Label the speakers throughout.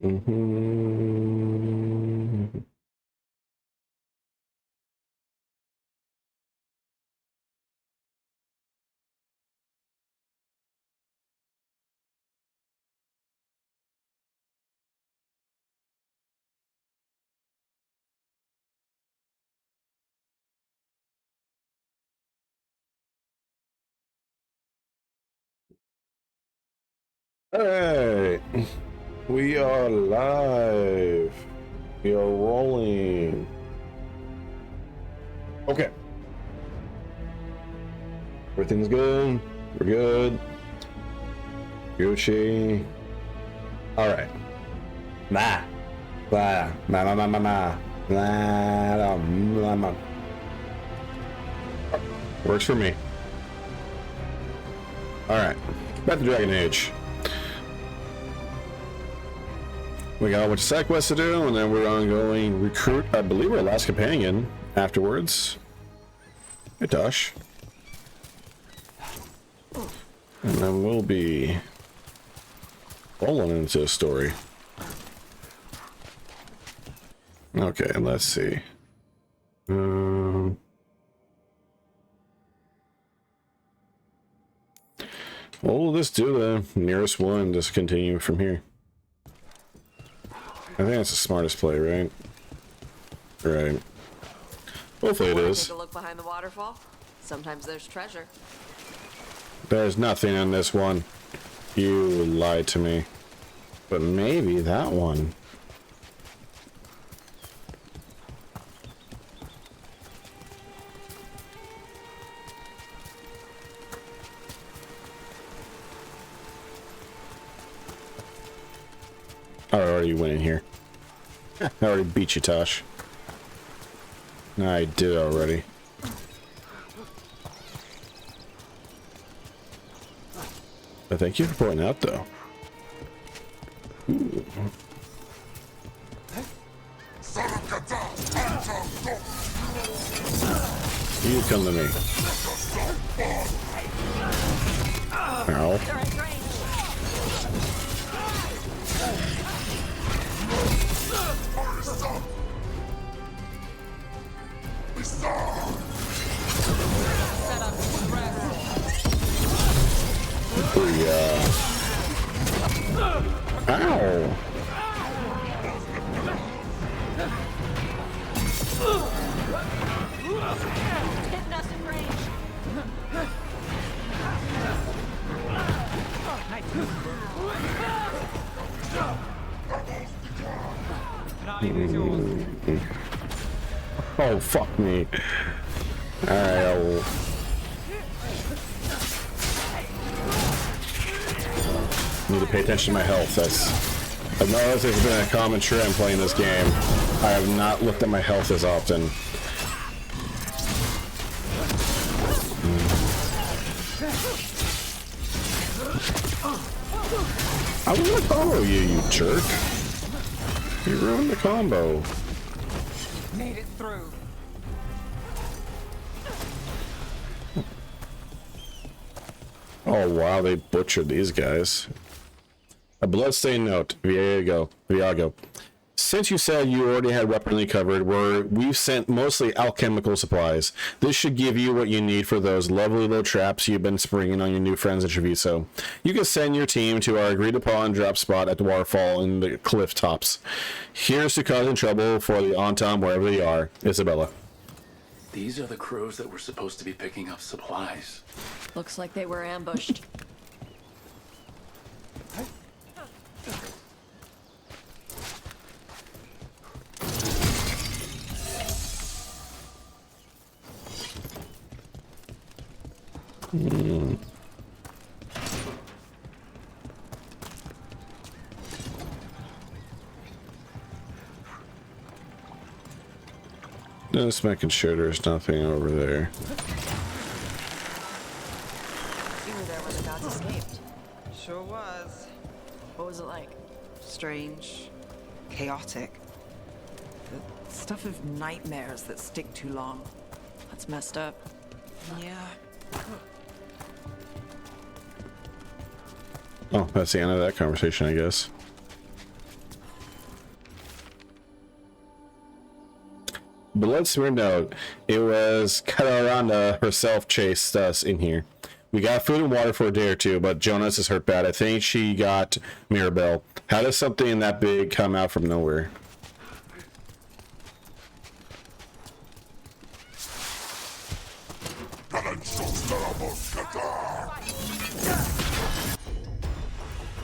Speaker 1: Mm-hmm. All right, we are live. We are rolling. Okay, everything's good. We're good. Gucci. All right. Ma. Ma. Ma. Ma. Ma. Ma. Ma. Ma. Ma. Ma. Works for me. All right. Back to Dragon Age. We got a bunch of side quests to do, and then we're ongoing recruit, I believe, our last companion afterwards. Hey, Tosh. And then we'll be rolling into a story. Okay, let's see. What will this do? The nearest one, just continue from here. I think that's the smartest play, right? Right. Hopefully it is.
Speaker 2: Take a look behind the waterfall. Sometimes there's treasure.
Speaker 1: There's nothing in this one. You lied to me. But maybe that one. I already went in here. I already beat you, Tosh. I did already. But thank you for pointing out, though. Ooh. You come to me. Ow. Ow.
Speaker 2: Hitting us in range.
Speaker 1: Oh, fuck me. Alright, need to pay attention to my health. I've noticed it's been a common trend playing this game. I have not looked at my health as often. I was gonna follow you, you jerk. You ruined the combo.
Speaker 2: Made it through.
Speaker 1: Oh wow, they butchered these guys. A bloodstained note, Viago. Since you said you already had weaponry covered, we've sent mostly alchemical supplies. This should give you what you need for those lovely little traps you've been springing on your new friends at Treviso. You can send your team to our agreed upon drop spot at the waterfall in the cliff tops. Here's to causing trouble for the Autumn wherever they are. Isabella.
Speaker 3: These are the crows that were supposed to be picking up supplies.
Speaker 2: Looks like they were ambushed.
Speaker 1: Just making sure there's nothing over there.
Speaker 2: You were there when the gods escaped.
Speaker 4: Sure was.
Speaker 2: What was it like?
Speaker 4: Strange. Chaotic. The stuff of nightmares that stick too long.
Speaker 2: That's messed up.
Speaker 4: Yeah.
Speaker 1: Oh, that's the end of that conversation, I guess. But let's note, it was Kataranda herself chased us in here. We got food and water for a day or two, but Jonas is hurt bad. I think she got Mirabelle. How does something that big come out from nowhere?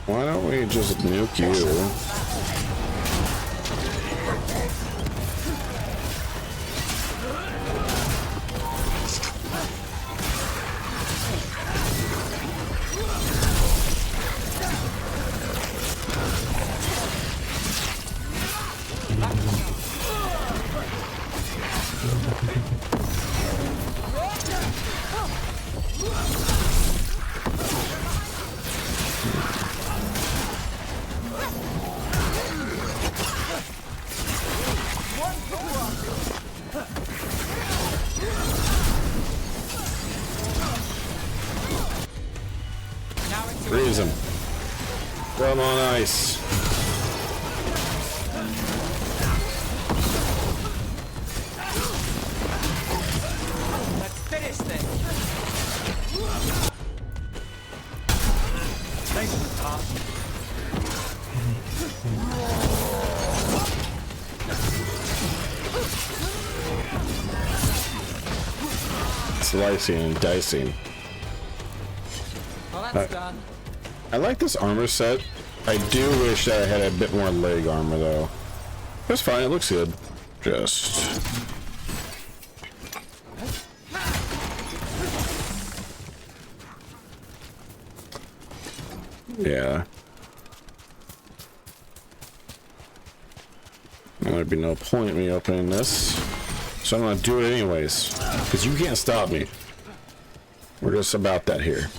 Speaker 1: Why don't we just nuke you? Freeze him. Come on, ice.
Speaker 4: Let's finish this.
Speaker 3: Thanks for the top.
Speaker 1: Slicing and dicing.
Speaker 4: Well, that's done.
Speaker 1: I like this armor set. I do wish that I had a bit more leg armor though. That's fine, it looks good. Just... yeah. There'd be no point in me opening this. So I'm gonna do it anyways. Because you can't stop me. We're just about that here.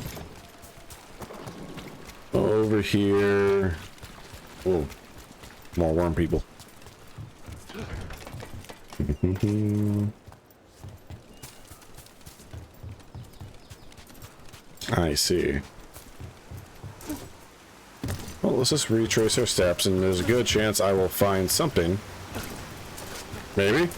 Speaker 1: Over here. Oh, more worm people. I see. Well, let's just retrace our steps, and there's a good chance I will find something. Maybe?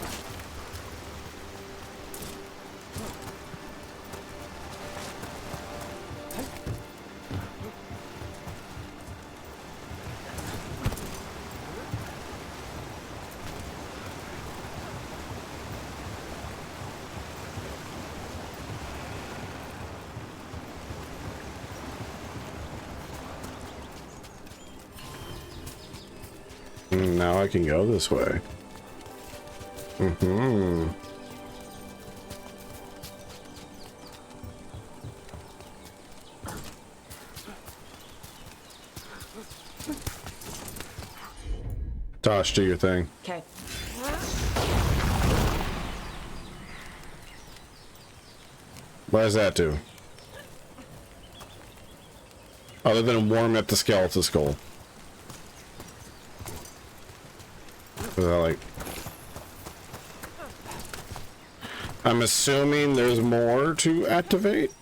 Speaker 1: Now I can go this way. Tosh, do your thing.
Speaker 2: Okay.
Speaker 1: What does that do? Other than warm at the skeleton skull. Is that like... I'm assuming there's more to activate?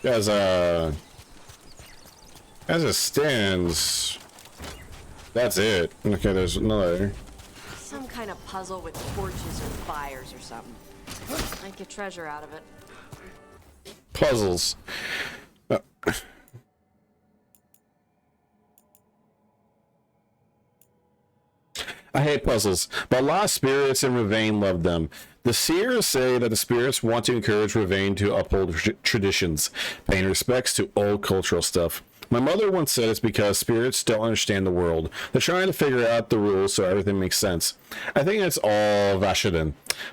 Speaker 1: As it stands, that's it. Okay, there's another.
Speaker 2: Some kind of puzzle with torches or fires or something. Might get treasure out of it.
Speaker 1: Puzzles. I hate puzzles, but a lot of spirits in Ravane love them. The seers say that the spirits want to encourage Ravane to uphold traditions, paying respects to old cultural stuff. My mother once said it's because spirits don't understand the world. They're trying to figure out the rules so everything makes sense. I think it's all Vashaden.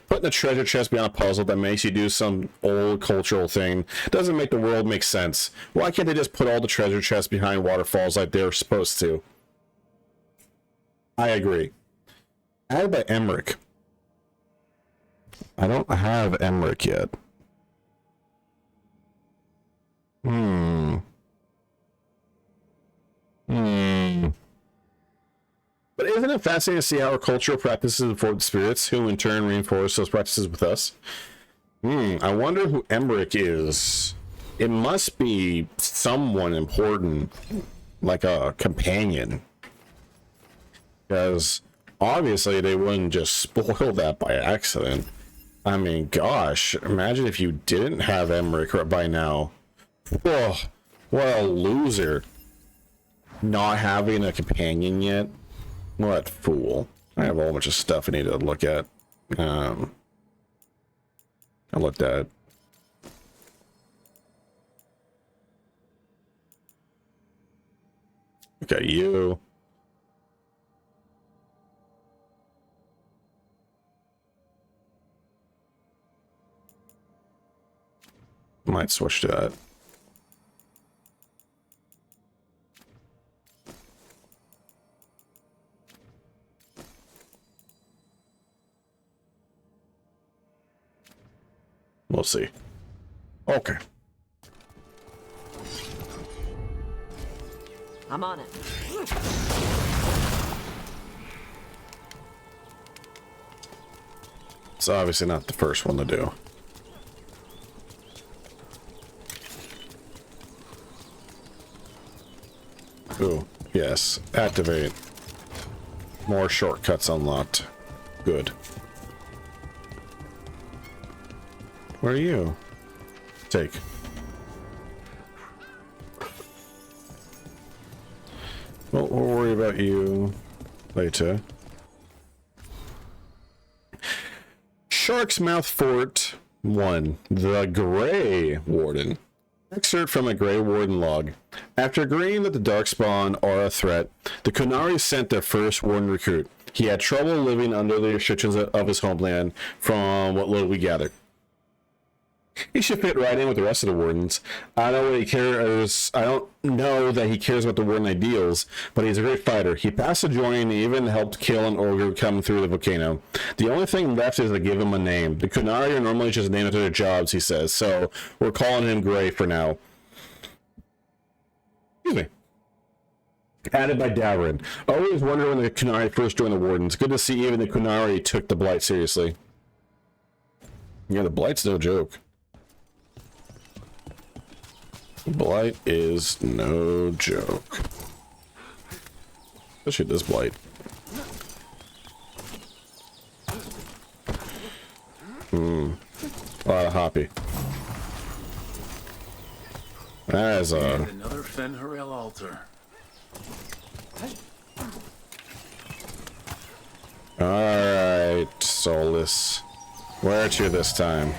Speaker 1: Putting a treasure chest behind a puzzle that makes you do some old cultural thing doesn't make the world make sense. Why can't they just put all the treasure chests behind waterfalls like they're supposed to? I agree. Added by Emmerich. I don't have Emmerich yet. But isn't it fascinating to see how our cultural practices inform spirits, who in turn reinforce those practices with us? I wonder who Emmerich is. It must be someone important, like a companion. Because obviously they wouldn't just spoil that by accident. I mean, gosh, imagine if you didn't have Emmerich by now. Whoa, what a loser. Not having a companion yet. What fool. I have a whole bunch of stuff I need to look at. I looked at it. Okay, you. Might switch to that. We'll see. Okay.
Speaker 2: I'm on it.
Speaker 1: It's obviously not the first one to do. Ooh, yes. Activate. More shortcuts unlocked. Good. Where are you? Take. Well, we'll worry about you later. Shark's Mouth Fort 1. The Grey Warden. Excerpt from a Grey Warden log. After agreeing that the Darkspawn are a threat, the Qunari sent their first Warden recruit. He had trouble living under the restrictions of his homeland, from what little we gathered. He should fit right in with the rest of the Wardens. I don't know what he cares. I don't know that he cares about the Warden ideals, but he's a great fighter. He passed the joint and even helped kill an ogre coming through the volcano. The only thing left is to give him a name. The Qunari are normally just named after their jobs, he says, so we're calling him Grey for now. Excuse me. Added by Davarin. Always wonder when the Qunari first joined the Wardens. Good to see even the Qunari took the Blight seriously. Yeah, the Blight's no joke. Blight is no joke. Especially this Blight. A lot of hoppy. That is
Speaker 3: And another Fen'Harel altar.
Speaker 1: Alright, Solus. Where to this time?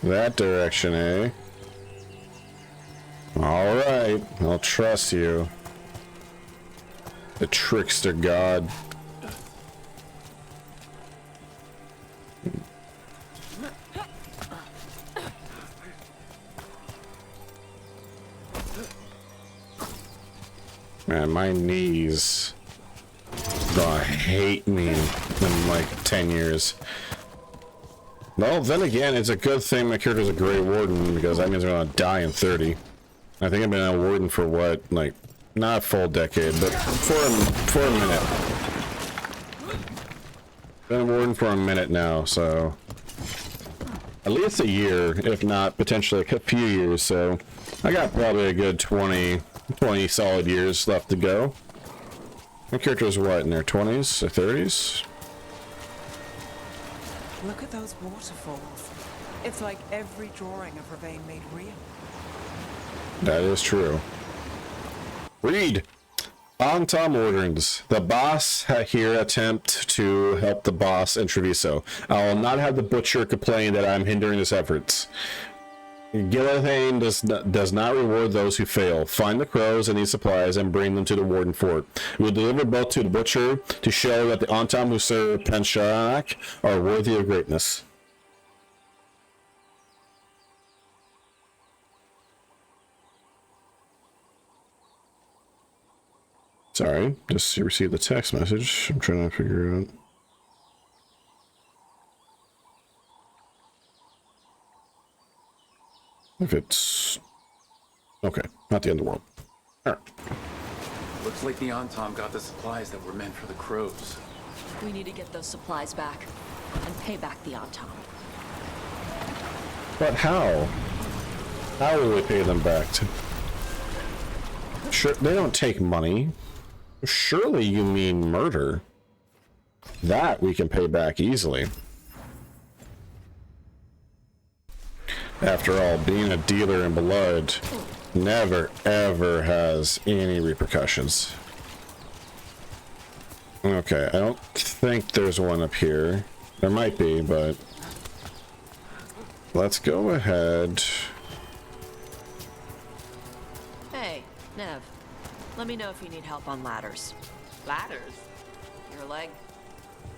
Speaker 1: That direction, eh? Alright, I'll trust you. The trickster god. Man, my knees gonna hate me in like 10 years. Well, then again, it's a good thing my character's a Grey Warden, because that means I'm gonna die in 30. I think I've been a Warden for what, like, not a full decade, but for a minute. Been a Warden for a minute now, so at least a year, if not potentially a few years. So I got probably a good 20 solid years left to go. My character's what, in their 20s or 30s?
Speaker 4: Look at those waterfalls. It's like every drawing of Ravane made real.
Speaker 1: That is true. Read! Antom orderings. The boss here attempt to help the boss in Treviso. I will not have the butcher complain that I'm hindering his efforts. Gilethane does not reward those who fail. Find the crows and these supplies and bring them to the Warden Fort. We will deliver both to the butcher to show that the Antom who serve Pensharak are worthy of greatness. Sorry, just received the text message. I'm trying to figure out. If it's... Okay, not the end of the world. Alright.
Speaker 3: Looks like the Antom got the supplies that were meant for the crows.
Speaker 2: We need to get those supplies back and pay back the Antom.
Speaker 1: But how? How will we pay them back? Sure, they don't take money. Surely you mean murder. That we can pay back easily. After all, being a dealer in blood never ever has any repercussions. Okay, I don't think there's one up here. There might be, but let's go ahead.
Speaker 2: Hey, Nev. Let me know if you need help on ladders.
Speaker 4: Ladders?
Speaker 2: Your leg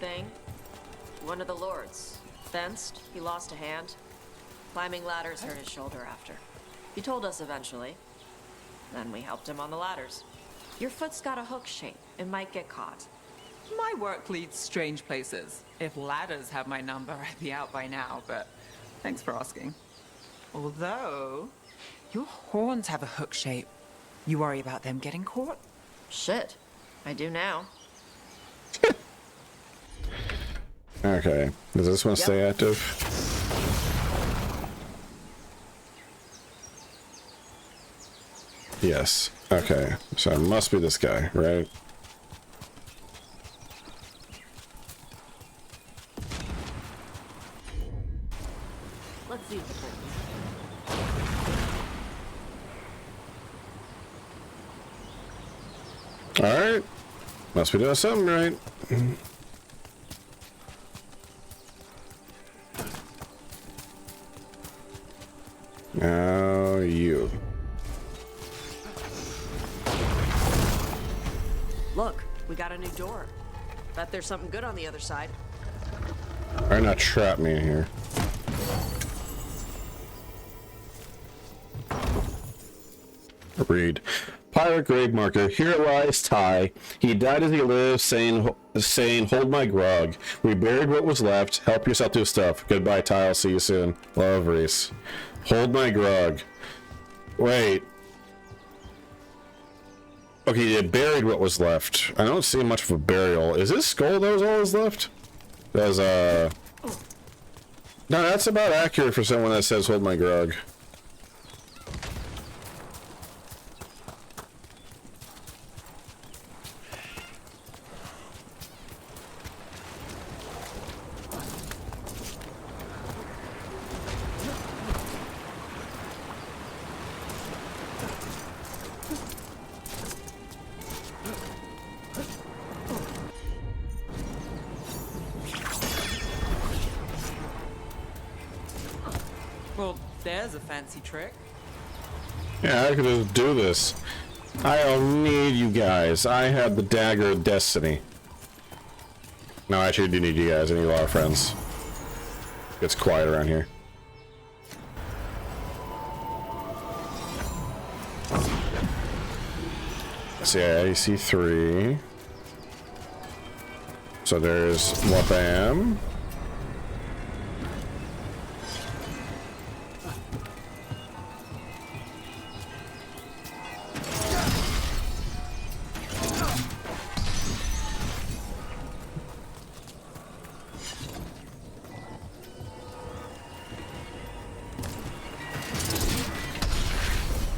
Speaker 2: thing? One of the lords. Fenced, he lost a hand. Climbing ladders hurt his shoulder after. He told us eventually. Then we helped him on the ladders. Your foot's got a hook shape. It might get caught.
Speaker 4: My work leads strange places. If ladders had my number, I'd be out by now, but thanks for asking. Although, your horns have a hook shape. You worry about them getting caught?
Speaker 2: Shit. I do now.
Speaker 1: Okay, does this one stay active? Yes. Okay, so it must be this guy, right?
Speaker 2: Let's see if it works.
Speaker 1: Alright. Must be doing something right. Now you.
Speaker 2: Look, we got a new door. Bet there's something good on the other side.
Speaker 1: Try not trap me in here. Read. Pirate grave marker. Here lies Ty. He died as he lived, saying, hold my grog. We buried what was left. Help yourself to stuff. Goodbye, Ty. I'll see you soon. Love, Reese. Hold my grog. Wait. Okay, you buried what was left. I don't see much of a burial. Is this skull that was all that's left? There's no, that's about accurate for someone that says hold my grog.
Speaker 4: Well, there's a fancy trick.
Speaker 1: Yeah, I could just do this. I don't need you guys. I have the dagger of destiny. No, I actually do need you guys. I need a lot of friends. It's quiet around here. So yeah, I see 3. So there's Wabam.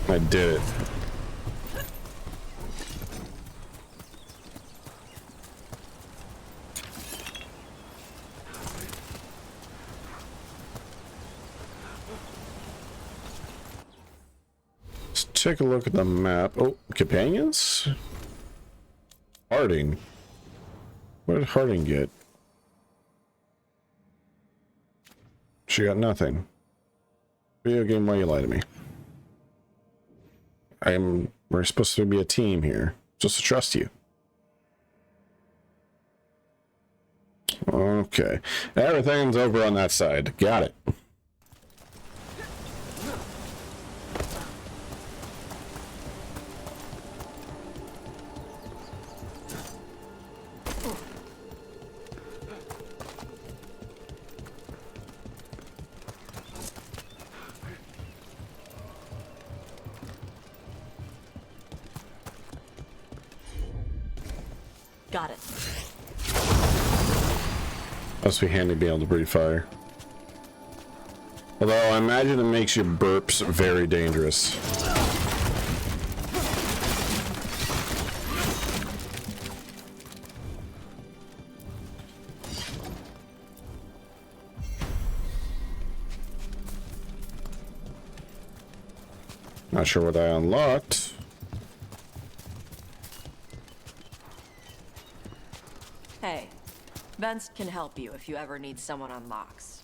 Speaker 1: I did it. Let's take a look at the map. Oh, companions? Harding. What did Harding get? She got nothing. Video game, why you lie to me? We're supposed to be a team here. Just to trust you. Okay. Everything's over on that side. Got it.
Speaker 2: Got it.
Speaker 1: Must be handy being able to breathe fire. Although I imagine it makes your burps very dangerous. Not sure what I unlocked.
Speaker 2: Hey, Vince can help you if you ever need someone on locks.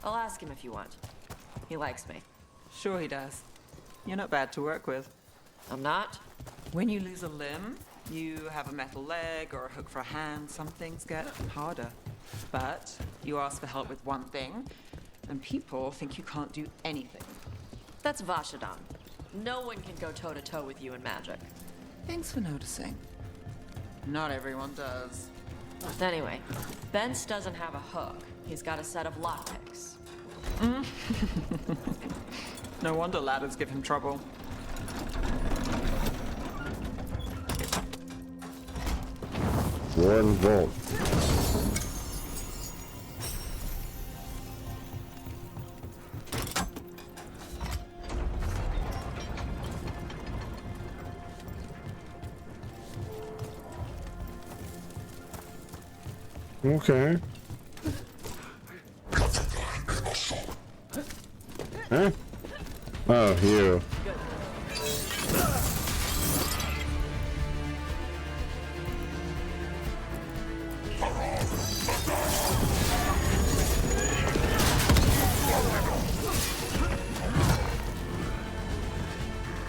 Speaker 2: I'll ask him if you want. He likes me.
Speaker 4: Sure he does. You're not bad to work with.
Speaker 2: I'm not?
Speaker 4: When you lose a limb, you have a metal leg or a hook for a hand, some things get harder. But you ask for help with one thing, and people think you can't do anything.
Speaker 2: That's Vashadan. No one can go toe-to-toe with you in magic.
Speaker 4: Thanks for noticing. Not everyone does.
Speaker 2: Anyway, Vince doesn't have a hook. He's got a set of lockpicks.
Speaker 4: No wonder ladders give him trouble.
Speaker 1: Warren Volt. Okay. Huh? Oh, you.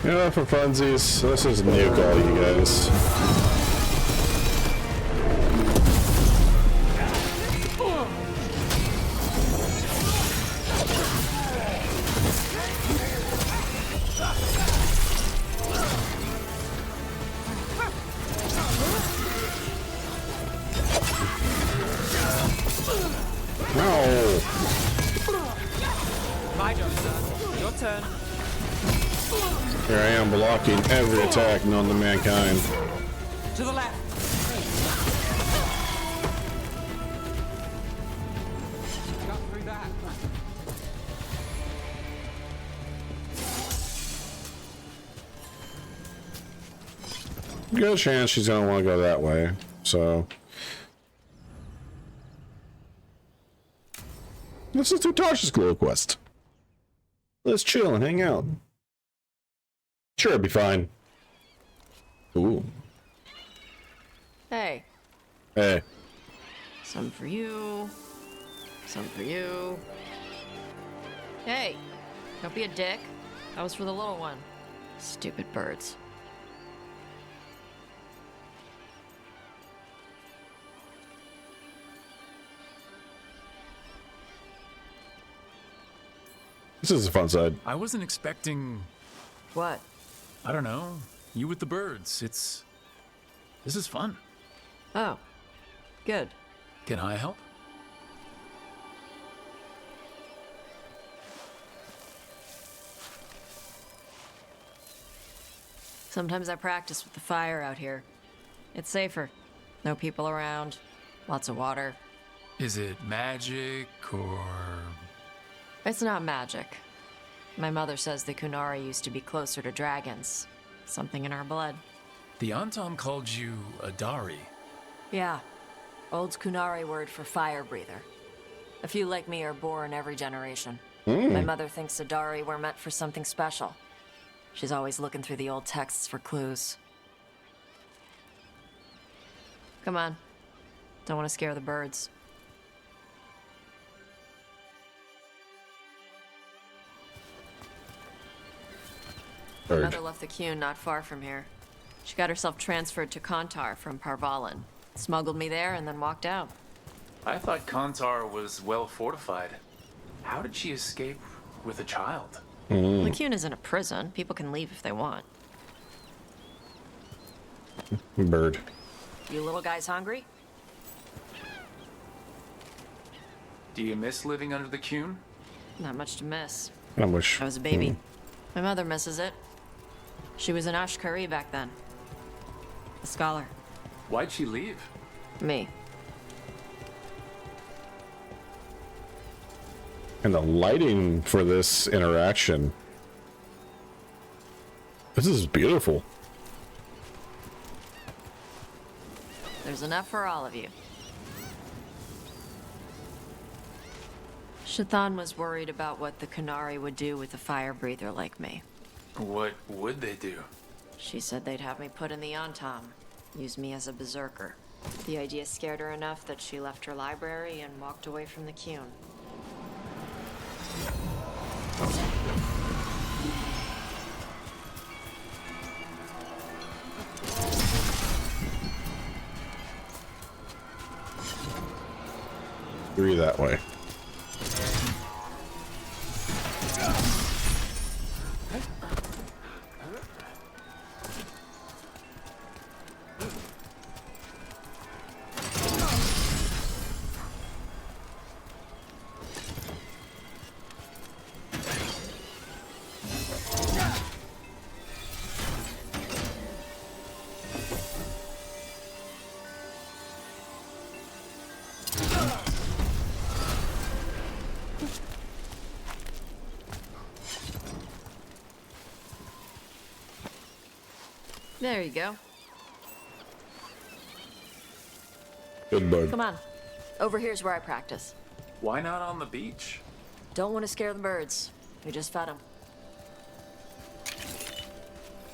Speaker 1: You know, for funsies, let's just nuke all you guys. No!
Speaker 4: My job, sir. Your turn.
Speaker 1: Here I am blocking every attack known to mankind.
Speaker 4: To the left. Got through that.
Speaker 1: Good chance she's gonna want to go that way, so. Let's just do Tasha's Glow Quest. Let's chill and hang out. Sure, it'll be fine. Ooh.
Speaker 2: Hey,
Speaker 1: Hey.
Speaker 2: some for you. Some for you. Hey, don't be a dick. That was for the little one. Stupid birds.
Speaker 1: This is the fun side.
Speaker 3: I wasn't expecting,
Speaker 2: What?
Speaker 3: I don't know, you with the birds. This is fun.
Speaker 2: Oh, good.
Speaker 3: Can I help?
Speaker 2: Sometimes I practice with the fire out here. It's safer. No people around. Lots of water.
Speaker 3: Is it magic or...
Speaker 2: It's not magic. My mother says the Kunari used to be closer to dragons. Something in our blood.
Speaker 3: The Antom called you a Dari.
Speaker 2: Yeah. Old Kunari word for fire breather. A few like me are born every generation. My mother thinks Adari were meant for something special. She's always looking through the old texts for clues. Come on. Don't want to scare the birds. My
Speaker 1: Bird.
Speaker 2: mother left the Qun not far from here. She got herself transferred to Kontar from Parvalan. Smuggled me there and then walked out.
Speaker 3: I thought Kantar was well fortified. How did she escape with a child?
Speaker 2: The Qun isn't a prison. People can leave if they want.
Speaker 1: Bird.
Speaker 2: You little guys hungry?
Speaker 3: Do you miss living under the Qun?
Speaker 2: Not much to miss.
Speaker 1: How much?
Speaker 2: I was a baby. My mother misses it. She was an Ashkari back then. A scholar.
Speaker 3: Why'd she leave?
Speaker 2: Me.
Speaker 1: And the lighting for this interaction. This is beautiful.
Speaker 2: There's enough for all of you. Shathan was worried about what the Kunari would do with a fire breather like me.
Speaker 3: What would they do?
Speaker 2: She said they'd have me put in the Antom, use me as a berserker. The idea scared her enough that she left her library and walked away from the Qun.
Speaker 1: Three that way.
Speaker 2: There you go.
Speaker 1: Good bud.
Speaker 2: Come on. Over here's where I practice.
Speaker 3: Why not on the beach?
Speaker 2: Don't want to scare the birds. We just fed them.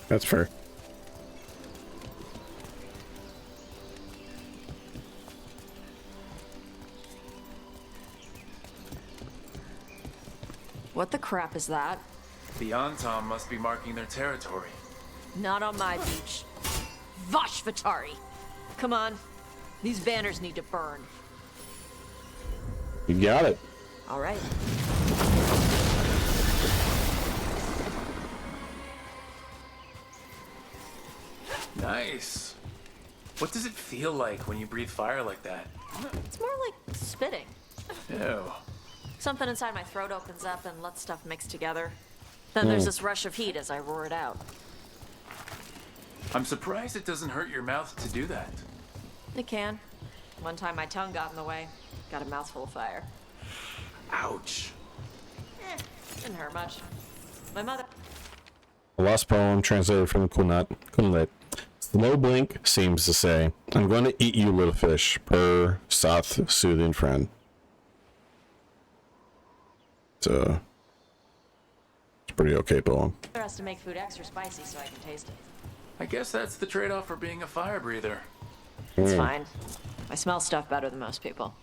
Speaker 1: That's fair.
Speaker 2: What the crap is that?
Speaker 3: The Antom must be marking their territory.
Speaker 2: Not on my beach. Vosh Vatari! Come on. These banners need to burn.
Speaker 1: You got it.
Speaker 2: All right.
Speaker 3: Nice. What does it feel like when you breathe fire like that?
Speaker 2: It's more like spitting.
Speaker 3: Ew.
Speaker 2: Something inside my throat opens up and lets stuff mix together. Then there's this rush of heat as I roar it out.
Speaker 3: I'm surprised it doesn't hurt your mouth to do that.
Speaker 2: It can. One time my tongue got in the way. Got a mouthful of fire.
Speaker 3: Ouch.
Speaker 2: Didn't hurt much. My mother...
Speaker 1: A lost poem translated from Kunlet. Slow blink seems to say, I'm going to eat you, little fish, per soft, soothing friend. It's a pretty okay poem.
Speaker 2: has to make food extra spicy so I can taste it.
Speaker 3: I guess that's the trade-off for being a fire breather.
Speaker 2: It's fine. I smell stuff better than most people.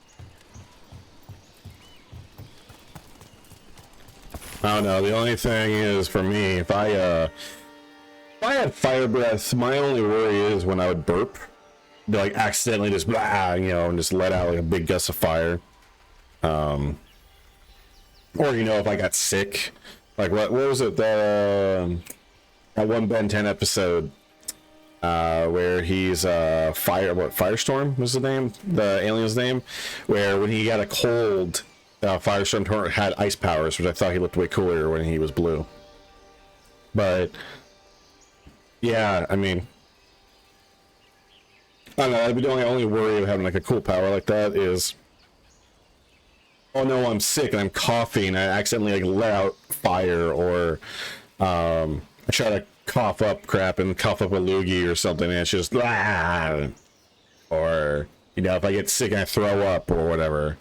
Speaker 1: I don't know. The only thing is, for me, if I had fire breath, my only worry is when I would burp, like accidentally just blah, and just let out like a big gust of fire. Or if I got sick, like what was it? That one Ben 10 episode where he's Firestorm was the name, the alien's name, where when he got a cold. Firestorm had ice powers, which I thought he looked way cooler when he was blue. But yeah, I mean, I don't know. That'd be the only worry of having like a cool power like that is, oh no, I'm sick and I'm coughing. I accidentally like let out fire, or I try to cough up crap and cough up a loogie or something, and it's just or if I get sick and I throw up or whatever.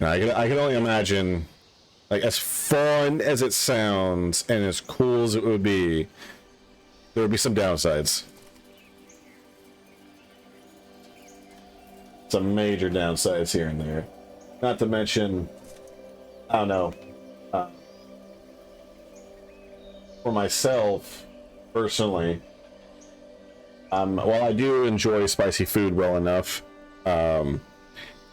Speaker 1: I can only imagine, like, as fun as it sounds and as cool as it would be, there would be some downsides. Some major downsides here and there. Not to mention, I don't know, for myself, personally, while I do enjoy spicy food well enough,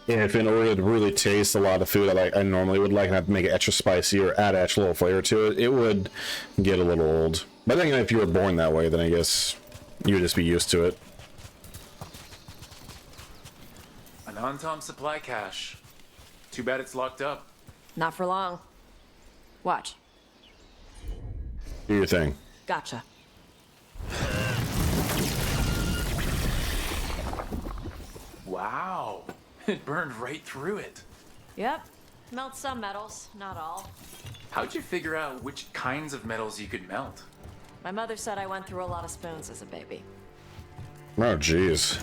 Speaker 1: if in order to really taste a lot of food I normally would like, and I have to make it extra spicy or add extra little flavor to it, it would get a little old. But then if you were born that way, then I guess you would just be used to it.
Speaker 3: An Antom supply cache. Too bad it's locked up.
Speaker 2: Not for long. Watch.
Speaker 1: Do your thing.
Speaker 2: Gotcha.
Speaker 3: Wow. It burned right through it.
Speaker 2: Yep. Melts some metals, not all.
Speaker 3: How'd you figure out which kinds of metals you could melt?
Speaker 2: My mother said I went through a lot of spoons as a baby.
Speaker 1: Oh, jeez.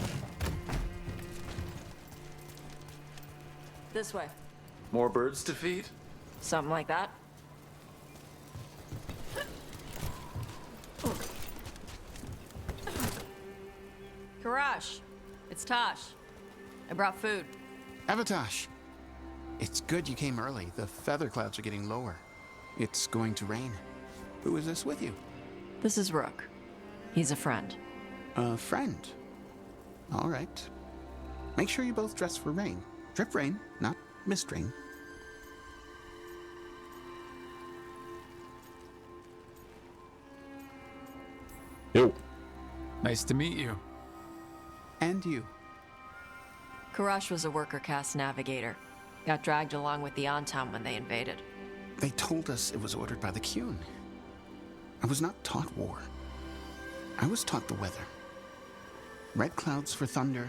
Speaker 2: This way.
Speaker 3: More birds to feed?
Speaker 2: Something like that. Karash, it's Tosh. I brought food.
Speaker 5: Avatosh, it's good you came early. The feather clouds are getting lower. It's going to rain. Who is this with you?
Speaker 2: This is Rook. He's a friend.
Speaker 5: A friend. All right. Make sure you both dress for rain. Drip rain, not mist rain.
Speaker 1: Yo.
Speaker 6: Nice to meet you.
Speaker 5: And you.
Speaker 2: Karash was a worker caste navigator. Got dragged along with the Antam when they invaded.
Speaker 5: They told us it was ordered by the Qun. I was not taught war. I was taught the weather. Red clouds for thunder,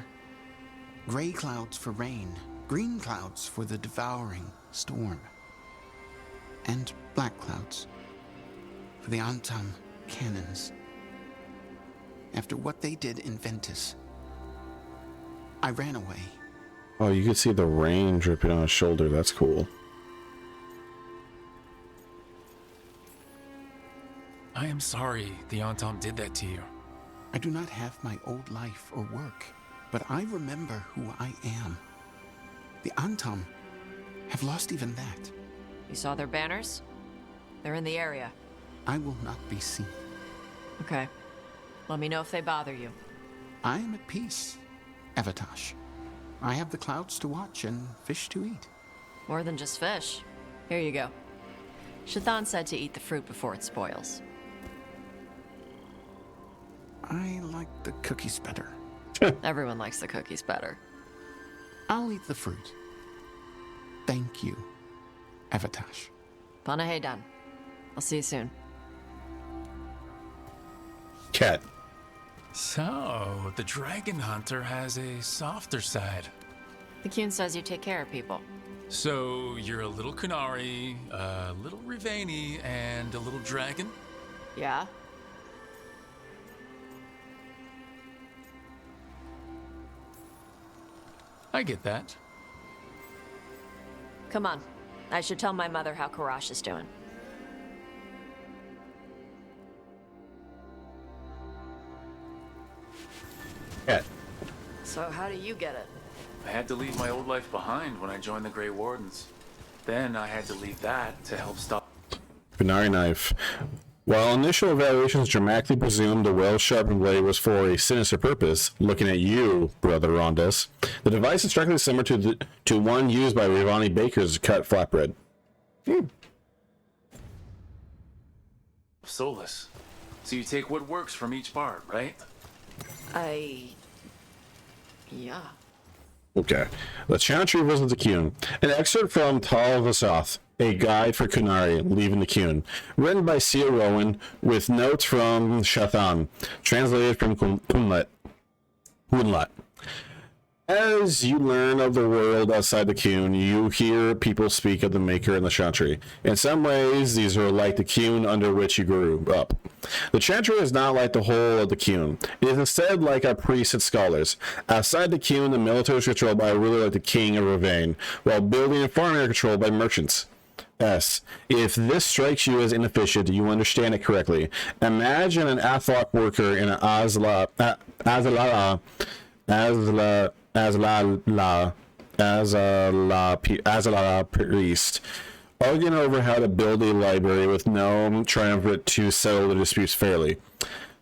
Speaker 5: gray clouds for rain, green clouds for the devouring storm, and black clouds for the Antam cannons. After what they did in Ventus, I ran away.
Speaker 1: Oh, you can see the rain dripping on his shoulder. That's cool.
Speaker 6: I am sorry the Antam did that to you.
Speaker 5: I do not have my old life or work, but I remember who I am. The Antam have lost even that.
Speaker 2: You saw their banners? They're in the area.
Speaker 5: I will not be seen.
Speaker 2: Okay. Let me know if they bother you.
Speaker 5: I am at peace, Avatosh. I have the clouds to watch and fish to eat.
Speaker 2: More than just fish. Here you go. Shathan said to eat the fruit before it spoils.
Speaker 5: I like the cookies better.
Speaker 2: Everyone likes the cookies better.
Speaker 5: I'll eat the fruit. Thank you, Avatosh.
Speaker 2: Panahedan. I'll see you soon.
Speaker 1: Cat.
Speaker 6: So, the Dragon Hunter has a softer side.
Speaker 2: The Qun says you take care of people.
Speaker 6: So, you're a little Kunari, a little Rivani, and a little dragon?
Speaker 2: Yeah?
Speaker 6: I get that.
Speaker 2: Come on. I should tell my mother how Karash is doing.
Speaker 1: Cat.
Speaker 2: So how do you get it?
Speaker 3: I had to leave my old life behind when I joined the Grey Wardens. Then I had to leave that to help stop.
Speaker 1: Binari knife. While initial evaluations dramatically presumed the well-sharpened blade was for a sinister purpose, looking at you, Brother Rondas, the device is strikingly similar to one used by Rivani bakers to cut flatbread.
Speaker 3: Solus. So you take what works from each part, right?
Speaker 2: Yeah.
Speaker 1: Okay. The Chantry versus the Qun. An excerpt from Tal Vasoth, a guide for Kunari leaving the Qun, written by Sia Rowan with notes from Shathan, translated from Kunlat. As you learn of the world outside the Qun, you hear people speak of the Maker and the Chantry. In some ways, these are like the Qun under which you grew up. The Chantry is not like the whole of the Qun. It is instead like our priests and scholars. Outside the Qun, the military is controlled by a ruler like the King of Ravane, while building and farming are controlled by merchants. S. If this strikes you as inefficient, you understand it correctly. Imagine an Athok worker in an Azala priest, arguing over how to build a library with no triumvirate to settle the disputes fairly.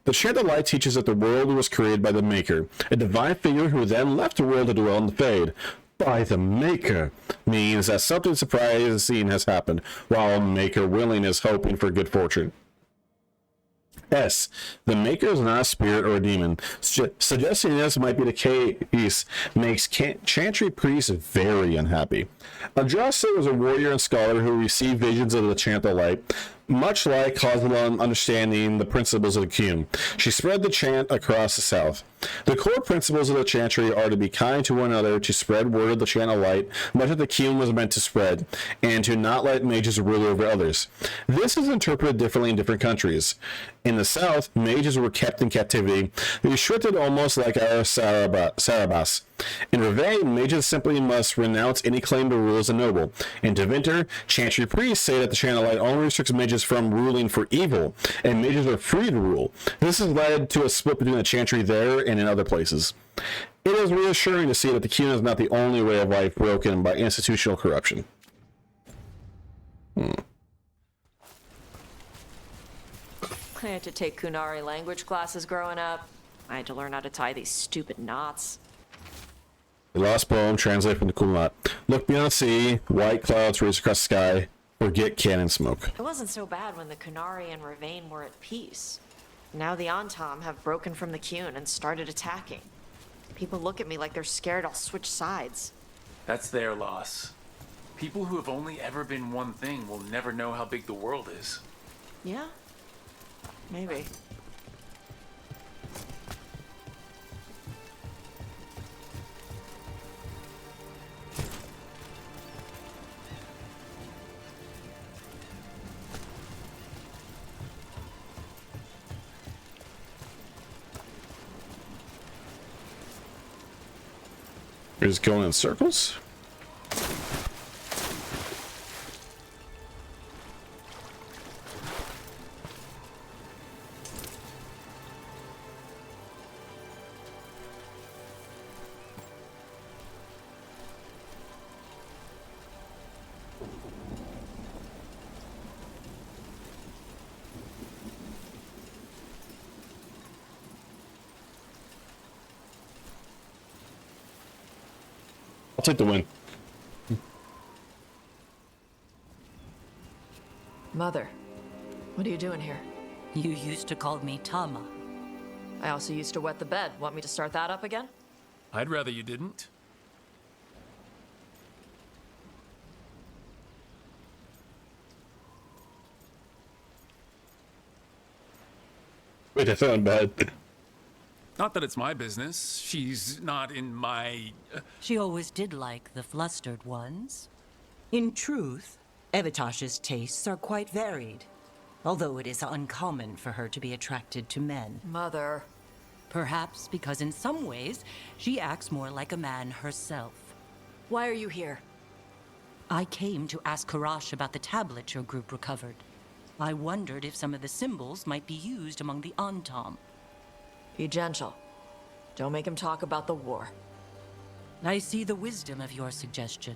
Speaker 1: The Chant of Light teaches that the world was created by the Maker, a divine figure who then left the world to dwell in the Fade. By the Maker means that something surprising has happened, while Maker willing is hoping for good fortune. S. The Maker is not a spirit or a demon. Suggesting this might be the case makes Chantry priests very unhappy. Andraste was a warrior and scholar who received visions of the Chant of Light, much like Khoslan understanding the principles of the Qun. She spread the chant across the south. The core principles of the Chantry are to be kind to one another, to spread word of the Chant of Light, much as the Qun was meant to spread, and to not let mages rule over others. This is interpreted differently in different countries. In the south, mages were kept in captivity, restricted almost like our Sarabas. In Revane, mages simply must renounce any claim to rule as a noble. In Tevinter, Chantry priests say that the Channel Light only restricts mages from ruling for evil, and mages are free to rule. This has led to a split between the Chantry there and in other places. It is reassuring to see that the Qun is not the only way of life broken by institutional corruption.
Speaker 2: I had to take Kunari language classes growing up. I had to learn how to tie these stupid knots.
Speaker 1: The lost poem, translate from the Kulnat. Look beyond the sea, white clouds race across the sky, forget cannon smoke.
Speaker 2: It wasn't so bad when the Kunari and Revane were at peace. Now the Antam have broken from the Qun and started attacking. People look at me like they're scared I'll switch sides.
Speaker 3: That's their loss. People who have only ever been one thing will never know how big the world is.
Speaker 2: Yeah? Maybe.
Speaker 1: You're just going in circles? I'll take the win.
Speaker 2: Mother, what are you doing here?
Speaker 7: You used to call me Tama.
Speaker 2: I also used to wet the bed. Want me to start that up again?
Speaker 6: I'd rather you didn't.
Speaker 1: Wait, I sound bad.
Speaker 6: Not that it's my business. She's not in my...
Speaker 7: She always did like the flustered ones. In truth, Evitash's tastes are quite varied, although it is uncommon for her to be attracted to men.
Speaker 2: Mother.
Speaker 7: Perhaps because in some ways, she acts more like a man herself.
Speaker 2: Why are you here?
Speaker 7: I came to ask Karash about the tablet your group recovered. I wondered if some of the symbols might be used among the Antam.
Speaker 2: Be gentle. Don't make him talk about the war.
Speaker 7: I see the wisdom of your suggestion.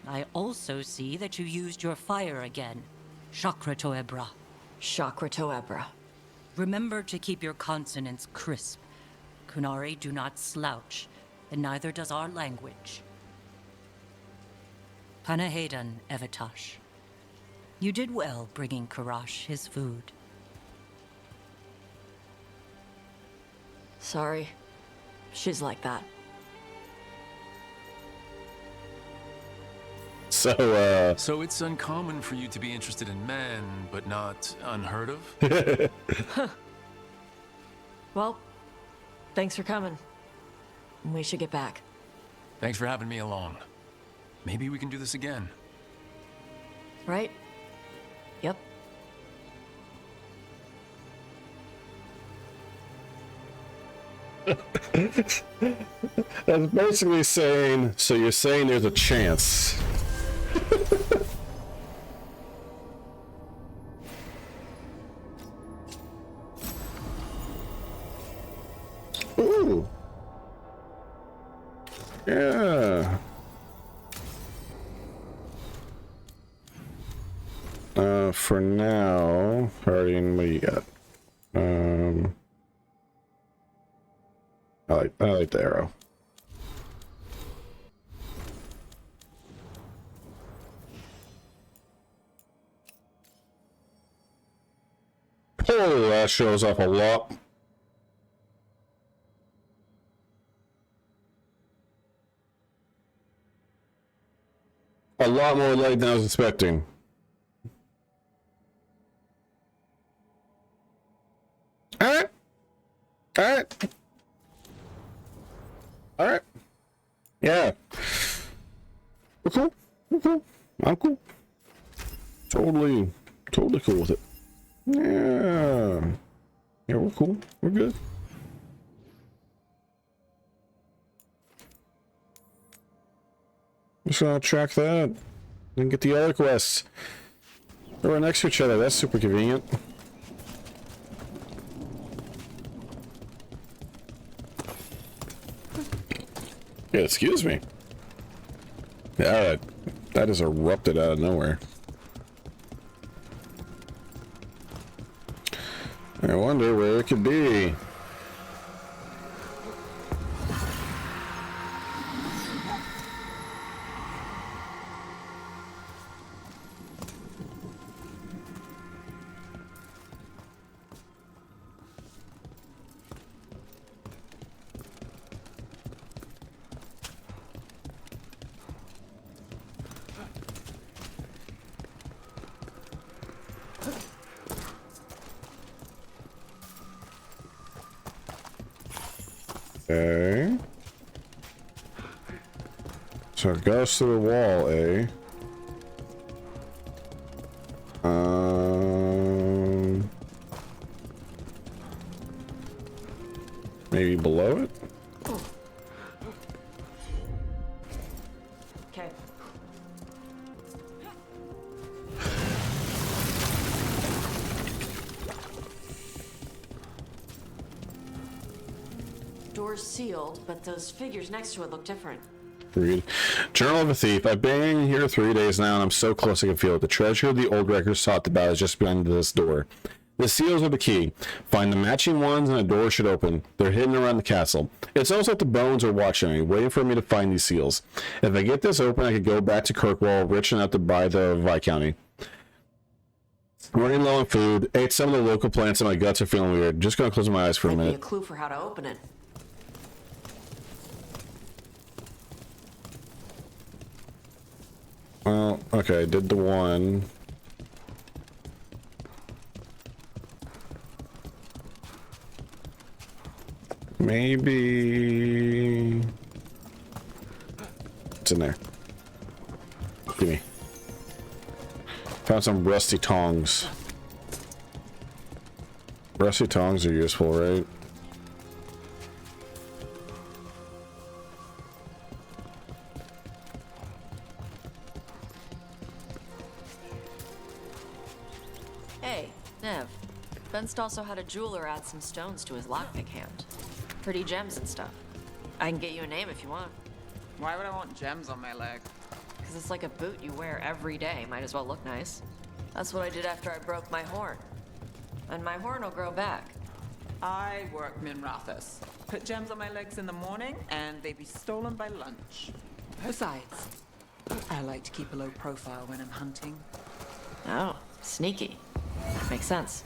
Speaker 7: I also see that you used your fire again, Chakra Toebra.
Speaker 2: Chakra Toebra.
Speaker 7: Remember to keep your consonants crisp. Kunari do not slouch, and neither does our language. Panahedan, Evitash. You did well bringing Karash his food.
Speaker 2: Sorry. She's like that.
Speaker 6: So it's uncommon for you to be interested in men, but not unheard of?
Speaker 2: Well, thanks for coming. We should get back.
Speaker 6: Thanks for having me along. Maybe we can do this again.
Speaker 2: Right? Yep.
Speaker 1: That's basically saying, so you're saying there's a chance. Ooh. Yeah. For now, Harding, what do you got? I like the arrow. Oh, that shows up a lot. A lot more light than I was expecting. Alright. Alright. Alright. Yeah. We're cool. We're cool. I'm cool. Totally cool with it. Yeah. Yeah, we're cool. We're good. Just gonna track that. And get the other quests. They're right next to each other. That's super convenient. Yeah, excuse me. Yeah, that just erupted out of nowhere. I wonder where it could be. Okay. So it goes to the wall, eh? Maybe below it?
Speaker 2: Okay. Door's sealed, but those figures next to it look different.
Speaker 1: Read. Journal of a Thief. I've been here 3 days now, and I'm so close I can feel it. The treasure the old records talked about is just behind this door. The seals are the key. Find the matching ones, and a door should open. They're hidden around the castle. It's almost like the bones are watching me, waiting for me to find these seals. If I get this open, I could go back to Kirkwall, rich enough to buy the Viscounty. Running low on food. Ate some of the local plants, and my guts are feeling weird. Just gonna close my eyes for a
Speaker 2: Might be a
Speaker 1: minute.
Speaker 2: clue for how to open it.
Speaker 1: Well, okay, I did the one. Maybe it's in there. Give me. Found some rusty tongs. Rusty tongs are useful, right?
Speaker 2: Hey, Nev. Benst also had a jeweler add some stones to his lockpick hand. Pretty gems and stuff. I can get you a name if you want.
Speaker 4: Why would I want gems on my leg?
Speaker 2: Because it's like a boot you wear every day. Might as well look nice. That's what I did after I broke my horn. And my horn will grow back.
Speaker 4: I work Minrathus. Put gems on my legs in the morning, and they'd be stolen by lunch. Besides, I like to keep a low profile when I'm hunting.
Speaker 2: Oh, sneaky. Makes sense.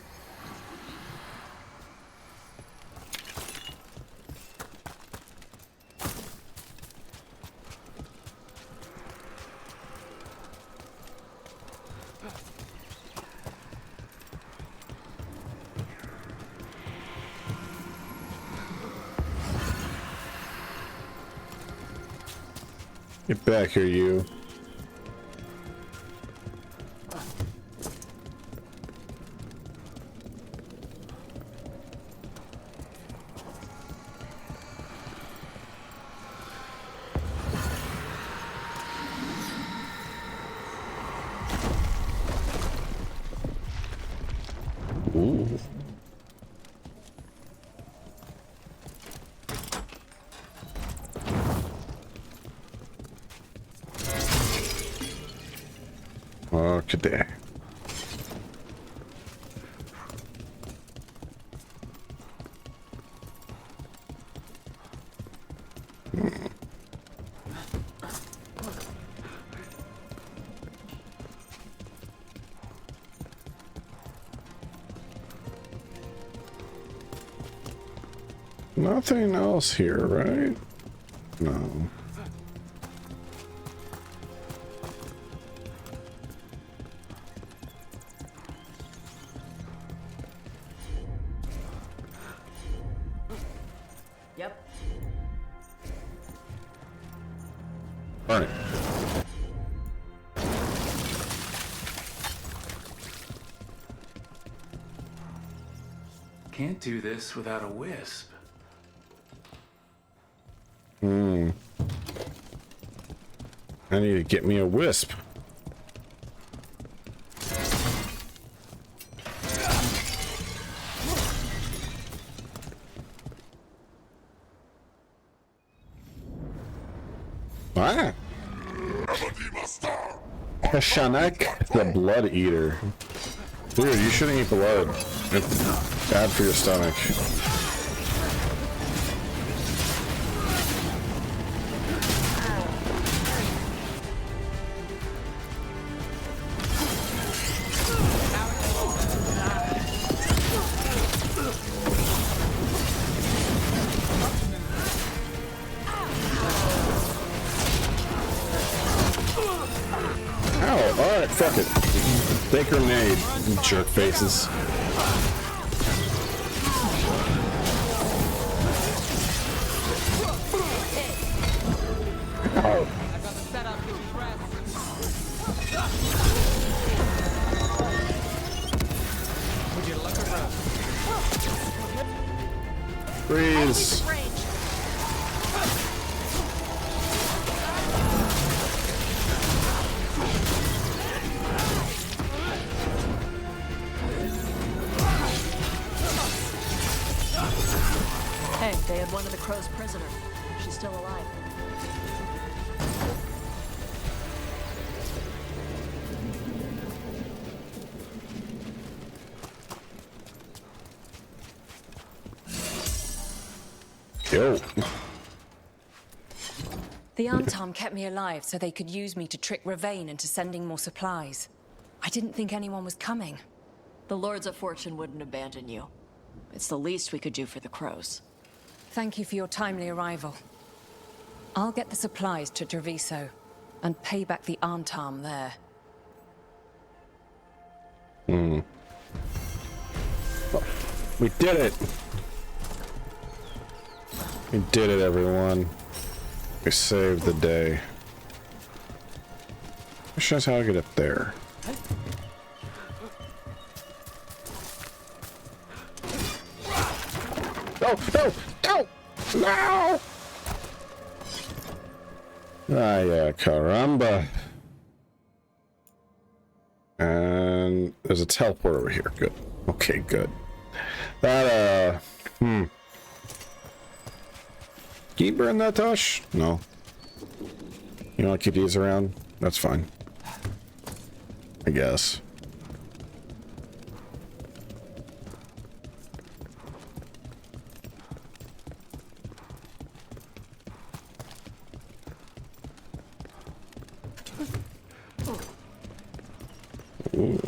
Speaker 1: Get back here, you. Ooh. Okay, there. Nothing else here, right? No.
Speaker 2: Yep.
Speaker 1: All right.
Speaker 3: Can't do this without a wisp.
Speaker 1: I need to get me a wisp. Ah. Peshanek the Blood Eater. Dude, you shouldn't eat blood. It's bad for your stomach. Alright, fuck it. Take grenade, you jerk faces. Oh. Freeze.
Speaker 2: Hey, they had one of the Crow's prisoner. She's still alive.
Speaker 1: Yo.
Speaker 8: The Arntom kept me alive so they could use me to trick Ravane into sending more supplies. I didn't think anyone was coming.
Speaker 2: The Lords of Fortune wouldn't abandon you. It's the least we could do for the Crows.
Speaker 8: Thank you for your timely arrival. I'll get the supplies to Treviso and pay back the Arntom there.
Speaker 1: We did it! We did it, everyone. We saved the day. Question is how to get up there. No! No! No! No! Ah, yeah, caramba. And there's a teleport over here. Good. Okay, good. That, Can you burn that, Tosh? No. You want to keep these around? That's fine. I guess. Ooh.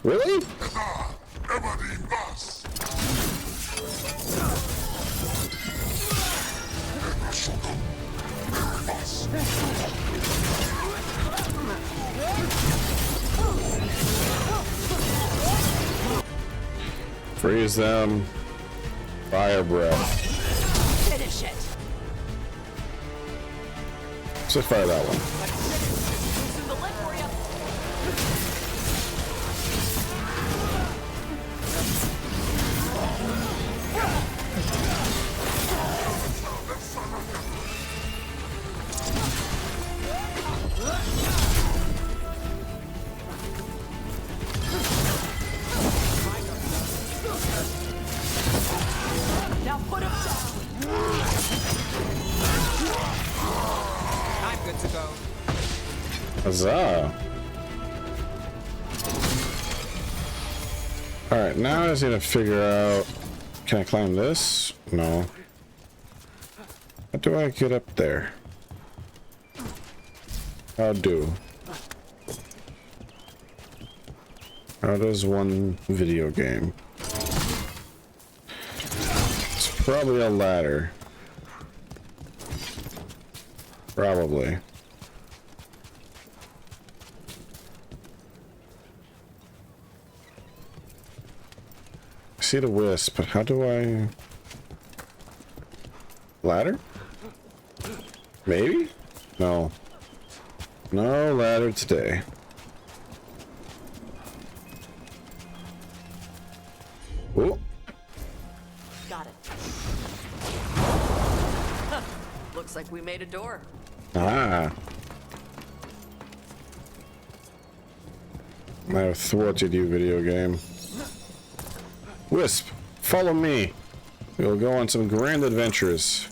Speaker 1: Really? Freeze them. Fire breath.
Speaker 2: Finish it!
Speaker 1: Let's fire that one.
Speaker 2: Now put him down!
Speaker 4: I'm good to go.
Speaker 1: Huzzah. Alright, now I just need to figure out... Can I climb this? No. How do I get up there? How do? How does one video game? It's probably a ladder. Probably. I see the wisp, but how do I... Ladder? Maybe? No. No ladder today.
Speaker 2: Looks like we made a door.
Speaker 1: Ah. I have thwarted you, video game. Wisp, follow me. We'll go on some grand adventures.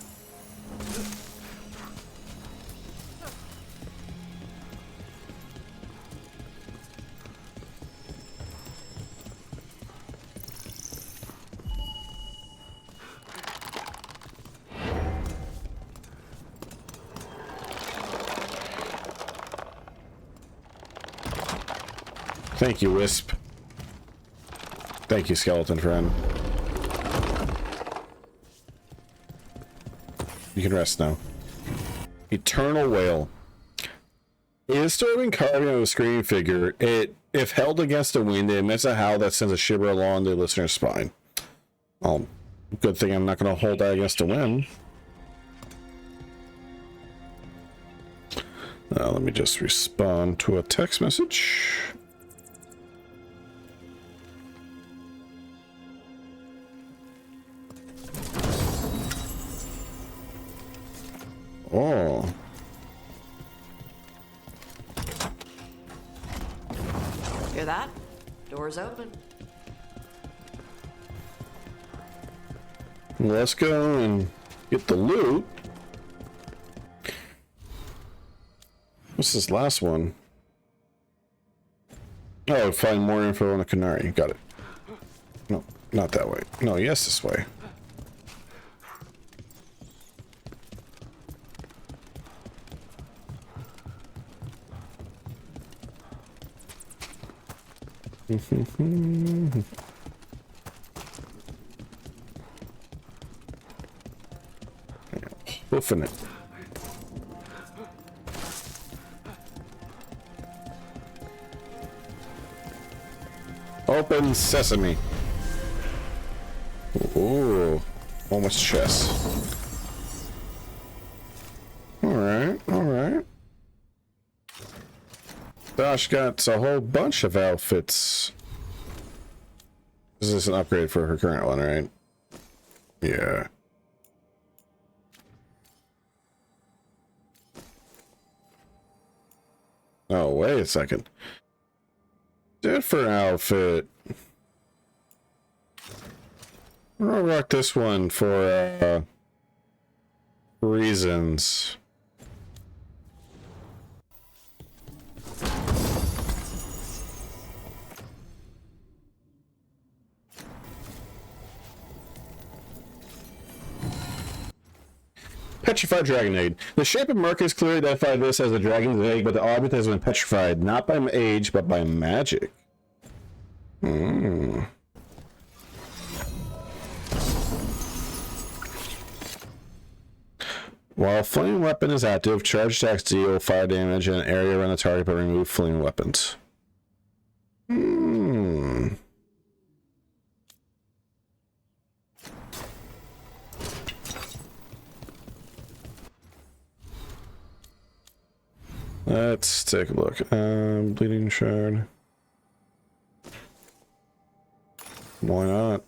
Speaker 1: Thank you, Wisp. Thank you, skeleton friend. You can rest now. Eternal Wail. It is disturbing carving of a screaming figure. It, if held against the wind, it emits a howl that sends a shiver along the listener's spine. Oh, good thing I'm not going to hold that against the wind. Let me just respond to a text message. Oh.
Speaker 2: Hear that? Door's open.
Speaker 1: Let's go and get the loot. What's this last one? Oh, find more info on the Canary. Got it. No, not that way. No, yes, this way. Hoofing it. Open sesame. Ooh, almost chess. Alright, alright. Dosh got a whole bunch of outfits. This is an upgrade for her current one, right? Yeah. Oh, wait a second. Different outfit. I'll rock this one for reasons. Petrified Dragon Egg. The shape of markers clearly identified this as a dragon's egg, but the object has been petrified not by age, but by magic. While flame weapon is active, charge attacks deal fire damage in an area around the target but remove flame weapons. Let's take a look. Bleeding Shard. Why not?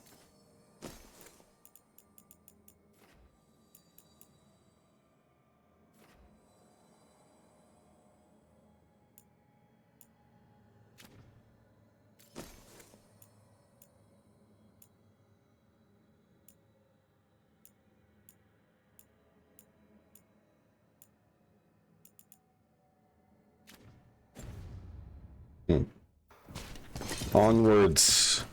Speaker 1: Onwards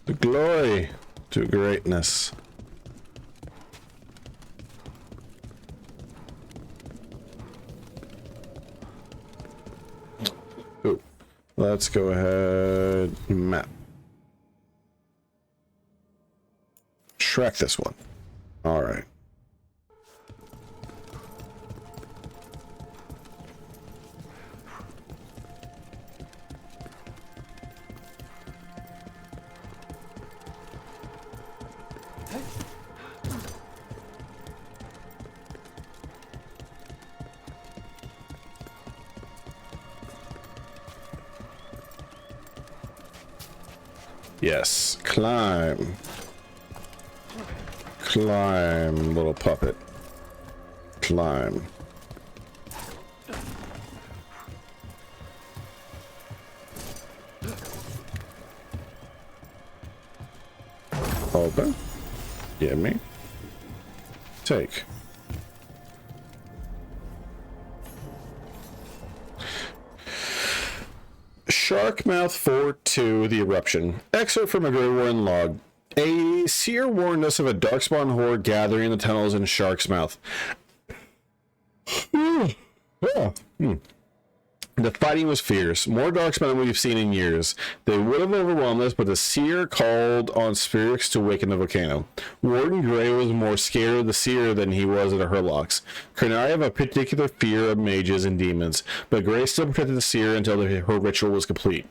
Speaker 1: to glory, to greatness. Ooh. Let's go ahead, map. Shrek this one. All right. Yes, climb. Climb, little puppet. Climb. Open. Give me. Take. Sharkmouth 4-2, The Eruption. Excerpt from a Grey Warren log. A seer warned us of a darkspawn horde gathering in the tunnels in Shark's Mouth. The fighting was fierce, more darkspawn than we've seen in years. They would have overwhelmed us, but the seer called on spirits to awaken the volcano. Warden Grey was more scared of the seer than he was of the Hurlocks. Kernari have a particular fear of mages and demons, but Grey still protected the seer until her ritual was complete.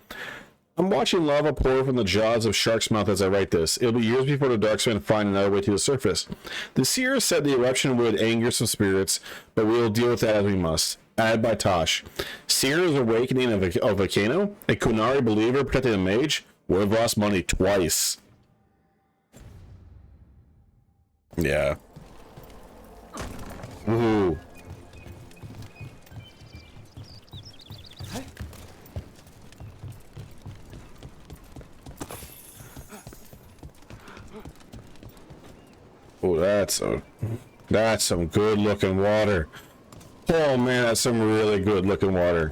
Speaker 1: I'm watching lava pour from the jaws of Shark's Mouth as I write this. It'll be years before the Darkspawn find another way to the surface. The seer said the eruption would anger some spirits, but we'll deal with that as we must. Added by Tosh. Seer's awakening of a volcano? A Kunari believer protecting a mage? We've lost money twice. Yeah. Ooh. Oh, that's some good looking water. Oh man, that's some really good looking water.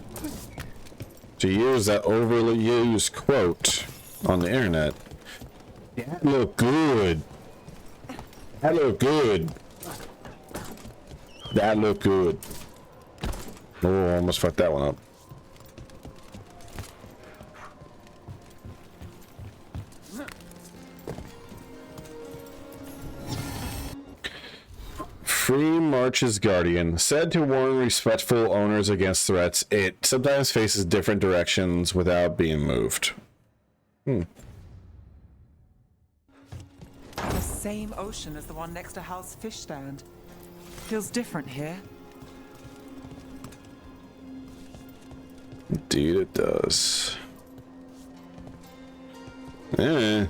Speaker 1: To use that overly used quote on the internet. That look good. That look good. That look good. Oh, almost fucked that one up. Free March's Guardian. Said to warn respectful owners against threats, it sometimes faces different directions without being moved.
Speaker 4: The same ocean as the one next to Hal's fish stand. Feels different here.
Speaker 1: Indeed it does. Eh.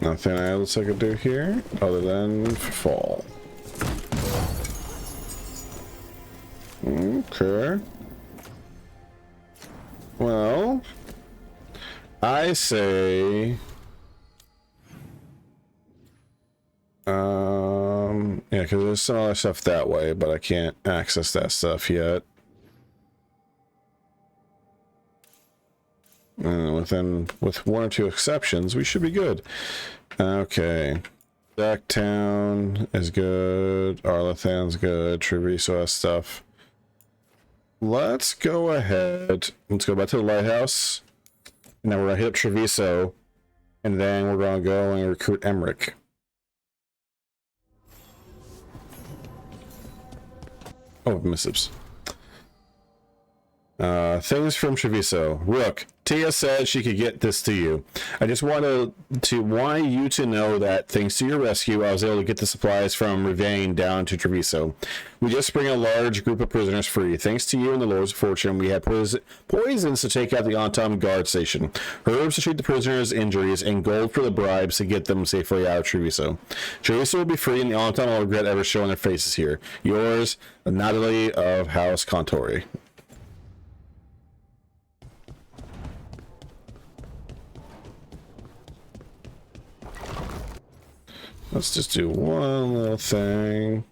Speaker 1: Nothing else I could do here other than fall. Okay. Well, I say, yeah, because there's some other stuff that way, but I can't access that stuff yet. And with one or two exceptions, we should be good. Okay. Jacktown is good. Arlathan's good. Treviso has stuff. Let's go ahead. Let's go back to the lighthouse. And then we're going to hit up Treviso. And then we're going to go and recruit Emmerich. Oh, missives. Things from Treviso. Rook, Tia said she could get this to you. I just wanted you to know that thanks to your rescue, I was able to get the supplies from Rivain down to Treviso. We just bring a large group of prisoners free. Thanks to you and the Lords of Fortune, we had poisons to take out the Antom guard station, herbs to treat the prisoners' injuries, and gold for the bribes to get them safely out of Treviso. Treviso will be free, and the Antom will regret ever showing their faces here. Yours, Natalie of House Contori. Let's just do one little thing.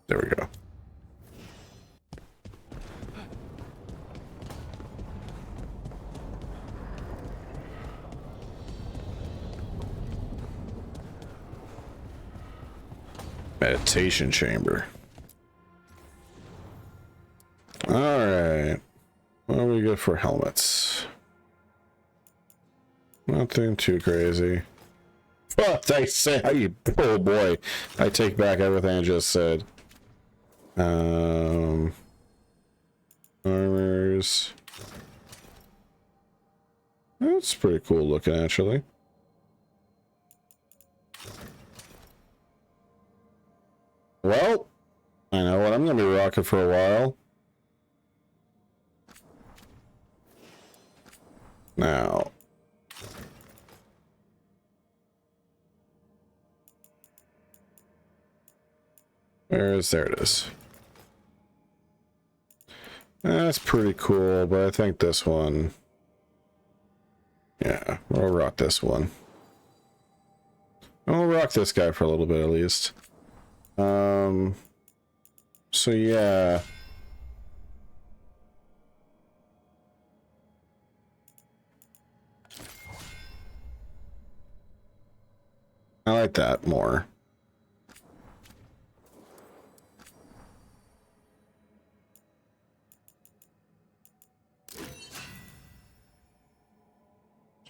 Speaker 1: There we go. Meditation chamber. All right. What are we good for helmets? Nothing too crazy. Oh, thanks. How you? Oh boy, I take back everything I just said. Armors. That's pretty cool looking, actually. Well, I know what I'm gonna be rocking for a while. Now, There it is. That's pretty cool, but I think this one, yeah, we'll rock this one. We'll rock this guy for a little bit at least. So yeah. I like that more.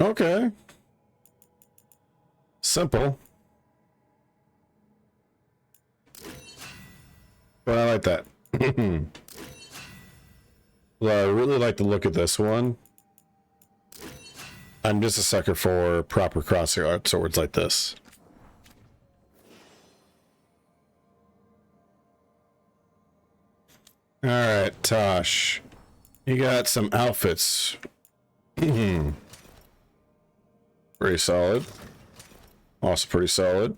Speaker 1: Okay. Simple. But I like that. Well, I really like the look of this one. I'm just a sucker for proper crosshair swords like this. Alright, Tosh. You got some outfits. Pretty solid. Also pretty solid.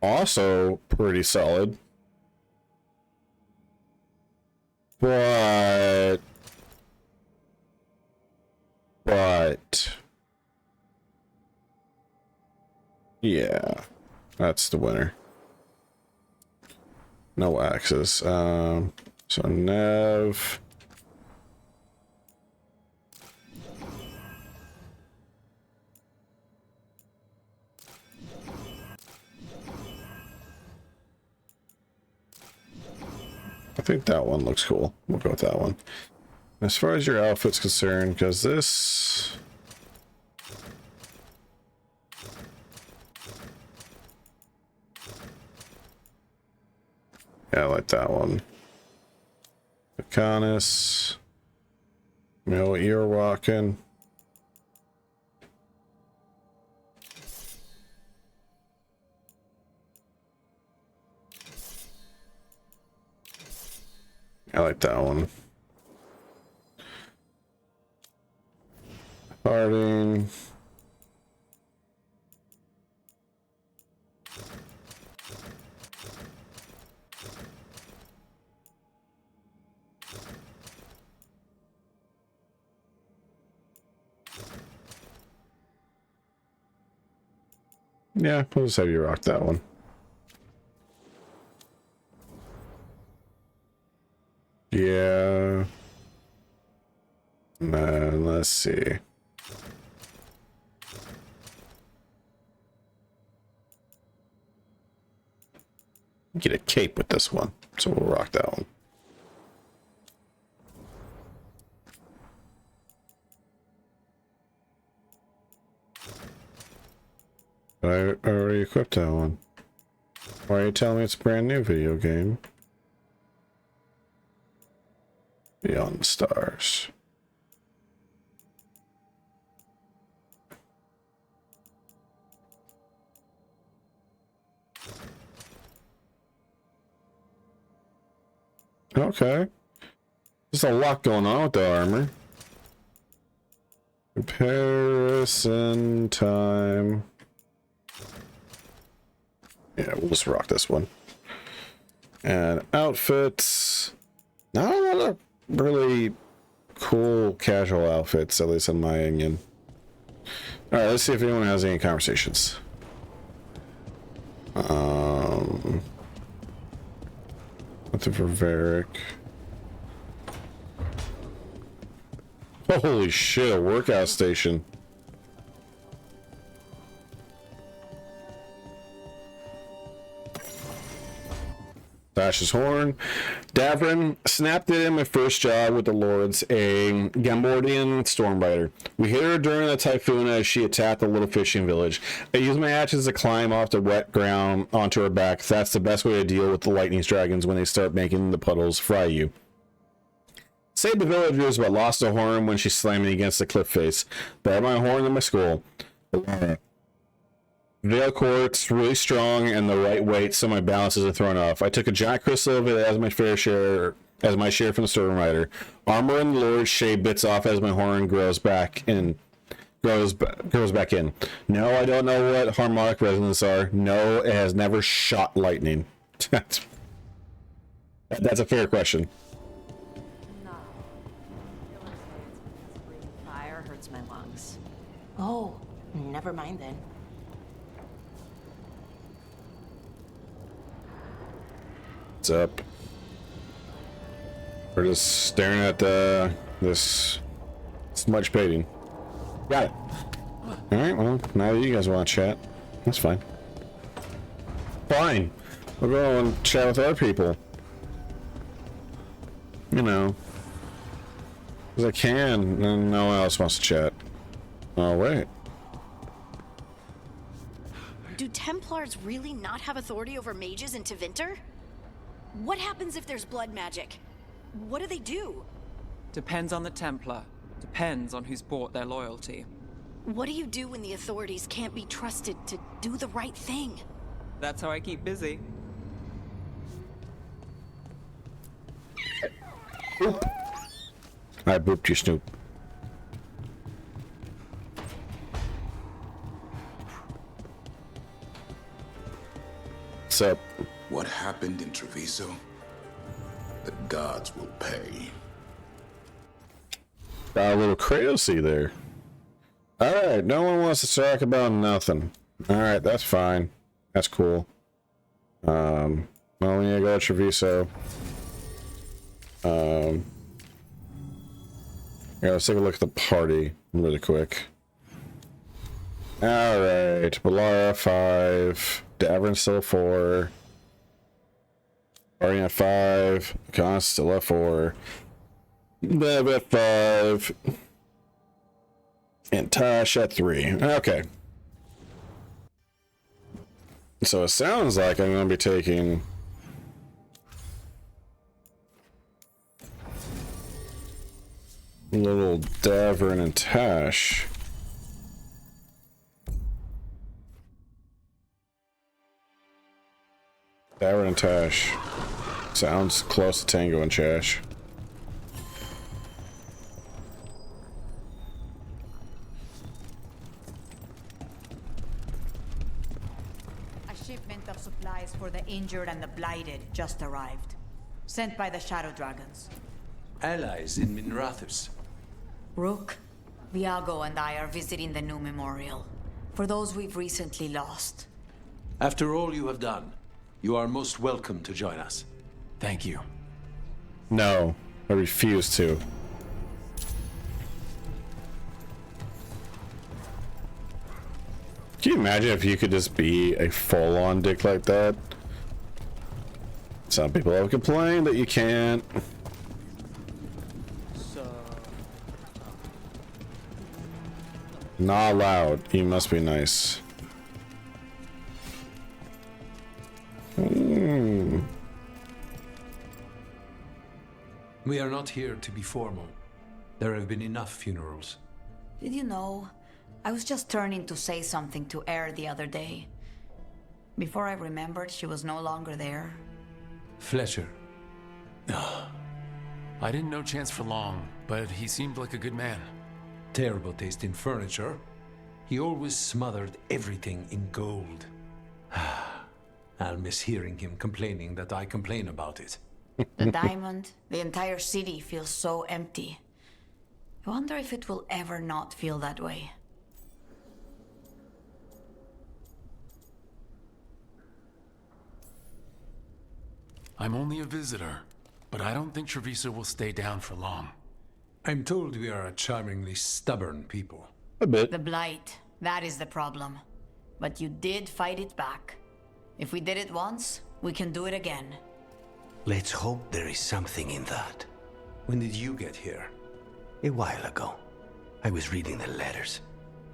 Speaker 1: Also pretty solid. But yeah, that's the winner. No axes. So Nev. I think that one looks cool. We'll go with that one. As far as your outfit's concerned, because this... yeah, I like that one. Pecanis. You know what you're walking. I like that one. Harding. Yeah, we'll just have you rock that one. Yeah. And let's see. Get a cape with this one, so we'll rock that one. But I already equipped that one. Why are you telling me it's a brand new video game? Beyond the Stars. Okay. There's a lot going on with the armor. Comparison time. Yeah, we'll just rock this one. And outfits. Not a lot of really cool casual outfits, at least in my opinion. Alright, let's see if anyone has any conversations. Nothing for Varric. Holy shit, a workout station. Dash's horn. Davrin snapped it in my first job with the Lords, a Gamborian Stormbrider. We hit her during the typhoon as she attacked the little fishing village. I used my axes to climb off the wet ground onto her back. That's the best way to deal with the lightning dragons when they start making the puddles fry you. Saved the villagers, but lost a horn when she slammed me against the cliff face. But I had my horn in my skull. Veil Court's really strong and the right weight, so my balance isn't thrown off. I took a giant crystal of it as my share from the Stormbrider. Armor and Lord shave bits off as my horn grows back in. goes back in. No, I don't know what harmonic resonance are. No, it has never shot lightning. That's a fair question.
Speaker 2: No. Breathing fire hurts my lungs.
Speaker 7: Oh, never mind then.
Speaker 1: What's up? We're just staring at this smudge painting. Got it. Alright, well, now that you guys want to chat, that's fine. Fine. We'll go and chat with other people. You know. Because I can, and no one else wants to chat. Oh, wait.
Speaker 9: Do Templars really not have authority over mages in Tevinter? What happens if there's blood magic? What do they do?
Speaker 4: Depends on the Templar. Depends on who's bought their loyalty.
Speaker 9: What do you do when the authorities can't be trusted to do the right thing?
Speaker 4: That's how I keep busy.
Speaker 1: Boop. I booped you, Snoop. What's up?
Speaker 10: What happened in Treviso? The gods will pay.
Speaker 1: Got a little crazy there. Alright, no one wants to talk about nothing. Alright, that's fine. That's cool. Well, we need to go to Treviso. Yeah, let's take a look at the party really quick. Alright, Balara 5, Davern still 4, Aryan 5, Khan still at 4, Bev at 5, and Tosh at 3. Okay. So it sounds like I'm going to be taking little Davern and Tash. Davern and Tash. Sounds close to Tango and Chash.
Speaker 11: A shipment of supplies for the injured and the blighted just arrived. Sent by the Shadow Dragons.
Speaker 12: Allies in Minrathous.
Speaker 11: Rook, Viago and I are visiting the new memorial. For those we've recently lost.
Speaker 12: After all you have done, you are most welcome to join us.
Speaker 6: Thank you.
Speaker 1: No, I refuse to. Can you imagine if you could just be a full-on dick like that? Some people have complained that you can't. Not allowed. You must be nice.
Speaker 12: We are not here to be formal. There have been enough funerals.
Speaker 11: Did you know? I was just turning to say something to Air the other day. Before I remembered, she was no longer there.
Speaker 12: Fletcher.
Speaker 6: I didn't know Chance for long, but he seemed like a good man.
Speaker 12: Terrible taste in furniture. He always smothered everything in gold. I'll miss hearing him complaining that I complain about it.
Speaker 11: The diamond, the entire city feels so empty. I wonder if it will ever not feel that way.
Speaker 6: I'm only a visitor, but I don't think Treviso will stay down for long.
Speaker 12: I'm told we are a charmingly stubborn people.
Speaker 1: A bit.
Speaker 11: The Blight, that is the problem. But you did fight it back. If we did it once, we can do it again.
Speaker 13: Let's hope there is something in that.
Speaker 12: When did you get here?
Speaker 13: A while ago. I was reading the letters.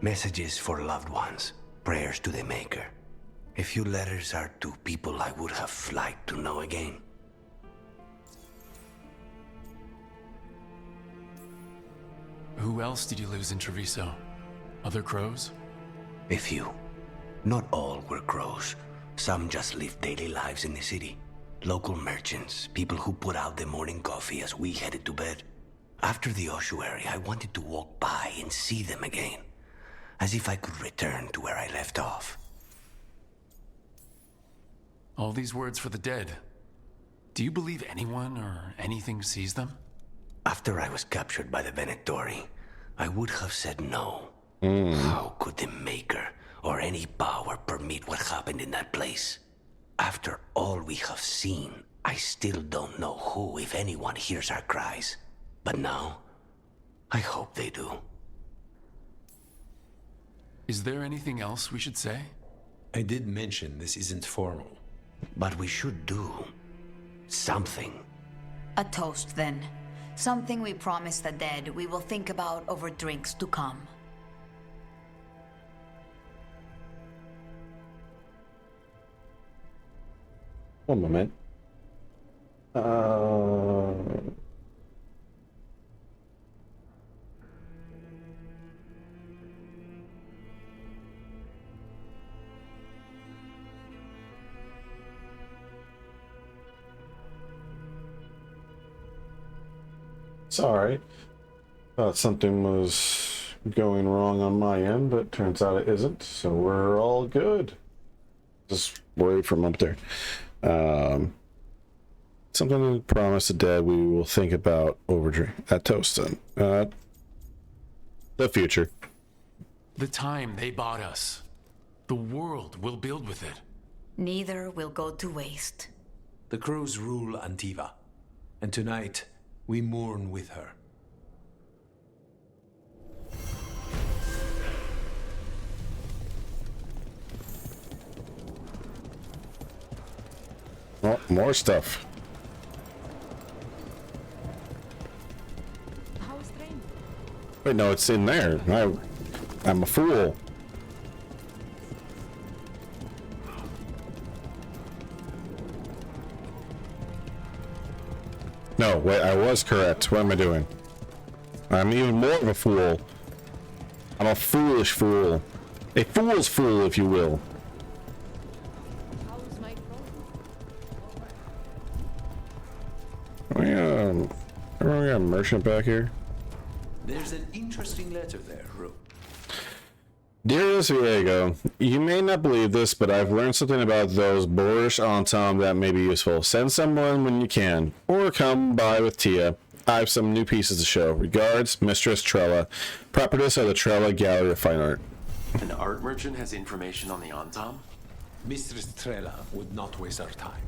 Speaker 13: Messages for loved ones. Prayers to the Maker. A few letters are to people I would have liked to know again.
Speaker 6: Who else did you lose in Treviso? Other crows?
Speaker 13: A few. Not all were crows. Some just lived daily lives in the city. Local merchants, people who put out the morning coffee as we headed to bed. After the ossuary, I wanted to walk by and see them again. as if I could return to where I left off.
Speaker 6: All these words for the dead. Do you believe anyone or anything sees them?
Speaker 13: After I was captured by the Venatori, I would have said no. How could the Maker or any power permit what happened in that place? After all we have seen, I still don't know who, if anyone, hears our cries. But now, I hope they do.
Speaker 6: Is there anything else we should say?
Speaker 12: I did mention this isn't formal.
Speaker 13: But we should do something.
Speaker 11: A toast, then. Something we promise the dead we will think about over drinks to come.
Speaker 1: One moment. Sorry. Thought something was going wrong on my end, but turns out it isn't, so we're all good. Just word from up there. Something to promise the dead we will think about over at toast then. The future.
Speaker 6: The time they bought us. The world we'll build with it.
Speaker 11: Neither will go to waste.
Speaker 12: The crows rule Antiva, and tonight we mourn with her.
Speaker 1: Oh, more stuff. Wait, no, it's in there. I'm a fool. No, wait, I was correct. What am I doing? I'm even more of a fool. I'm a foolish fool. A fool's fool, if you will. Everyone got a merchant back here?
Speaker 12: There's an interesting letter there, Ro.
Speaker 1: Dearest Viego, you may not believe this, but I've learned something about those boorish Antam that may be useful. Send someone when you can, or come by with Tia. I have some new pieces to show. Regards, Mistress Trella, prophetess of the Trella Gallery of Fine Art.
Speaker 14: An art merchant has information on the Antam?
Speaker 12: Mistress Trella would not waste our time.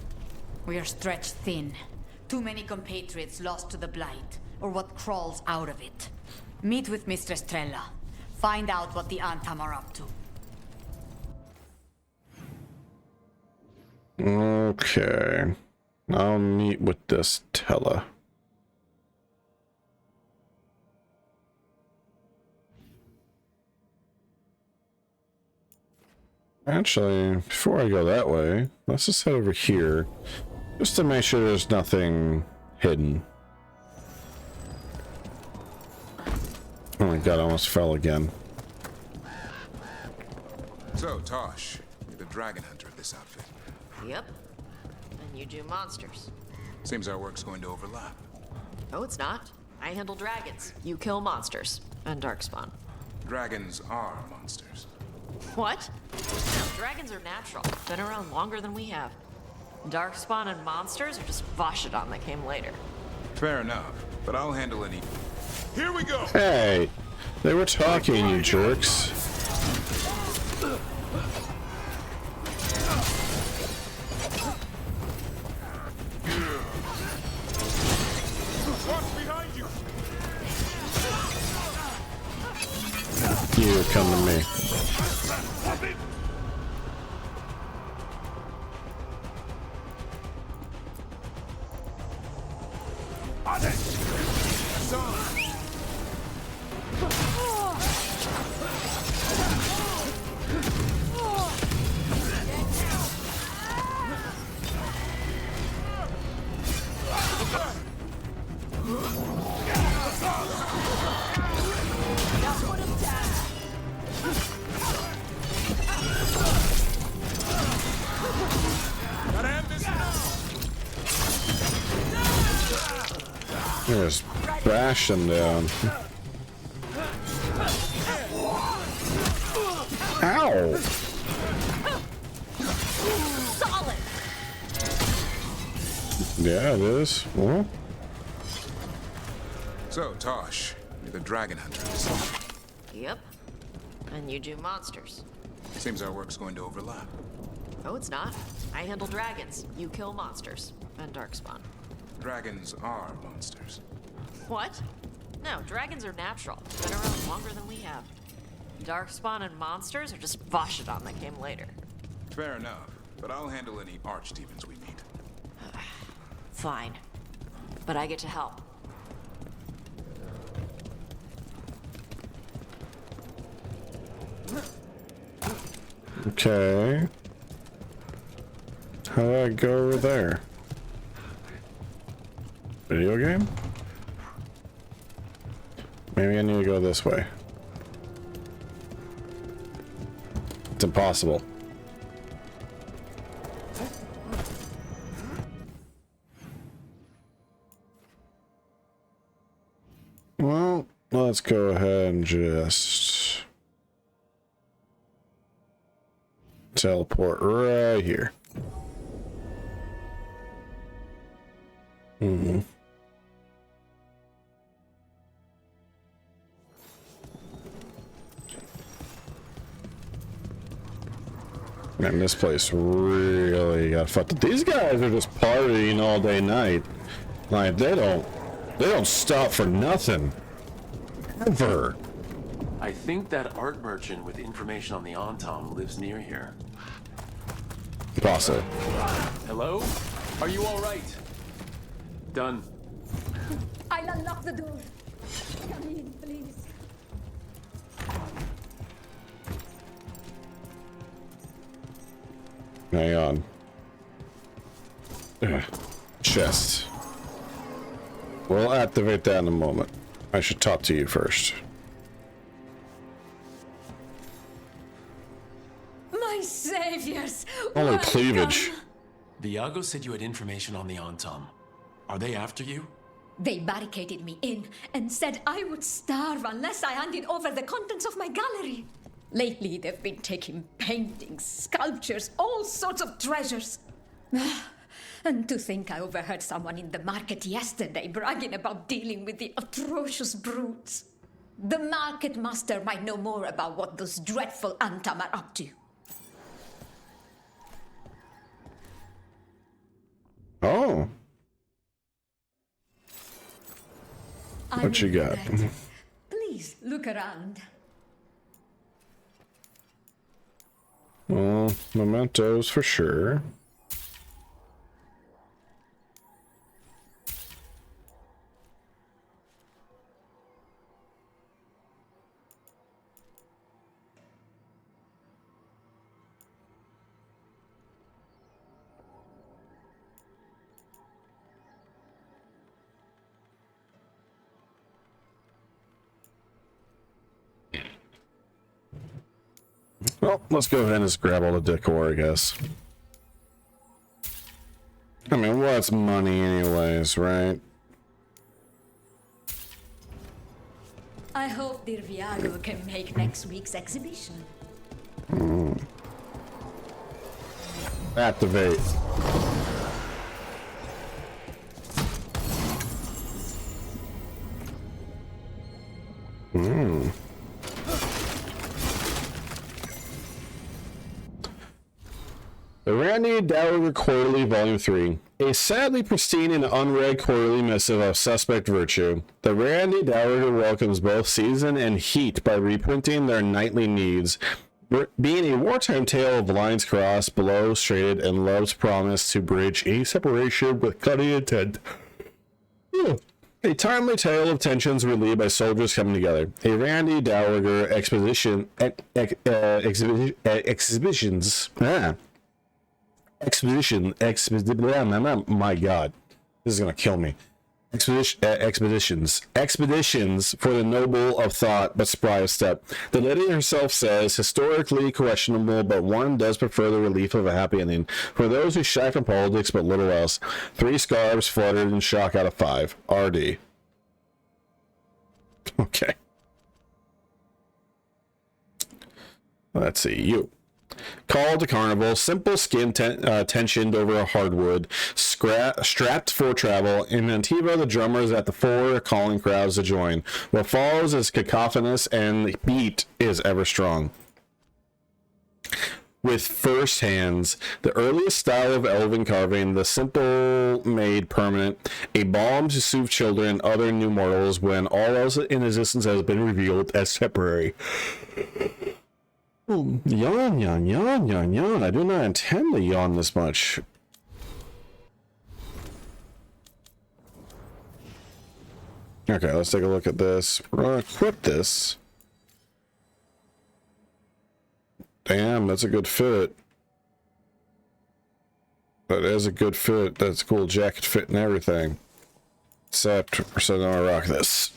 Speaker 11: We are stretched thin. Too many compatriots lost to the Blight, or what crawls out of it. Meet with Mistress Trella. Find out what the Antam are up to.
Speaker 1: Okay. I'll meet with this Tella. Actually, before I go that way, let's just head over here. Just to make sure there's nothing hidden. Oh my god, I almost fell again.
Speaker 10: So, Tosh, you're the dragon hunter of this outfit.
Speaker 2: Yep. And you do monsters.
Speaker 10: Seems our work's going to overlap.
Speaker 2: No, it's not. I handle dragons. You kill monsters. And Darkspawn.
Speaker 10: Dragons are monsters.
Speaker 2: What? No, dragons are natural. Been around longer than we have. Darkspawn and monsters are just Vashidon that came later.
Speaker 10: Fair enough, but I'll handle any. Here we go!
Speaker 1: Hey! They were talking, you jerks.
Speaker 10: Watch behind you!
Speaker 1: You come to me. Just bash them down. Ow!
Speaker 2: Solid.
Speaker 1: Yeah, it is. Well,
Speaker 10: So, Tosh, you're the dragon hunters.
Speaker 2: Yep. And you do monsters.
Speaker 10: Seems our work's going to overlap.
Speaker 2: No, it's not. I handle dragons. You kill monsters. And Darkspawn.
Speaker 10: Dragons are monsters.
Speaker 2: What? No, dragons are natural. Been around longer than we have. Darkspawn and monsters are just Vashidon that came later.
Speaker 10: Fair enough, but I'll handle any archdemons we meet.
Speaker 2: Fine. But I get to help.
Speaker 1: okay. How do I go over there? Video game? Maybe I need to go this way. It's impossible. Well, let's go ahead and just teleport right here. Mm-hmm. Man, this place really got fucked. These guys are just partying all day night. Like they don't stop for nothing. Ever.
Speaker 14: I think that art merchant with information on the Antom lives near here.
Speaker 1: Possibly.
Speaker 14: Hello? Are you all right? Done.
Speaker 15: I'll unlock the door. Come in, please.
Speaker 1: Hang on. Ugh. Chest. We'll activate that in a moment. I should talk to you first.
Speaker 15: My saviors!
Speaker 1: Only cleavage.
Speaker 14: Viago said you had information on the Antom. Are they after you?
Speaker 15: They barricaded me in and said I would starve unless I handed over the contents of my gallery. Lately, they've been taking paintings, sculptures, all sorts of treasures. And to think I overheard someone in the market yesterday bragging about dealing with the atrocious brutes. The market master might know more about what those dreadful Antom are up to.
Speaker 1: Oh. What you got?
Speaker 15: Please look around.
Speaker 1: Well, mementos for sure. Well, let's go ahead and just grab all the decor, I guess. I mean, what's money anyways, right?
Speaker 15: I hope Dir Viago can make next week's exhibition.
Speaker 1: Activate. The Randy Dowager Quarterly, Volume 3. A sadly pristine and unread quarterly missive of suspect virtue. The Randy Dowager welcomes both season and heat by reprinting their nightly needs. Being a wartime tale of lines crossed, blows traded, and love's promise to bridge any separation with cutting intent. A timely tale of tensions relieved by soldiers coming together. A Randy Dowager exhibitions. My god, this is gonna kill me. Expeditions for the noble of thought but spry of step. The lady herself says historically questionable, but one does prefer the relief of a happy ending for those who shy from politics but little else. 3 scarves fluttered in shock out of 5. RD. Okay. Let's see, you. Call to carnival, simple skin tensioned over a hardwood, strapped for travel. In Antiva, the drummer is at the fore, calling crowds to join. What follows is cacophonous, and the beat is ever strong. With first hands, the earliest style of elven carving, the simple made permanent, a balm to soothe children and other new mortals when all else in existence has been revealed as temporary. Yawn, yawn, yawn, yawn, yawn. I do not intend to yawn this much. Okay, let's take a look at this. We're gonna equip this. Damn, that's a good fit. That is a good fit. That's a cool jacket fit and everything. Except, we're still gonna rock this.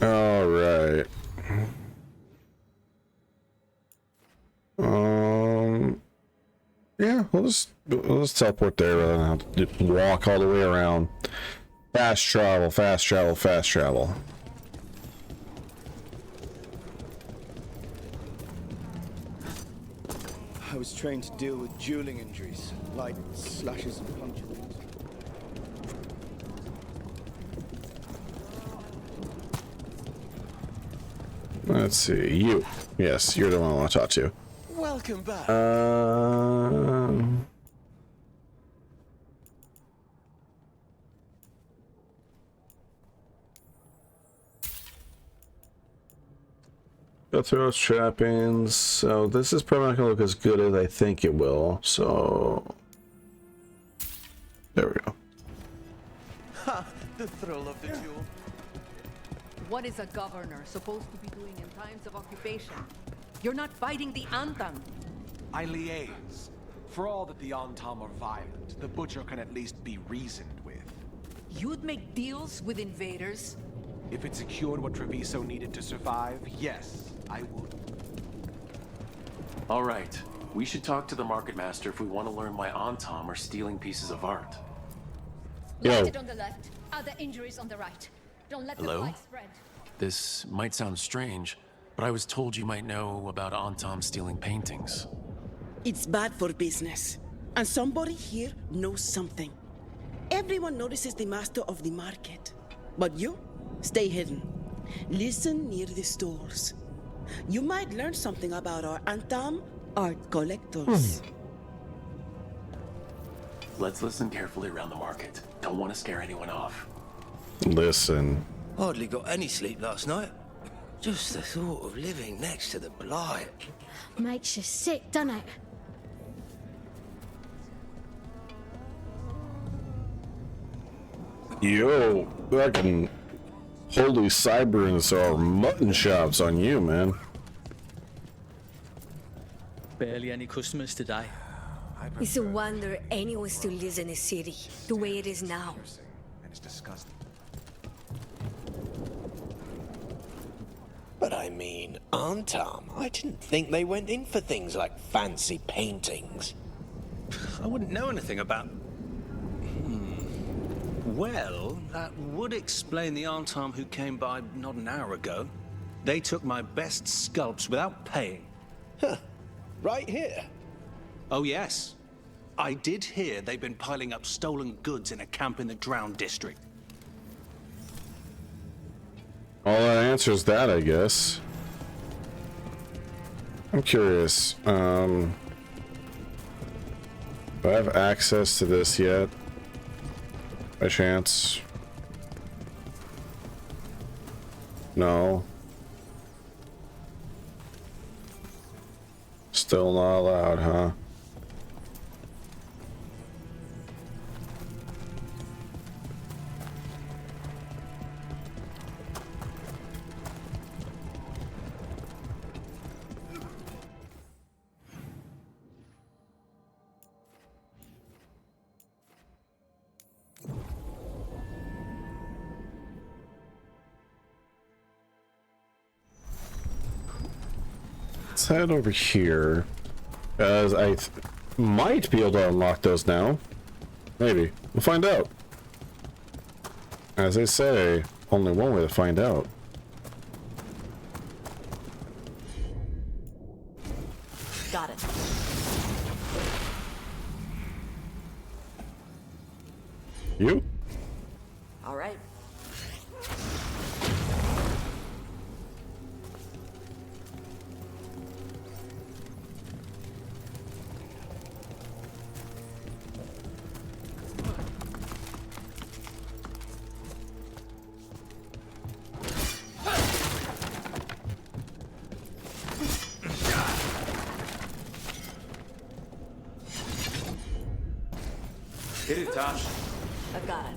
Speaker 1: All right. Yeah, let's teleport there rather than have to walk all the way around. Fast travel, fast travel, fast travel.
Speaker 16: I was trained to deal with dueling injuries, light slashes and puncture wounds.
Speaker 1: Let's see, you. Yes, you're the one I want to talk to.
Speaker 16: Welcome back.
Speaker 1: Go through those trappings. So this is probably not gonna look as good as I think it will. So there we go.
Speaker 16: Ha! The thrill of the duel.
Speaker 17: What is a governor supposed to be doing in times of occupation? You're not fighting the Antam.
Speaker 18: I liaise. For all that the Antam are violent, the Butcher can at least be reasoned with.
Speaker 17: You'd make deals with invaders?
Speaker 18: If it secured what Treviso needed to survive, yes, I would.
Speaker 14: All right. We should talk to the Market Master if we want to learn why Antam are stealing pieces of art.
Speaker 15: Lighted on the left, other injuries on the right. Don't let the
Speaker 14: Hello?
Speaker 15: fight spread.
Speaker 14: This might sound strange, but I was told you might know about Antam stealing paintings.
Speaker 19: It's bad for business. And somebody here knows something. Everyone notices the master of the market. But you, stay hidden. Listen near the stores. You might learn something about our Antam art collectors.
Speaker 14: Let's listen carefully around the market. Don't want to scare anyone off.
Speaker 1: Listen.
Speaker 13: Hardly got any sleep last night. Just the thought of living next to the Blight.
Speaker 15: Makes you sick, doesn't it?
Speaker 1: Yo, fucking holy Cyberns are mutton chops on you, man.
Speaker 20: Barely any customers today.
Speaker 15: It's a wonder anyone still lives in the city the way it is now.
Speaker 18: And it's disgusting.
Speaker 13: But I mean, Antam, I didn't think they went in for things like fancy paintings.
Speaker 20: I wouldn't know anything about... Well, that would explain the Antam who came by not an hour ago. They took my best sculpts without paying.
Speaker 13: Huh. Right here?
Speaker 20: Oh, yes. I did hear they've been piling up stolen goods in a camp in the Drown district.
Speaker 1: Well, that answers that, I guess. I'm curious. Do I have access to this yet? By chance? No. Still not allowed, huh? Let's head over here. As I might be able to unlock those now. Maybe. We'll find out. As they say, only one way to find out.
Speaker 2: Got it.
Speaker 1: You?
Speaker 2: All right.
Speaker 3: Hit it, Tosh.
Speaker 2: I've got it.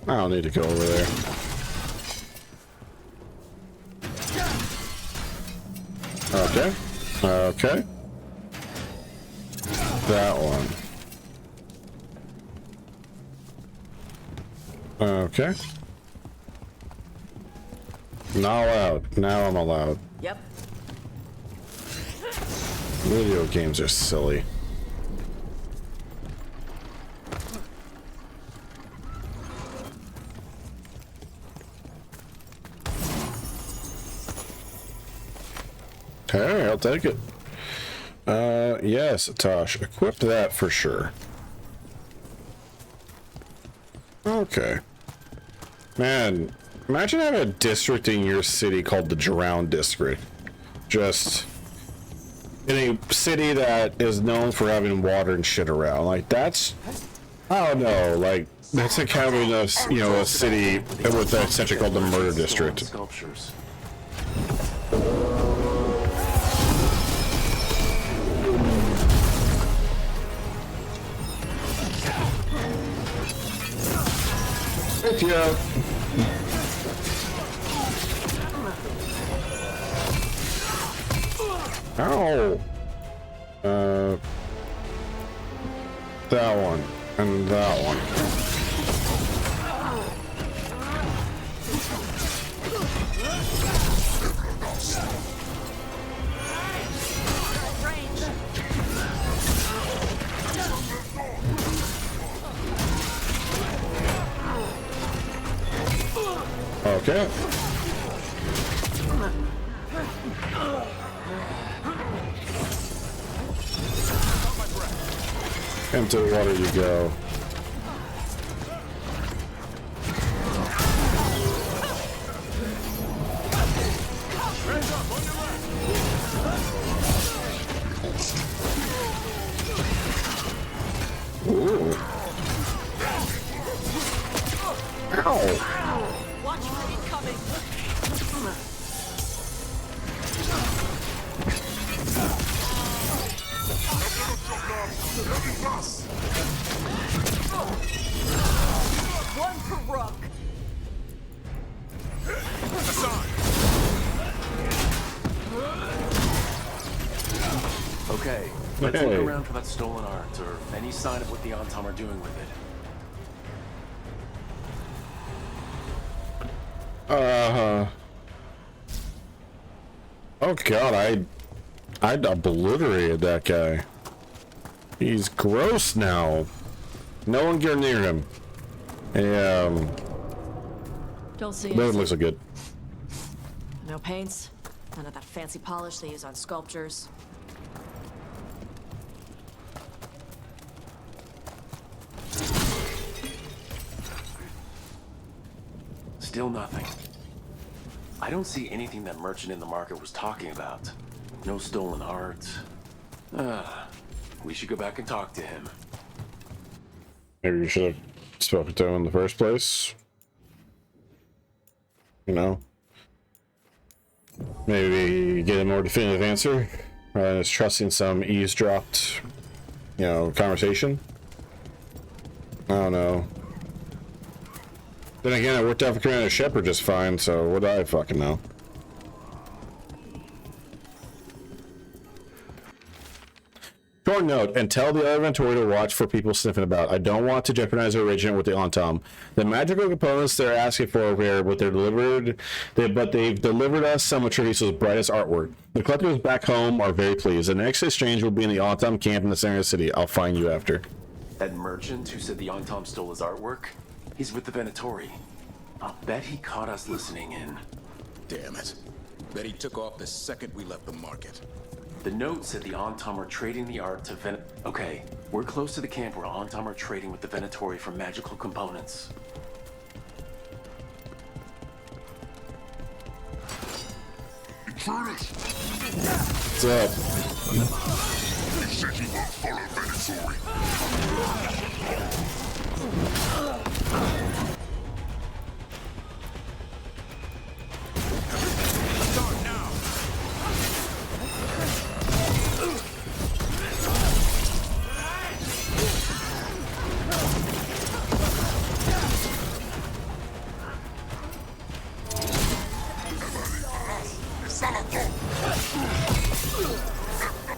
Speaker 1: I don't need to go over there. Okay. Okay. That one. Okay. Not allowed. Now I'm allowed.
Speaker 2: Yep.
Speaker 1: Video games are silly. Okay, I'll take it. Yes, Tosh, equip that for sure. Okay. Man, imagine having a district in your city called the Drowned District. Just in a city that is known for having water and shit around. Like, that's, I don't know, like, that's like having a, you know, a city with that section called the Murder District.
Speaker 14: Sculptures.
Speaker 1: Thank you. Ow. That one and that one. Okay. Into the water you go. Ooh. Ow.
Speaker 2: Watch for incoming. One for Rook.
Speaker 14: Okay, let's
Speaker 1: Hey.
Speaker 14: look around for that stolen art or any sign of what the Antam are doing with it.
Speaker 1: Oh god, I'd obliterated that guy. He's gross now. No one get near him.
Speaker 2: Don't see
Speaker 1: That
Speaker 2: it.
Speaker 1: looks so good.
Speaker 2: No paints. None of that fancy polish they use on sculptures.
Speaker 14: Still nothing. I don't see anything that merchant in the market was talking about. No stolen art. We should go back and talk to him.
Speaker 1: Maybe you should have spoken to him in the first place. You know? Maybe get a more definitive answer rather than just trusting some eavesdropped, you know, conversation. I don't know. Then again, it worked out for Commander Shepard just fine, so what do I fucking know? important note, and tell the other inventory to watch for people sniffing about. I don't want to jeopardize our arrangement with the Antam. The magical components they're asking for over here, but they've delivered us some of Treviso's brightest artwork. The collectors back home are very pleased. The next exchange will be in the Antam camp in the center of the city. I'll find you after.
Speaker 14: That merchant who said the Antam stole his artwork? He's with the Venatori. I'll bet he caught us listening in.
Speaker 10: Damn it. Bet he took off the second we left the market.
Speaker 14: The note said the Antam are trading the art to Okay, we're close to the camp where Antam are trading with the Venatori for magical components.
Speaker 1: What's up?
Speaker 21: You said you won't follow Venatori.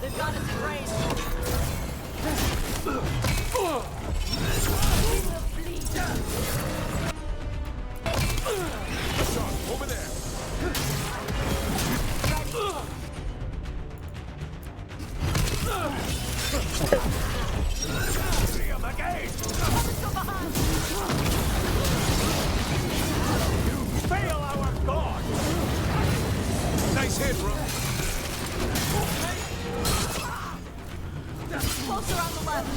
Speaker 2: They've got us erased.
Speaker 21: Over there. See him again. You fail our god. Nice hit, bro.
Speaker 2: Closer on the left.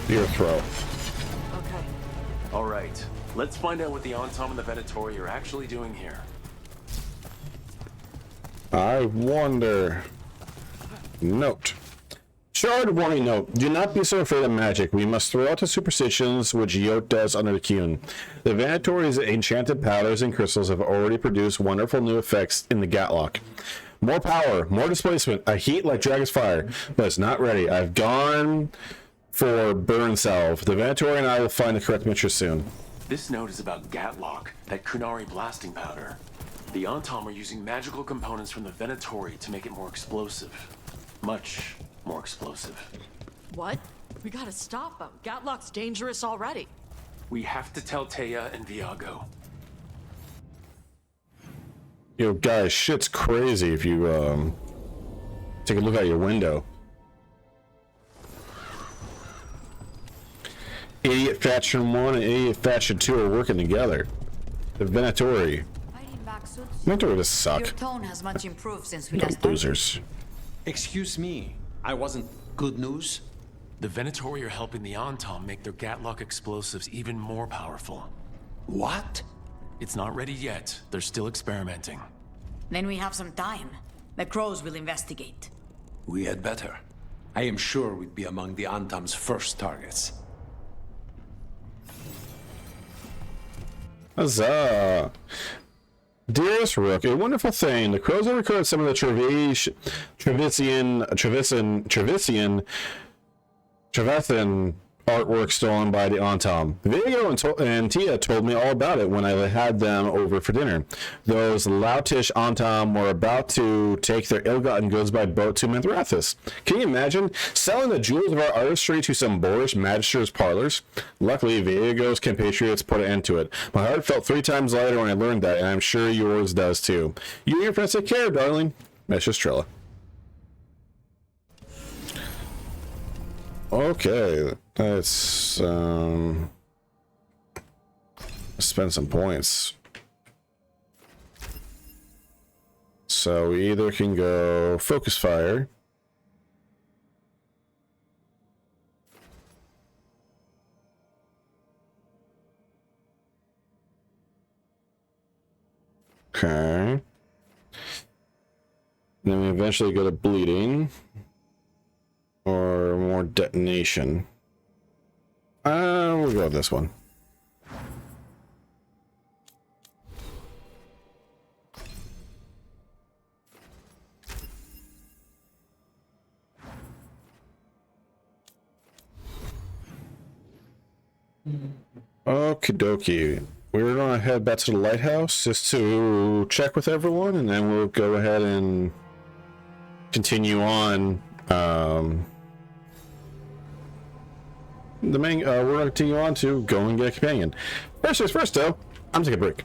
Speaker 1: Spear throw.
Speaker 14: Okay. All right. Let's find out what the Antam and the Venatori are actually doing here.
Speaker 1: I wonder. Note. Shard warning note. Do not be so afraid of magic. We must throw out the superstitions which Yot does under the Kyun. The Venatori's enchanted powders and crystals have already produced wonderful new effects in the Gatlock. More power, more displacement, a heat like Dragon's Fire, but it's not ready. I've gone for burn salve. The Venatori and I will find the correct mixture soon.
Speaker 14: This note is about Gatlock, that Kunari blasting powder. The Antam are using magical components from the Venatori to make it more explosive. Much more explosive.
Speaker 2: What? We gotta stop them. Gatlock's dangerous already.
Speaker 14: We have to tell Taya and Viago.
Speaker 1: Yo, guys, shit's crazy if you, take a look out your window. Idiot Faction 1 and Idiot Faction 2 are working together. The Venatori. Venatori just suck.
Speaker 11: Your tone has much improved since we last
Speaker 1: Losers.
Speaker 12: Excuse me, I wasn't good news?
Speaker 14: The Venatori are helping the Antam make their Gatlock explosives even more powerful.
Speaker 12: What?
Speaker 14: It's not ready yet. They're still experimenting.
Speaker 11: Then we have some time. The crows will investigate.
Speaker 12: We had better. I am sure we'd be among the Antam's first targets.
Speaker 1: Huzzah! Dearest Rook, a wonderful thing. The crows have recovered some of the Trevethan artwork stolen by the Antam. Viago and Tia told me all about it when I had them over for dinner. Those loutish Antam were about to take their ill-gotten goods by boat to Minthrathis. Can you imagine selling the jewels of our artistry to some boorish magister's parlors? Luckily, Viago's compatriots put an end to it. My heart felt 3 times lighter when I learned that, and I'm sure yours does too. You and your friends take care, darling. Mistress Trilla. Okay, let's spend some points. So we either can go focus fire. Okay. Then we eventually go to bleeding. Or more detonation. We'll go with this one. Okie dokie. We're gonna head back to the lighthouse just to check with everyone, and then we'll go ahead and continue on. The main, we're gonna continue on to go and get a companion. First things first, though, I'm taking a break.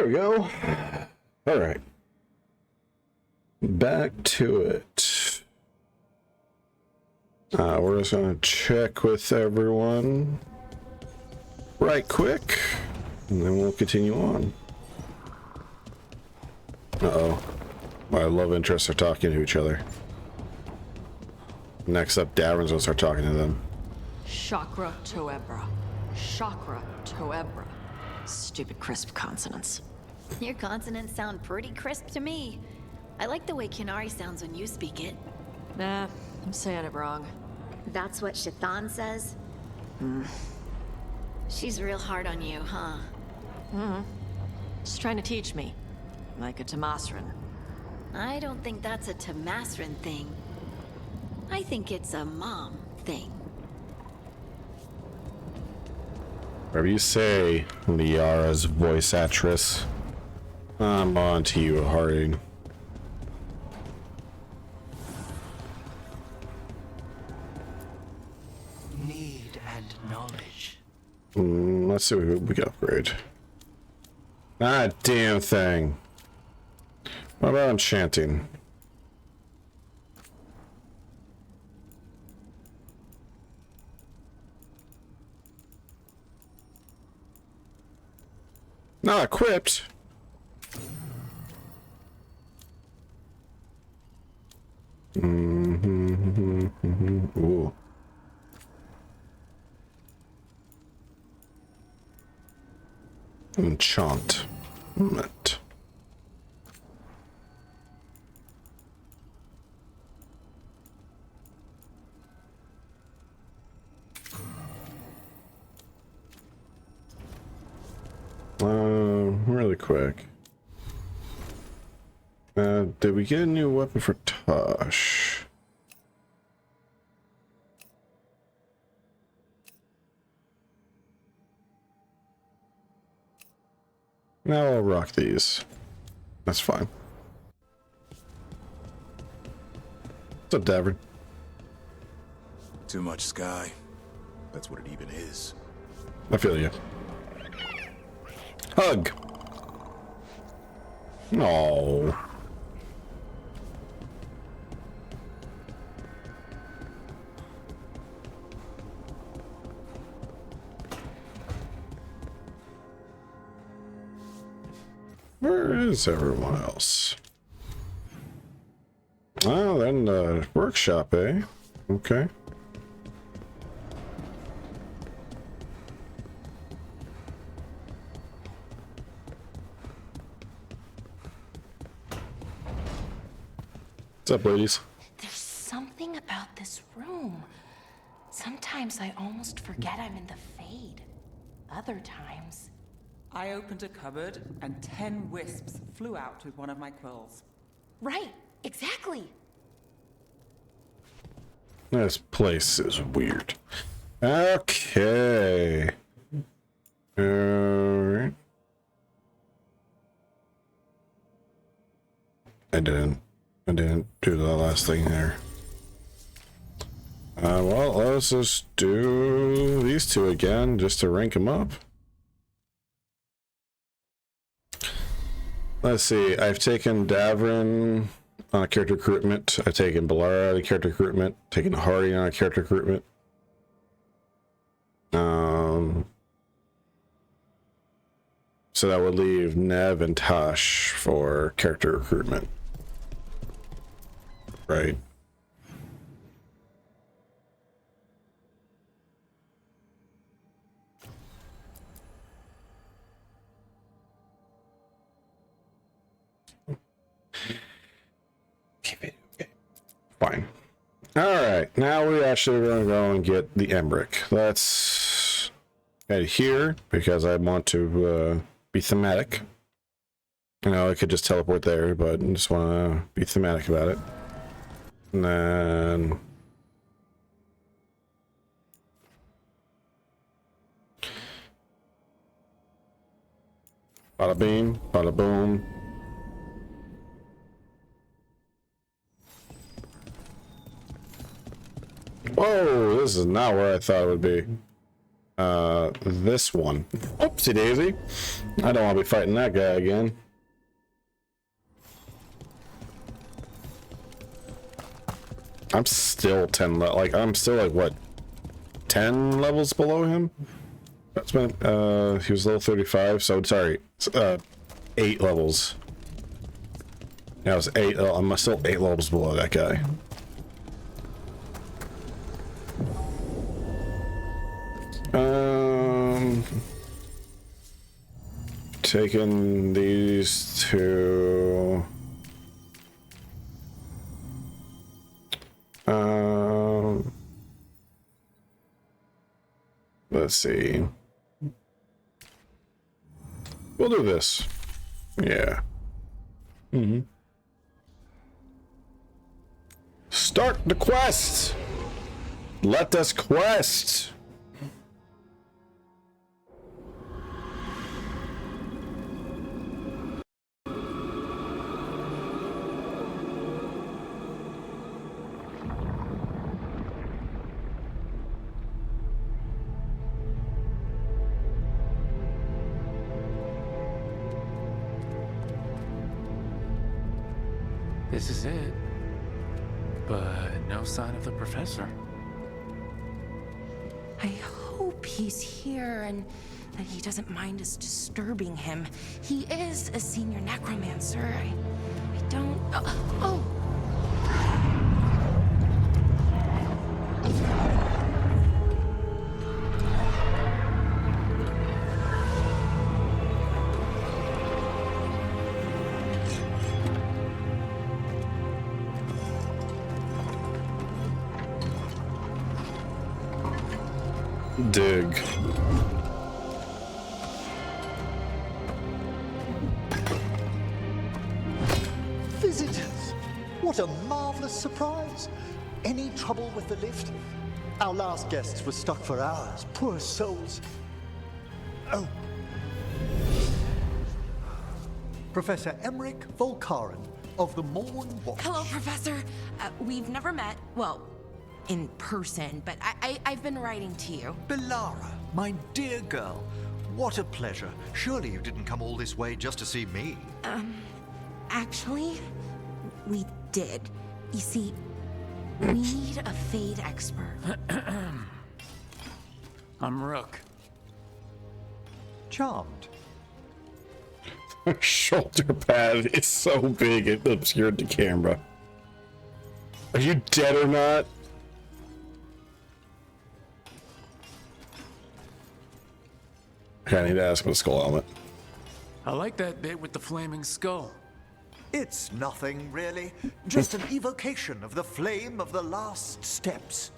Speaker 1: There we go. All right. Back to it. We're just gonna check with everyone right quick, and then we'll continue on. Uh-oh. My love interests are talking to each other. Next up, Davrin's gonna start talking to them.
Speaker 2: Chakra Toebra. Chakra Toebra. Stupid crisp consonants.
Speaker 9: Your consonants sound pretty crisp to me. I like the way Qunari sounds when you speak it.
Speaker 2: Nah, I'm saying it wrong.
Speaker 9: That's what Shathan says? She's real hard on you, huh?
Speaker 2: She's trying to teach me. Like a Tamasran.
Speaker 9: I don't think that's a Tamasran thing. I think it's a mom thing.
Speaker 1: Whatever you say, Liara's voice actress. I'm on to you, Harding.
Speaker 13: Need and knowledge.
Speaker 1: Let's see what we can upgrade. Ah, damn thing. What about enchanting? Not equipped. Ooh. Enchantment. Really quick. Did we get a new weapon for Tosh? Now I'll rock these. That's fine. What's up, Davin?
Speaker 10: Too much sky. That's what it even is.
Speaker 1: I feel you. Hug. No. Where is everyone else? Oh, then the workshop, eh? Okay. What's up, ladies?
Speaker 5: There's something about this room. Sometimes I almost forget I'm in the Fade. Other times...
Speaker 4: I opened a cupboard and 10 wisps flew out with one of my quills.
Speaker 5: Right, exactly.
Speaker 1: This place is weird. Okay. Alright. I didn't do the last thing there. Well, let's just do these two again just to rank them up. Let's see, I've taken Davrin on a character recruitment. I've taken Balara on a character recruitment. Taken Harding on a character recruitment. So that would leave Nev and Tosh for character recruitment. Right. Okay. Fine. All right. Now we actually going to go and get the Emmerich. Let's head here because I want to be thematic. You know, I could just teleport there, but I just want to be thematic about it. And then... bada bing, bada boom. Whoa, this is not where I thought it would be. This one. Oopsie daisy. I don't want to be fighting that guy again. I'm still 10 like I'm still like what 10 levels below him. That's been he was level 35, so sorry, 8 levels. Yeah, I was 8. I'm still 8 levels below that guy. Taking these two. Let's see. We'll do this. Yeah. Start the quest. Let us quest.
Speaker 3: This is it. But no sign of the professor.
Speaker 5: I hope he's here and that he doesn't mind us disturbing him. He is a senior necromancer. I don't... Oh!
Speaker 1: Dig.
Speaker 8: Visitors! What a marvelous surprise! Any trouble with the lift? Our last guests were stuck for hours. Poor souls. Oh. Professor Emmerich Volkaren of the Morn Watch.
Speaker 5: Hello, Professor. We've never met. Well, in person, but I've been writing to you.
Speaker 8: Belara, my dear girl. What a pleasure. Surely you didn't come all this way just to see me.
Speaker 5: Actually, we did. You see, we need a Fade expert.
Speaker 3: I'm Rook.
Speaker 8: Charmed.
Speaker 1: Shoulder pad is so big it obscured the camera. Are you dead or not? Okay, I need to ask him a skull helmet.
Speaker 3: I like that bit with the flaming skull.
Speaker 8: It's nothing, really. Just an evocation of the flame of the last steps.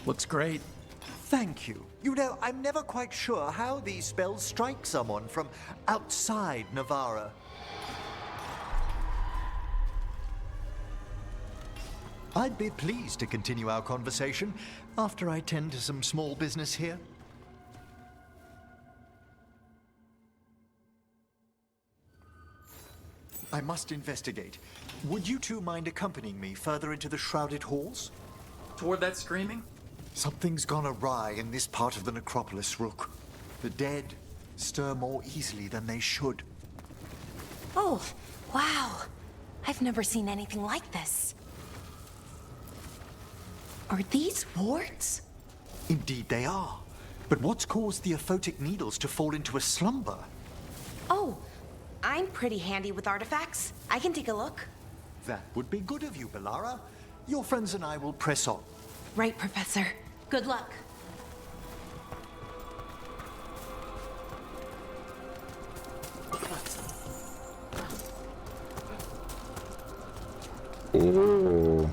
Speaker 3: Looks great.
Speaker 8: Thank you. You know, I'm never quite sure how these spells strike someone from outside Navarra. I'd be pleased to continue our conversation after I tend to some small business here. I must investigate. Would you two mind accompanying me further into the shrouded halls?
Speaker 3: Toward that screaming?
Speaker 8: Something's gone awry in this part of the necropolis, Rook. The dead stir more easily than they should.
Speaker 5: Oh, wow. I've never seen anything like this. Are these wards?
Speaker 8: Indeed they are. But what's caused the aphotic needles to fall into a slumber?
Speaker 5: Oh, I'm pretty handy with artifacts. I can take a look.
Speaker 8: That would be good of you, Belara. Your friends and I will press on.
Speaker 5: Right, Professor. Good luck.
Speaker 1: Ooh.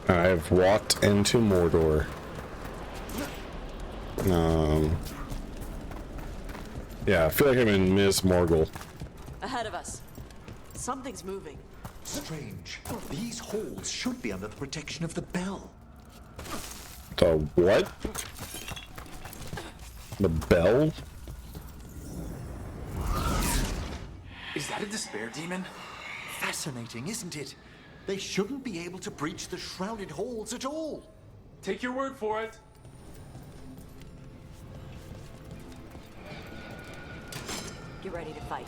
Speaker 1: I've walked into Mordor. Yeah, I feel like I'm in Ms. Morgul.
Speaker 2: Ahead of us. Something's moving.
Speaker 8: Strange. These halls should be under the protection of the bell.
Speaker 1: The what? The bell?
Speaker 3: Is that a despair demon?
Speaker 8: Fascinating, isn't it? They shouldn't be able to breach the shrouded halls at all.
Speaker 3: Take your word for it.
Speaker 2: Get ready to fight.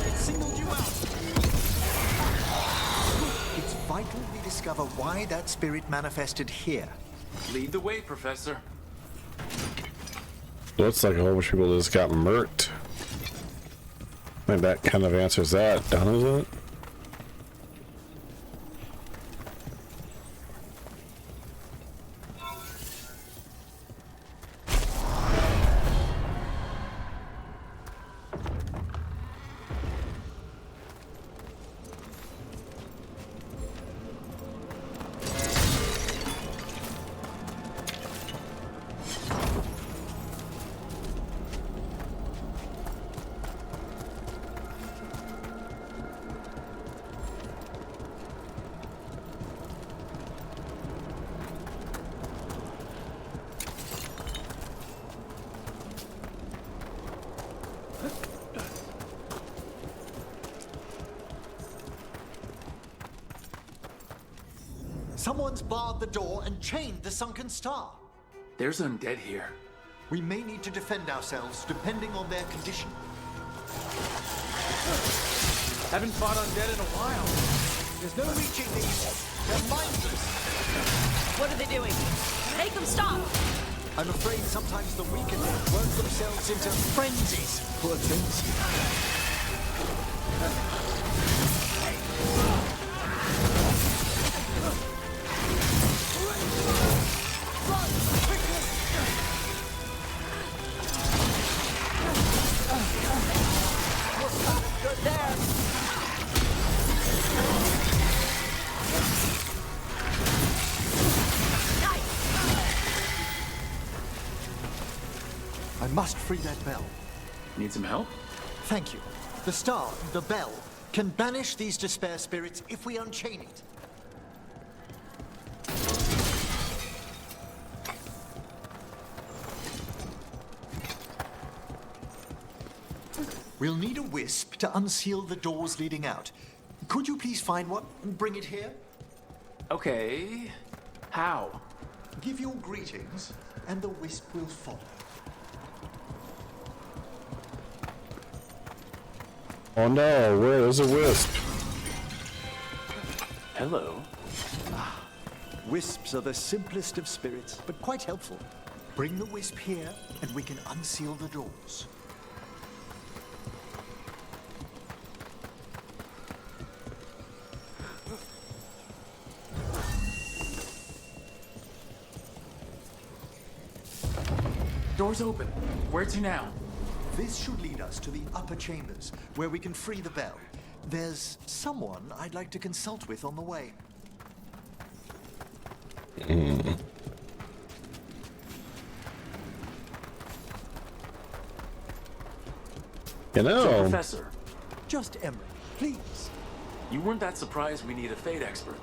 Speaker 8: It singled you out. It's vital we discover why that spirit manifested here.
Speaker 3: Lead the way, Professor.
Speaker 1: Looks like a whole bunch of people just got murked. I think that kind of answers that, doesn't it?
Speaker 8: Someone's barred the door and chained the sunken star.
Speaker 3: There's undead here.
Speaker 8: We may need to defend ourselves depending on their condition.
Speaker 3: Haven't fought undead in a while.
Speaker 8: There's no reaching these. They're mindless.
Speaker 2: What are they doing? Make them stop!
Speaker 8: I'm afraid sometimes the weakened work themselves into frenzies. Poor things. I must free that bell.
Speaker 3: Need some help?
Speaker 8: Thank you. The star, the bell, can banish these despair spirits if we unchain it. We'll need a wisp to unseal the doors leading out. Could you please find one and bring it here?
Speaker 3: Okay. How?
Speaker 8: Give your greetings, and the wisp will follow.
Speaker 1: Oh no, where is a wisp?
Speaker 14: Hello.
Speaker 8: Wisps are the simplest of spirits, but quite helpful. Bring the wisp here, and we can unseal the doors.
Speaker 3: Door's open. Where to now?
Speaker 8: This should lead us to the upper chambers, where we can free the bell. There's someone I'd like to consult with on the way.
Speaker 1: You know.
Speaker 14: So, Professor.
Speaker 8: Just Emery, please.
Speaker 14: You weren't that surprised we need a Fade expert.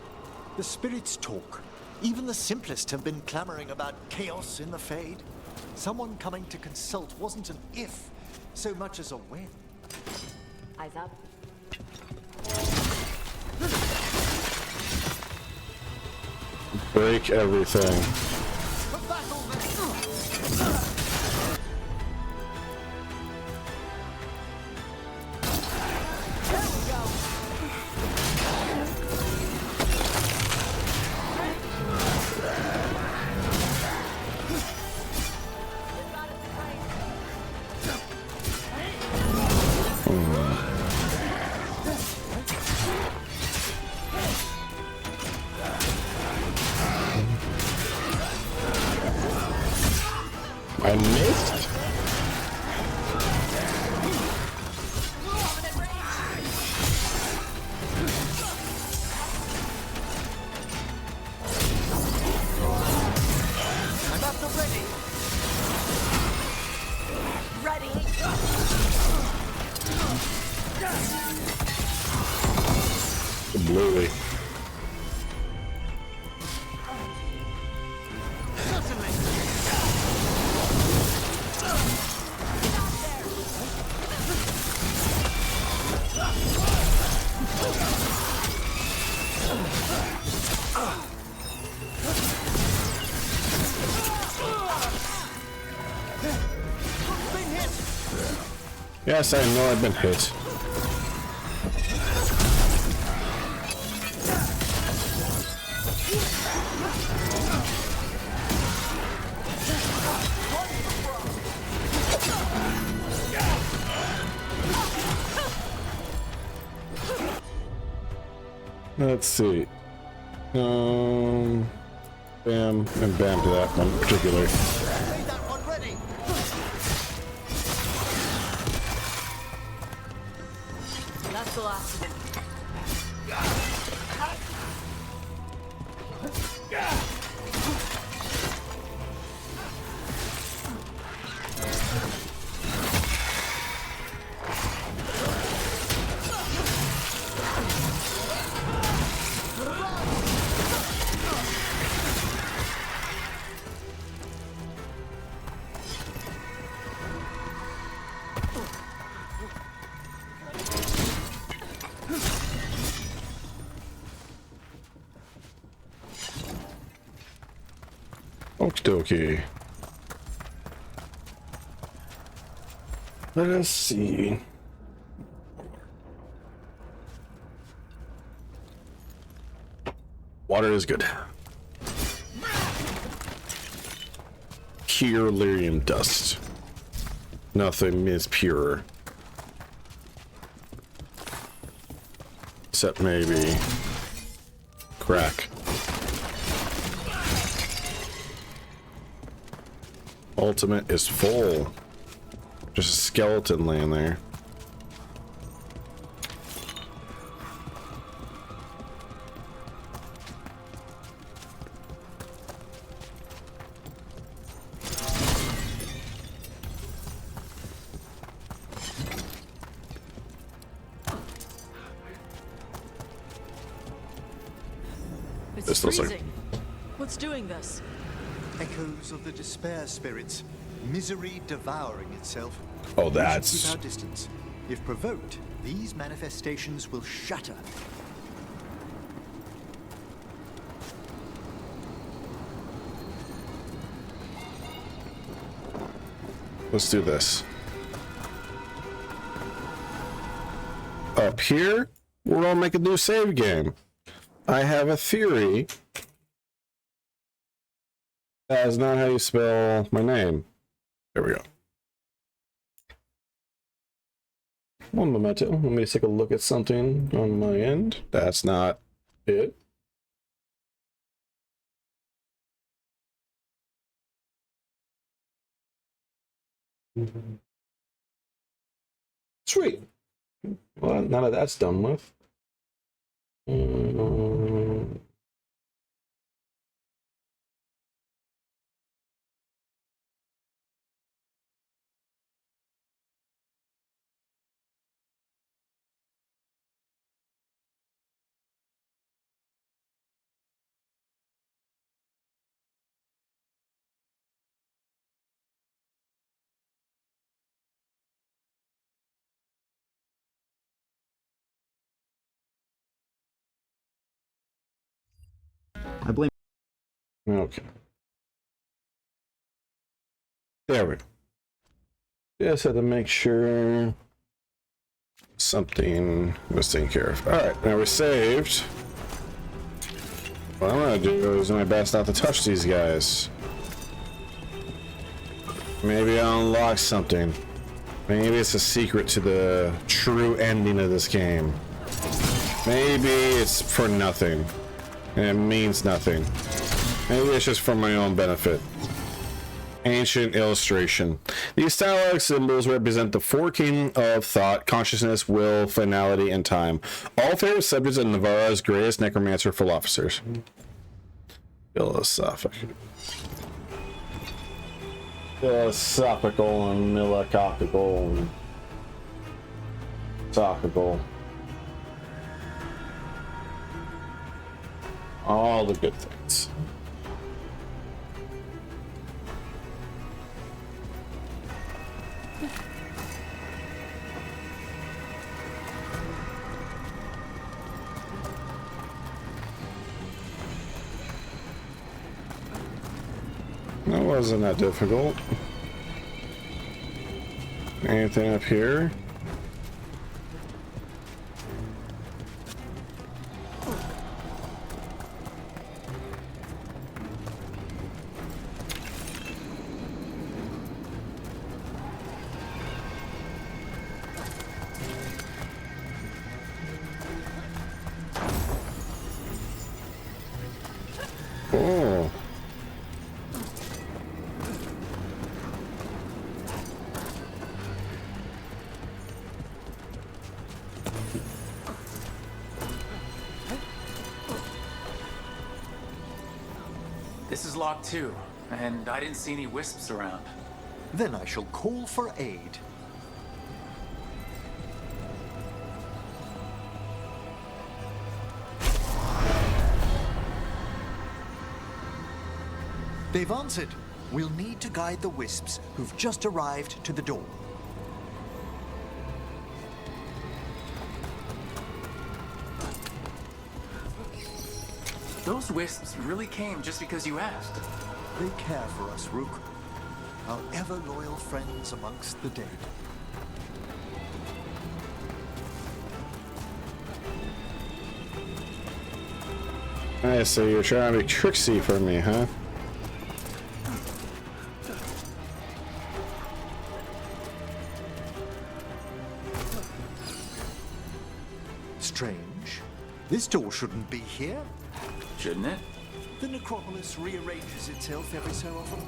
Speaker 8: The spirits talk. Even the simplest have been clamoring about chaos in the Fade. Someone coming to consult wasn't an if, so much as a when.
Speaker 2: Eyes up.
Speaker 1: Break everything. I missed? Absolutely. Yes, I know I've been hit. Let's see. Bam, and bam to that one particularly.
Speaker 2: That's the last of it.
Speaker 1: Okie dokie. Let us see. Water is good. Pure lyrium dust. Nothing is pure. Except maybe crack. Ultimate is full. Just a skeleton laying there.
Speaker 2: It's
Speaker 1: This looks like-
Speaker 2: freezing. What's doing this?
Speaker 8: Echoes of the despair spirits, misery devouring itself.
Speaker 1: Oh,
Speaker 8: We should
Speaker 1: that's-
Speaker 8: keep our distance. If provoked, these manifestations will shatter.
Speaker 1: Let's do this. Up here, we're gonna make a new save game. I have a theory. That is not how you spell my name. There we go. One momento. Let me take a look at something on my end. That's not it. Sweet. Well, none of that's done with.
Speaker 7: I blame.
Speaker 1: Okay. There we go. Just had to make sure something was taken care of. Alright, now we're saved. What I'm gonna do is do my best not to touch these guys. Maybe I'll unlock something. Maybe it's a secret to the true ending of this game. Maybe it's for nothing. And it means nothing. Maybe it's just for my own benefit. Ancient illustration. These style symbols represent the forking of thought, consciousness, will, finality, and time. All favorite subjects of Navarra's greatest necromancer philosophers. Philosophical and philosophical and topical. All the good things. That wasn't that difficult. Anything up here? Oh.
Speaker 3: This is locked too, and I didn't see any wisps around.
Speaker 8: Then I shall call for aid. They've answered. We'll need to guide the wisps who've just arrived to the door.
Speaker 3: Those wisps really came just because you asked.
Speaker 8: They care for us, Rook. Our ever-loyal friends amongst the dead.
Speaker 1: I see, you're trying to be tricksy for me, huh?
Speaker 8: Strange. This door shouldn't be here.
Speaker 3: Shouldn't it?
Speaker 8: The necropolis rearranges itself every so often.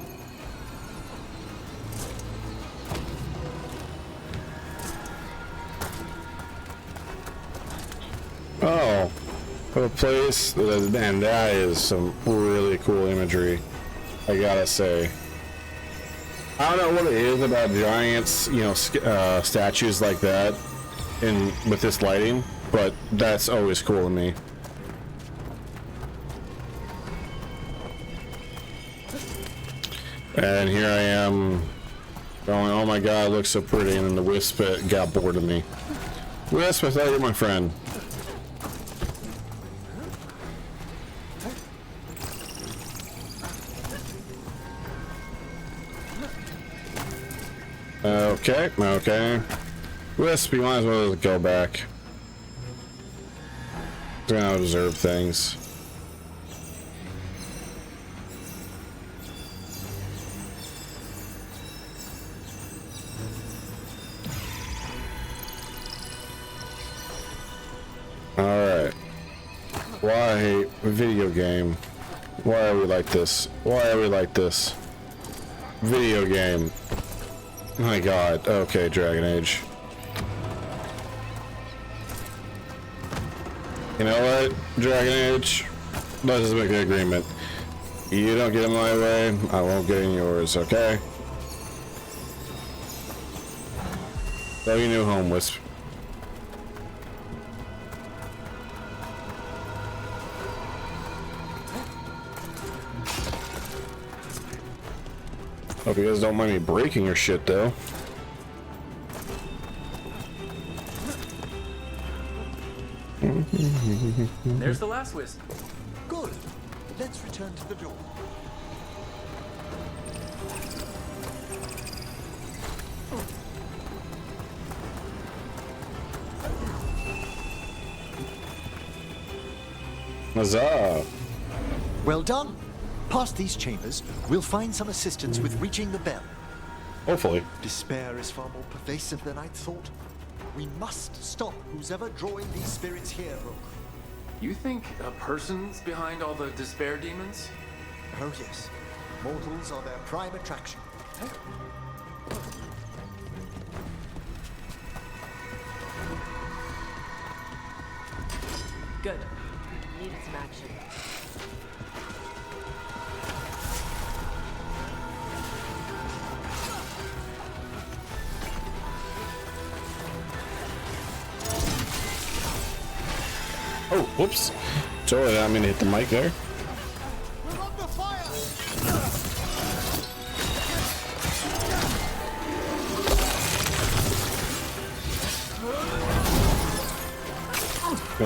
Speaker 1: Oh, a place, man, that is some really cool imagery, I gotta say. I don't know what it is about giants, you know, statues like that with this lighting, but that's always cool to me. And here I am going, oh my god, it looks so pretty, and then the wisp got bored of me. Wisp, I thought you were my friend. Okay, okay. Wisp, you might as well go back. We're gonna observe things. Alright. Why video game? Why are we like this? Why are we like this? Video game. My god. Okay, Dragon Age. You know what, Dragon Age? Let's just make an agreement. You don't get in my way, I won't get in yours, okay? Go your new home, Wisp. Hope you guys don't mind me breaking your shit, though.
Speaker 3: There's the last wisp.
Speaker 8: Good. Let's return to the door.
Speaker 1: Huzzah!
Speaker 8: Well done. Past these chambers, we'll find some assistance with reaching the bell.
Speaker 1: Hopefully.
Speaker 8: Despair is far more pervasive than I'd thought. We must stop who's ever drawing these spirits here, Rook.
Speaker 3: You think a person's behind all the despair demons?
Speaker 8: Oh yes. Mortals are their prime attraction.
Speaker 2: Good. Needed some action.
Speaker 1: Oh, whoops. Sorry, I mean to hit the mic there.
Speaker 8: We're under fire!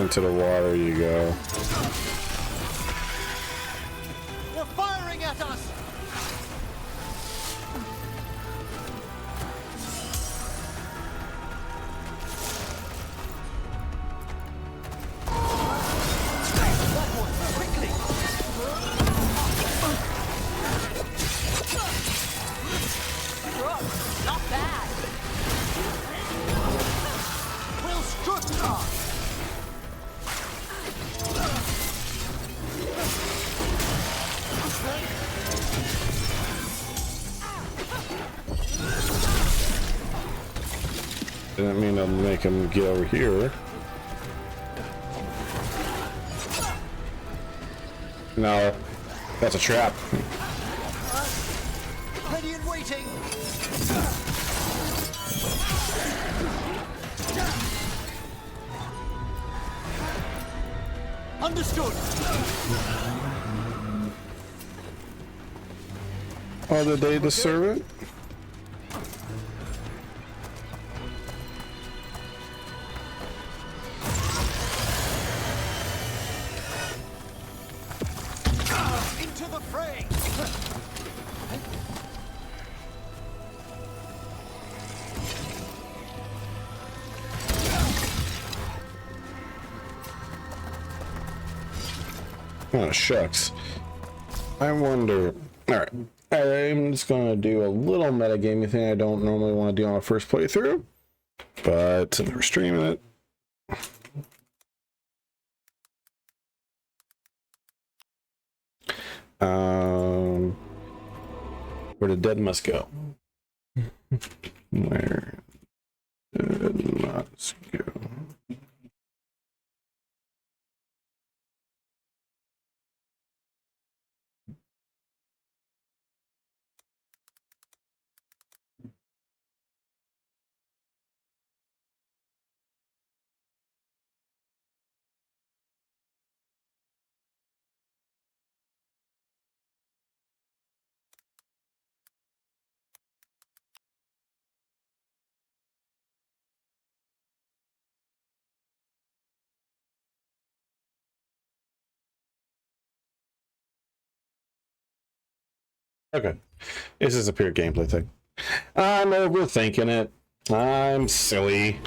Speaker 1: Into the water you go.
Speaker 8: They're firing at us!
Speaker 2: Not bad.
Speaker 8: Will Stuttgart!
Speaker 1: Didn't mean to make him get over here. No, that's a trap.
Speaker 8: Ready and waiting! Understood!
Speaker 1: Oh, did they deserve it?
Speaker 8: Into the fray!
Speaker 1: Oh, shucks. I wonder. Alright. I'm just going to do a little metagaming thing I don't normally want to do on a first playthrough. But since we're streaming it. Where the dead must go. Where dead must go. Okay, this is a pure gameplay thing. I'm overthinking it. I'm silly.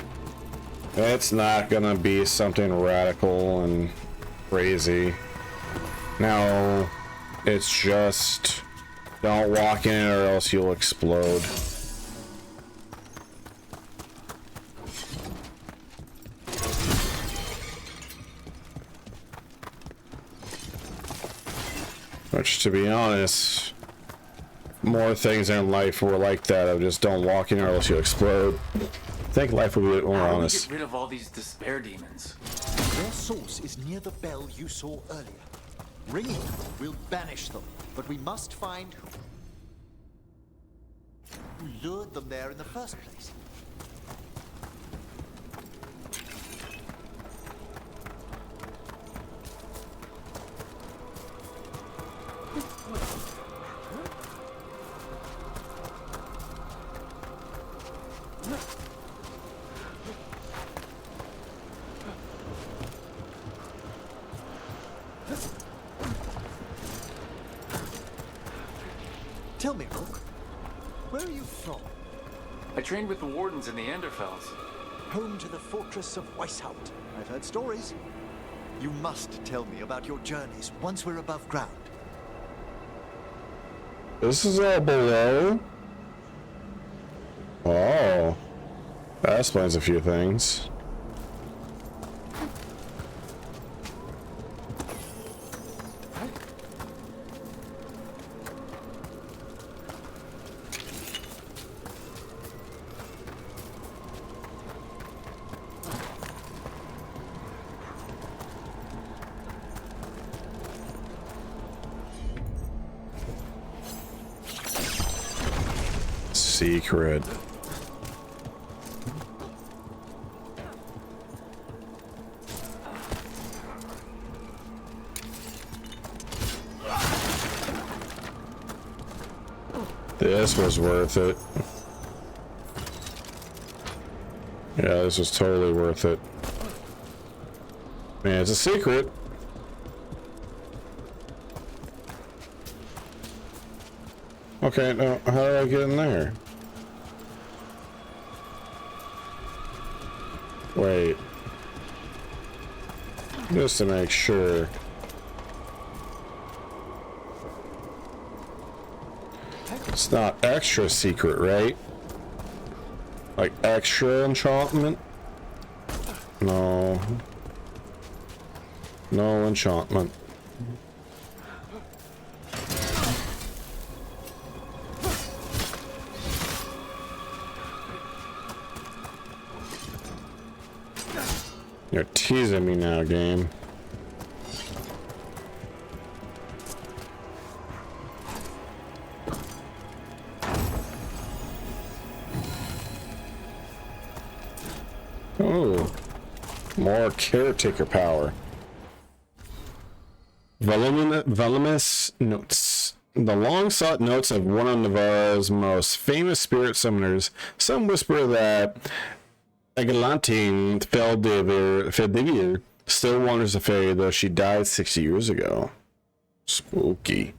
Speaker 1: It's not gonna be something radical and crazy. No, it's just don't walk in it or else you'll explode. Which, to be honest, more things in life were like that. Of just don't walk in or else you explode. I think life would be a bit more
Speaker 3: How do we
Speaker 1: honest.
Speaker 3: get rid of all these despair demons?
Speaker 8: Their source is near the bell you saw earlier. Ringing it will banish them, but we must find who lured them there in the first place. Tell me, Rook, where are you from?
Speaker 3: I trained with the Wardens in the Anderfells.
Speaker 8: Home to the fortress of Weishaupt. I've heard stories. You must tell me about your journeys once we're above ground.
Speaker 1: This is all below. Oh, that explains a few things. Secret. This was worth it. Yeah, this was totally worth it. Man, it's a secret. Okay, now how do I get in there? Wait. Just to make sure. It's not extra secret, right? Like extra enchantment? No. No enchantment. You're teasing me now, game. Oh, more caretaker power. Voluminous notes. The long-sought notes of one of Navarro's most famous spirit summoners. Some whisper that Eglantine Feldivir still wanders the fairy, though she died 60 years ago. Spooky.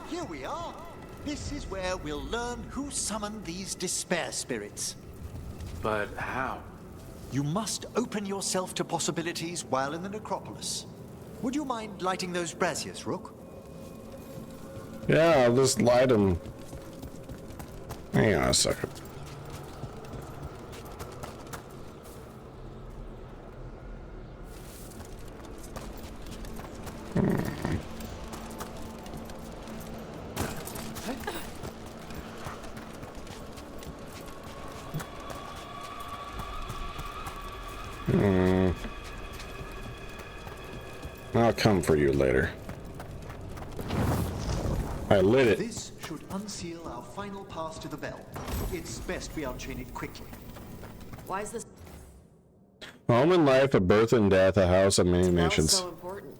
Speaker 8: Here we are. This is where we'll learn who summoned these despair spirits.
Speaker 3: But how?
Speaker 8: You must open yourself to possibilities while in the necropolis. Would you mind lighting those braziers, Rook?
Speaker 1: Yeah, I'll just light them. Hang on a second. I'll come for you later. I lit it.
Speaker 8: This should unseal our final pass to the bell. It's best we unchain it quickly.
Speaker 2: Why is this
Speaker 1: Home and life, a birth and death, a house of many mansions.
Speaker 2: so important?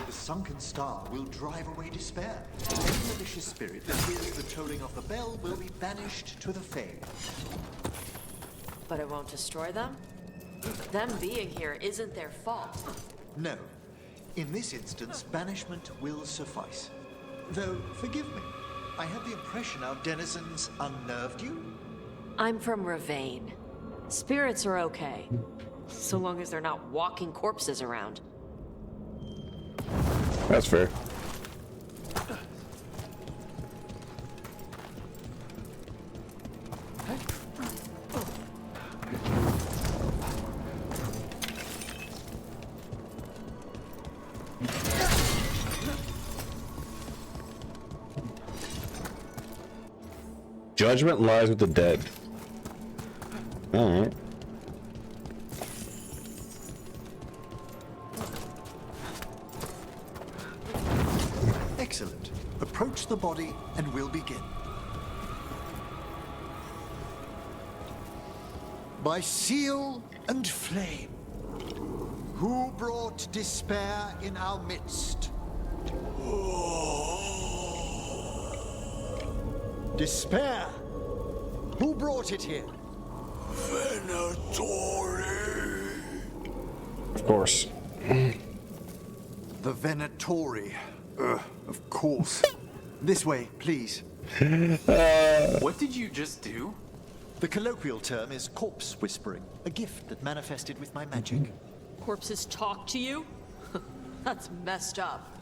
Speaker 8: The sunken star will drive away despair. Any malicious spirit that hears the tolling of the bell will be banished to the Fae.
Speaker 2: But it won't destroy them? Them being here isn't their fault.
Speaker 8: No. In this instance, banishment will suffice. Though, forgive me, I have the impression our denizens unnerved you?
Speaker 2: I'm from Ravane. Spirits are okay, so long as they're not walking corpses around.
Speaker 1: That's fair. Judgment lies with the dead. All right.
Speaker 8: Excellent. Approach the body and we'll begin. By seal and flame, who brought despair in our midst? Despair! Who brought it here? Venatori!
Speaker 1: Of course.
Speaker 8: The Venatori. Of course. This way, please.
Speaker 3: What did you just do?
Speaker 8: The colloquial term is corpse whispering, a gift that manifested with my magic.
Speaker 2: Corpses talk to you? That's messed up.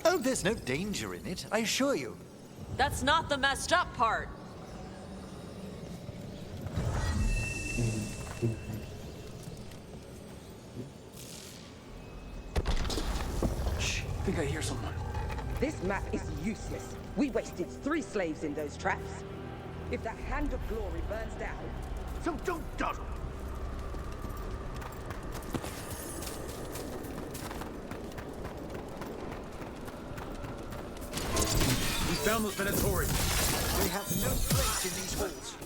Speaker 8: Oh, there's no danger in it, I assure you.
Speaker 2: That's not the messed up part.
Speaker 3: Shh, I think I hear someone.
Speaker 6: This map is useless. We wasted 3 slaves in those traps. If that Hand of Glory burns down...
Speaker 8: So don't dawdle.
Speaker 3: found those Venatori.
Speaker 8: They have no place in these halls.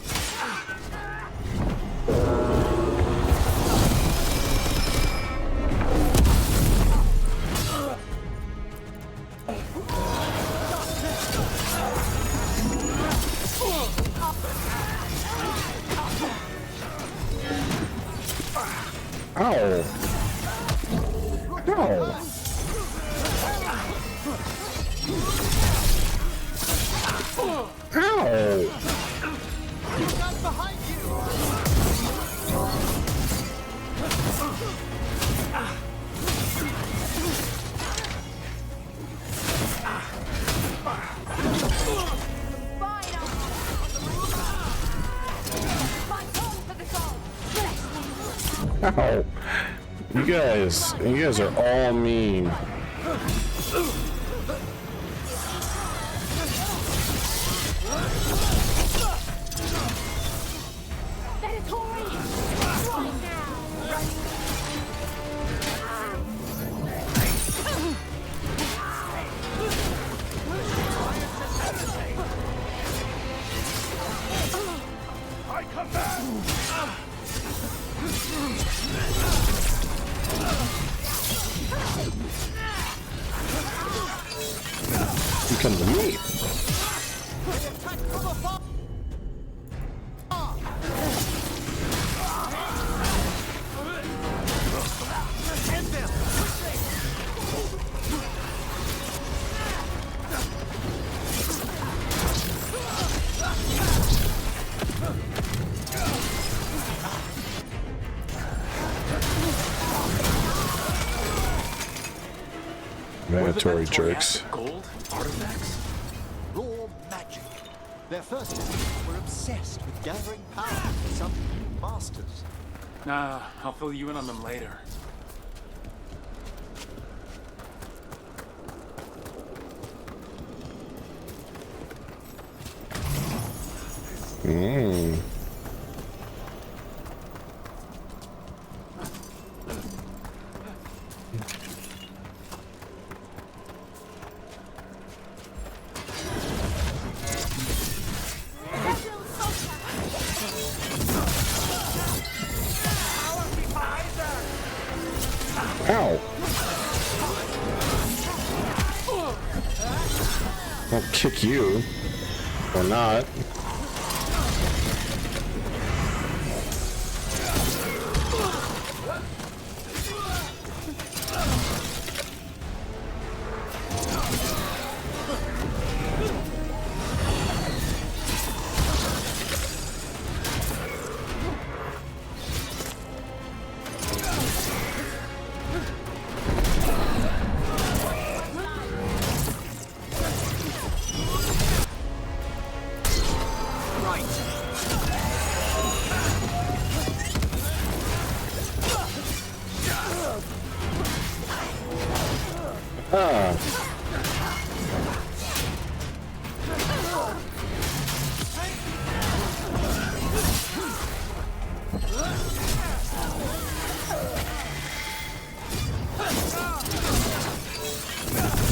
Speaker 1: Ow. Ow. Ow.
Speaker 8: Gun behind
Speaker 1: Ow. You guys are all mean.
Speaker 21: I come back!
Speaker 1: You come to me. Mandatory jerks.
Speaker 3: Gold? Artifacts?
Speaker 8: raw magic. Their first enemies were obsessed with gathering power for some new masters.
Speaker 3: Nah, I'll fill you in on them later.
Speaker 1: Ow! I'll kick you. Or not.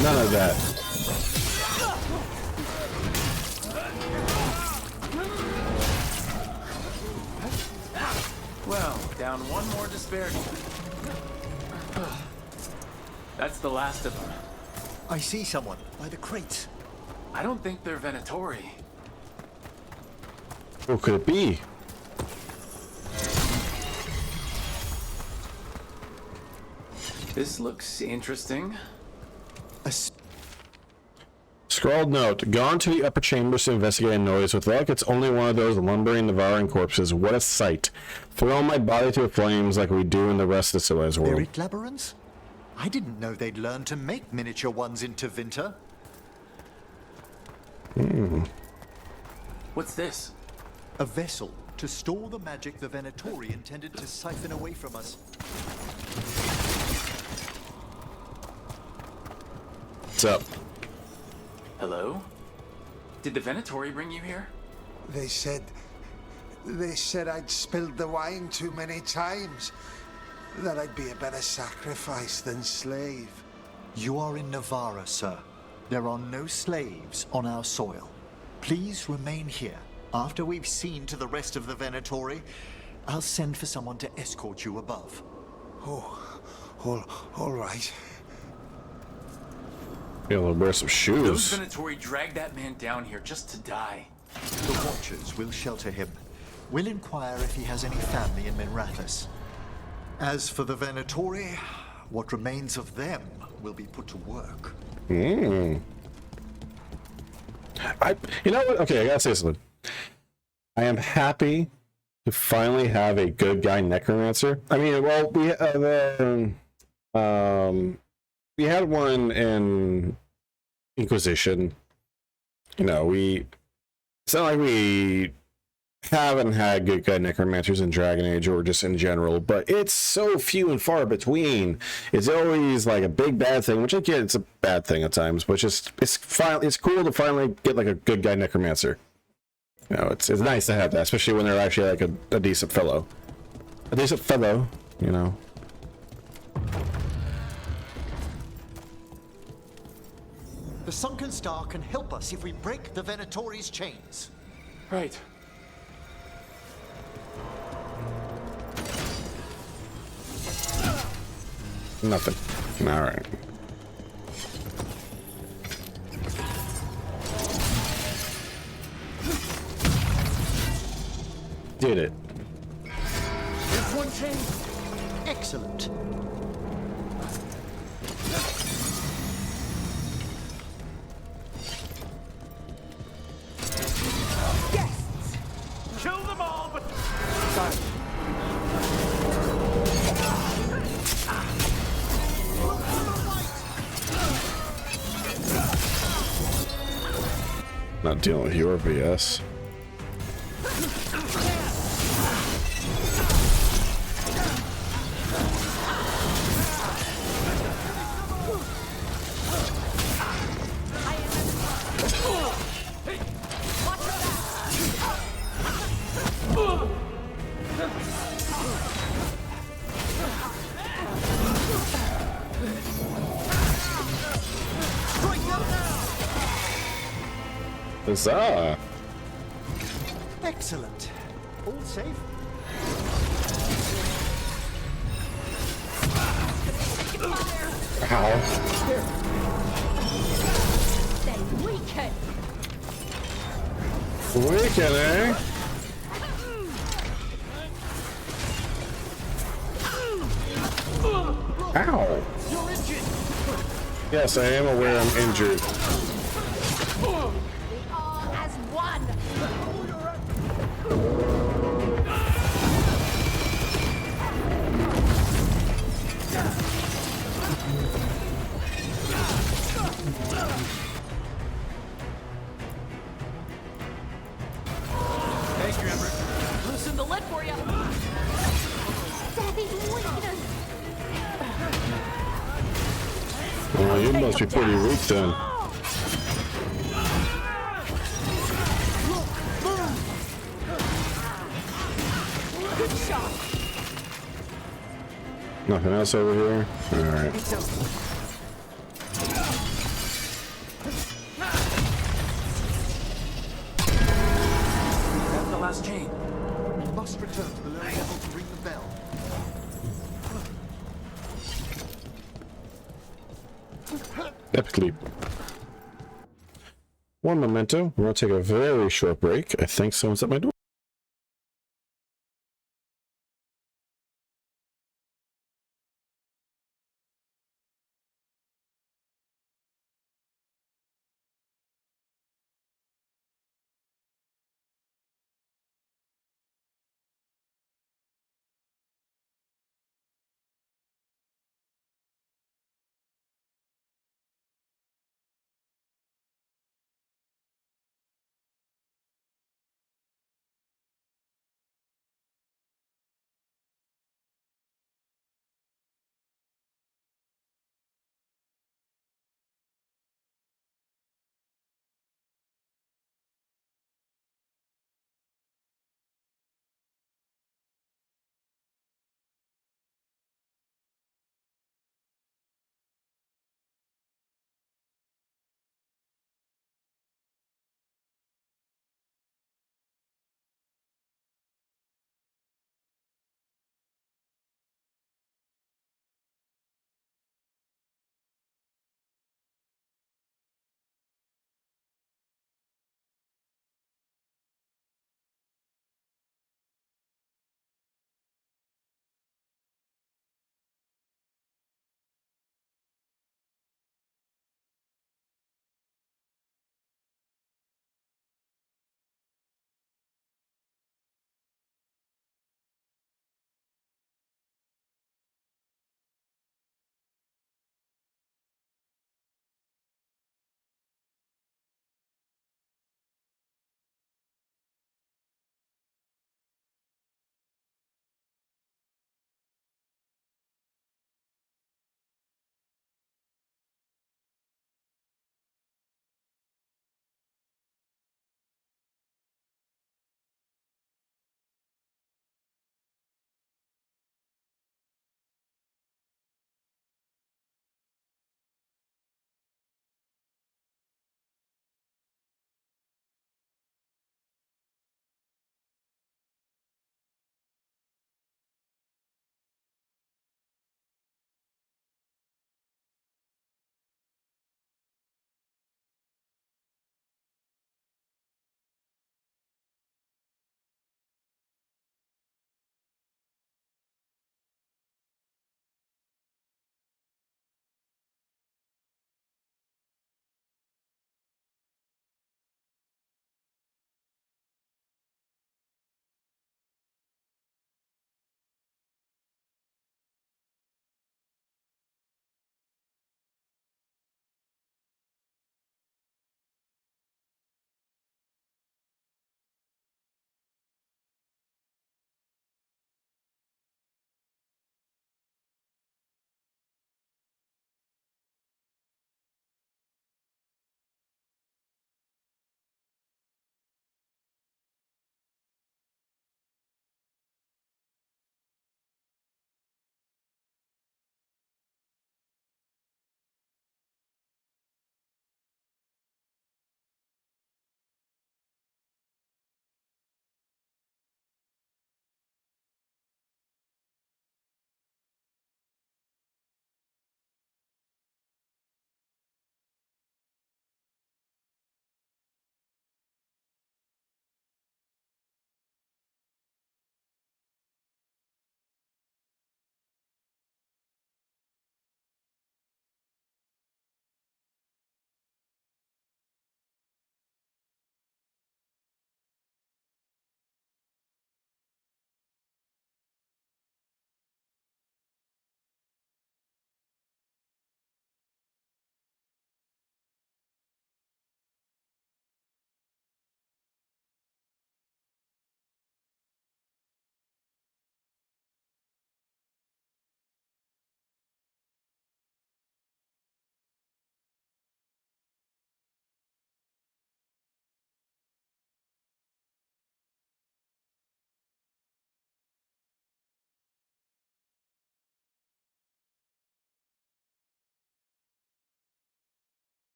Speaker 1: None of that.
Speaker 3: Well, down one more despair. That's the last of them.
Speaker 8: I see someone by the crates.
Speaker 3: I don't think they're Venatori.
Speaker 1: What could it be?
Speaker 3: This looks interesting.
Speaker 1: Scrawled note. Gone to the upper chambers to investigate a noise. With luck, it's only one of those lumbering, devouring corpses. What a sight. Throw my body to the flames like we do in the rest of the civilized world.
Speaker 8: Spirit labyrinths? I didn't know they'd learn to make miniature ones in Tevinter.
Speaker 3: What's this?
Speaker 8: A vessel to store the magic the Venatori intended to siphon away from us.
Speaker 1: What's up?
Speaker 3: Hello? Did the Venatori bring you here?
Speaker 16: They said I'd spilled the wine too many times. That I'd be a better sacrifice than slave.
Speaker 8: You are in Navarra, sir. There are no slaves on our soil. Please remain here. After we've seen to the rest of the Venatori, I'll send for someone to escort you above.
Speaker 16: Oh, all right.
Speaker 1: Be able to wear some
Speaker 3: Those
Speaker 1: shoes.
Speaker 3: Venatori dragged that man down here just to die.
Speaker 8: The Watchers will shelter him. We'll inquire if he has any family in Minrathous. As for the Venatori, what remains of them will be put to work.
Speaker 1: You know what? Okay, I gotta say something. I am happy to finally have a good guy necromancer. I mean, well, we had one in Inquisition. You know, it's not like we haven't had good guy necromancers in Dragon Age or just in general, but it's so few and far between. It's always like a big bad thing, which I get it's a bad thing at times, but it's cool to finally get like a good guy necromancer. You know, it's nice to have that, especially when they're actually like a decent fellow. A decent fellow, you know.
Speaker 8: The Sunken Star can help us if we break the Venatori's chains.
Speaker 14: Right.
Speaker 1: Nothing. All right. Did it.
Speaker 8: There's one chain. Excellent.
Speaker 21: Guests! Kill them all, but... Sorry.
Speaker 1: Not dealing with your BS. Huzzah!
Speaker 8: Excellent. All safe?
Speaker 1: Ow.
Speaker 15: Then weaken.
Speaker 1: Weaken, eh? Ow! Yes, I am aware I'm injured.
Speaker 15: All as one.
Speaker 21: Thank you, Emmerich.
Speaker 15: Loosen the lid for you. Daddy's weakness.
Speaker 1: Well, you must be pretty weak then.
Speaker 15: Good shot.
Speaker 1: Nothing else over here? Alright.
Speaker 3: That's the last chain.
Speaker 8: We must return to the lower level to ring the bell.
Speaker 1: Epically. One memento. We're going to take a very short break. I think someone's at my door.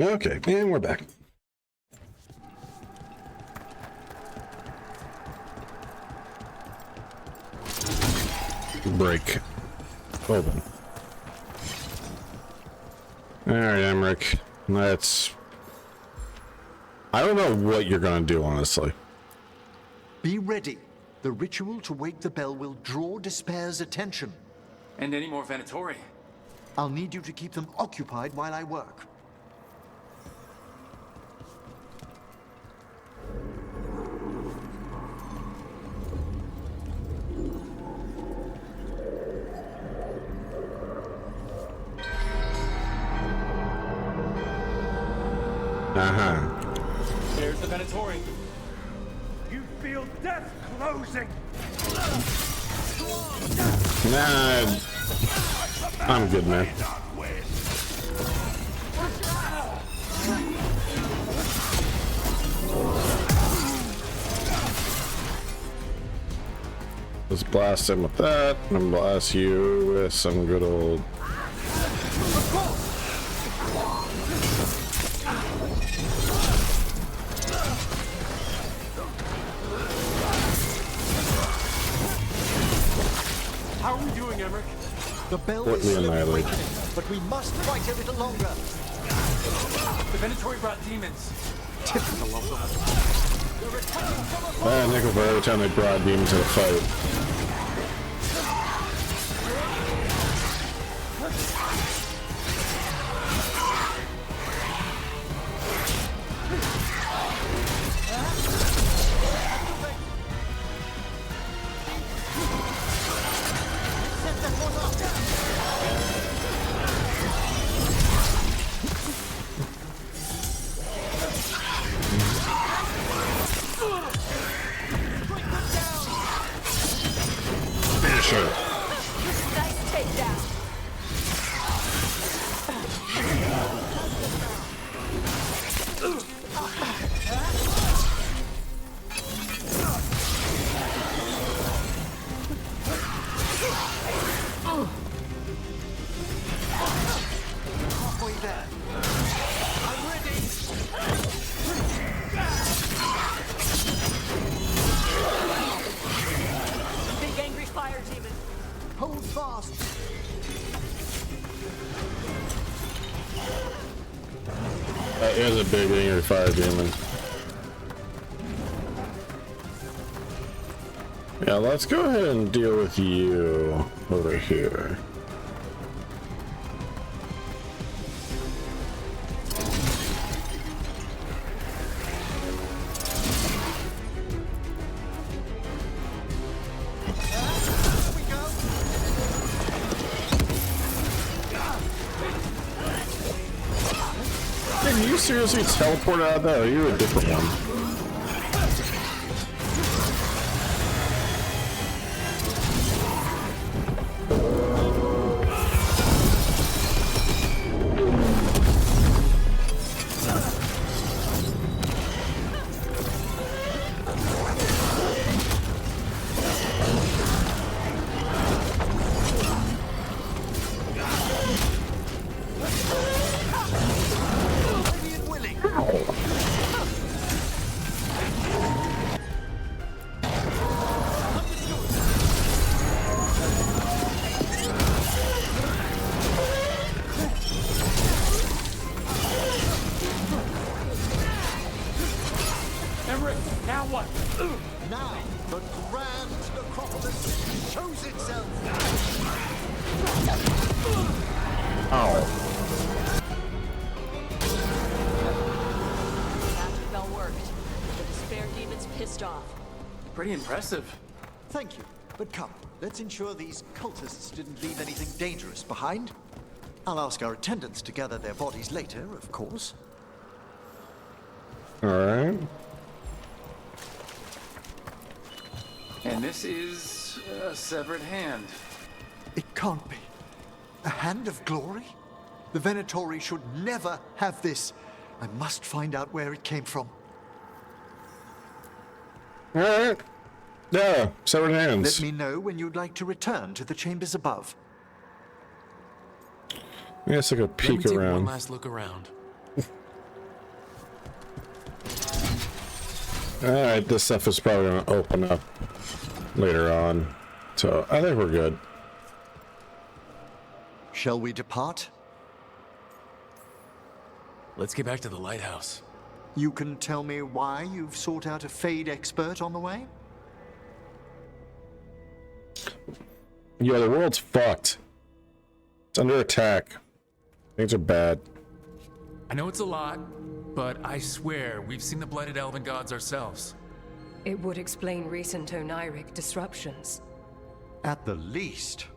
Speaker 1: Okay, and we're back. Break. Open. Alright, Emmerich. Let's... I don't know what you're gonna do, honestly.
Speaker 8: Be ready. The ritual to wake the bell will draw Despair's attention.
Speaker 3: And any more Venatori?
Speaker 8: I'll need you to keep them occupied while I work.
Speaker 3: There's the Venatori.
Speaker 21: You feel death closing.
Speaker 1: Nah, I'm good, man. Let's blast him with that, and blast you with some good old...
Speaker 21: How are we doing, Emmerich?
Speaker 8: The bell
Speaker 1: What
Speaker 8: is
Speaker 1: we
Speaker 8: slowly
Speaker 1: annihilate.
Speaker 8: awakening, but we must fight a little longer.
Speaker 3: The Venatori brought demons.
Speaker 8: Typical of them.
Speaker 1: Nickel for every time they brought demons to the fight. Sure.
Speaker 2: Nice takedown.
Speaker 8: Halfway there. I'm ready.
Speaker 2: Big angry fire demon.
Speaker 8: Hold fast.
Speaker 1: That is a big angry fire demon. Yeah, let's go ahead and deal with you over here. Did you seriously teleport out of that, or are you a different one?
Speaker 21: Emmerich, now what?
Speaker 8: Now, the grand necropolis shows itself.
Speaker 2: Magic spell worked. The despair demon's pissed off.
Speaker 3: Pretty impressive.
Speaker 8: Thank you. But come, let's ensure these cultists didn't leave anything dangerous behind. I'll ask our attendants to gather their bodies later, of course.
Speaker 1: Alright.
Speaker 3: And this is a severed hand.
Speaker 8: It can't be. A hand of glory? The Venatori should never have this. I must find out where it came from.
Speaker 1: Alright. Yeah, severed hands.
Speaker 8: Let me know when you'd like to return to the chambers above.
Speaker 1: Let's take a peek
Speaker 14: Let me take
Speaker 1: around.
Speaker 14: one last look around.
Speaker 1: Alright, this stuff is probably going to open up later on. So, I think we're good.
Speaker 8: Shall we depart?
Speaker 14: Let's get back to the lighthouse.
Speaker 8: You can tell me why you've sought out a Fade expert on the way?
Speaker 1: Yeah, the world's fucked. It's under attack. Things are bad.
Speaker 3: I know it's a lot, but I swear we've seen the blighted elven gods ourselves.
Speaker 17: It would explain recent Oniric disruptions.
Speaker 8: At the least,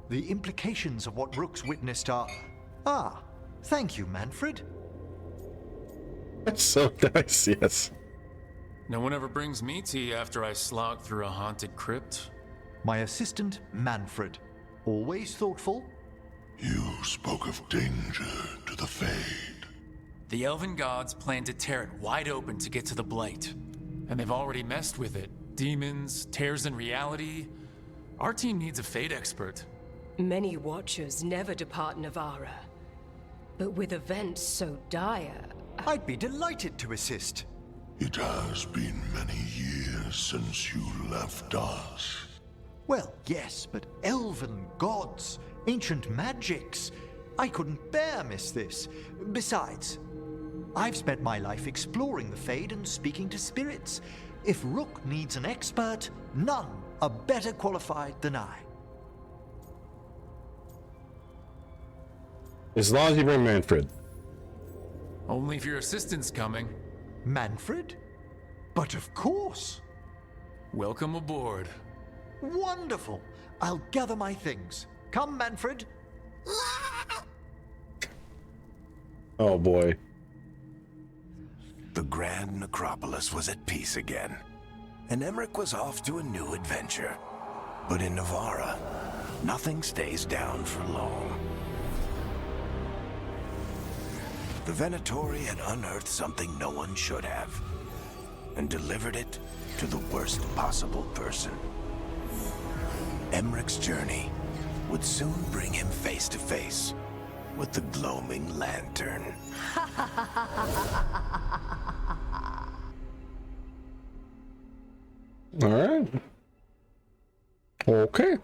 Speaker 8: the implications of what Rook's witnessed are... Ah, thank you, Manfred.
Speaker 1: That's so nice, yes.
Speaker 3: No one ever brings me tea after I slog through a haunted crypt.
Speaker 8: My assistant, Manfred. Always thoughtful.
Speaker 10: You spoke of danger to the Fade.
Speaker 3: The elven gods plan to tear it wide open to get to the blight. And they've already messed with it. Demons, tears in reality. Our team needs a Fade expert.
Speaker 17: Many Watchers never depart Navara. But with events so dire...
Speaker 8: I'd be delighted to assist.
Speaker 10: It has been many years since you left us.
Speaker 8: Well, yes, but elven gods, ancient magics. I couldn't bear miss this. Besides, I've spent my life exploring the Fade and speaking to spirits. If Rook needs an expert, none are better qualified than I.
Speaker 1: As long as you bring Manfred.
Speaker 3: Only if your assistant's coming.
Speaker 8: Manfred? But of course.
Speaker 3: Welcome aboard.
Speaker 8: Wonderful. I'll gather my things. Come, Manfred.
Speaker 1: Oh boy.
Speaker 13: The Grand Necropolis was at peace again, and Emmerich was off to a new adventure. But in Navara, nothing stays down for long. The Venatori had unearthed something no one should have, and delivered it to the worst possible person. Emmerich's journey would soon bring him face to face with the Gloaming Lantern.
Speaker 1: All right. Okay.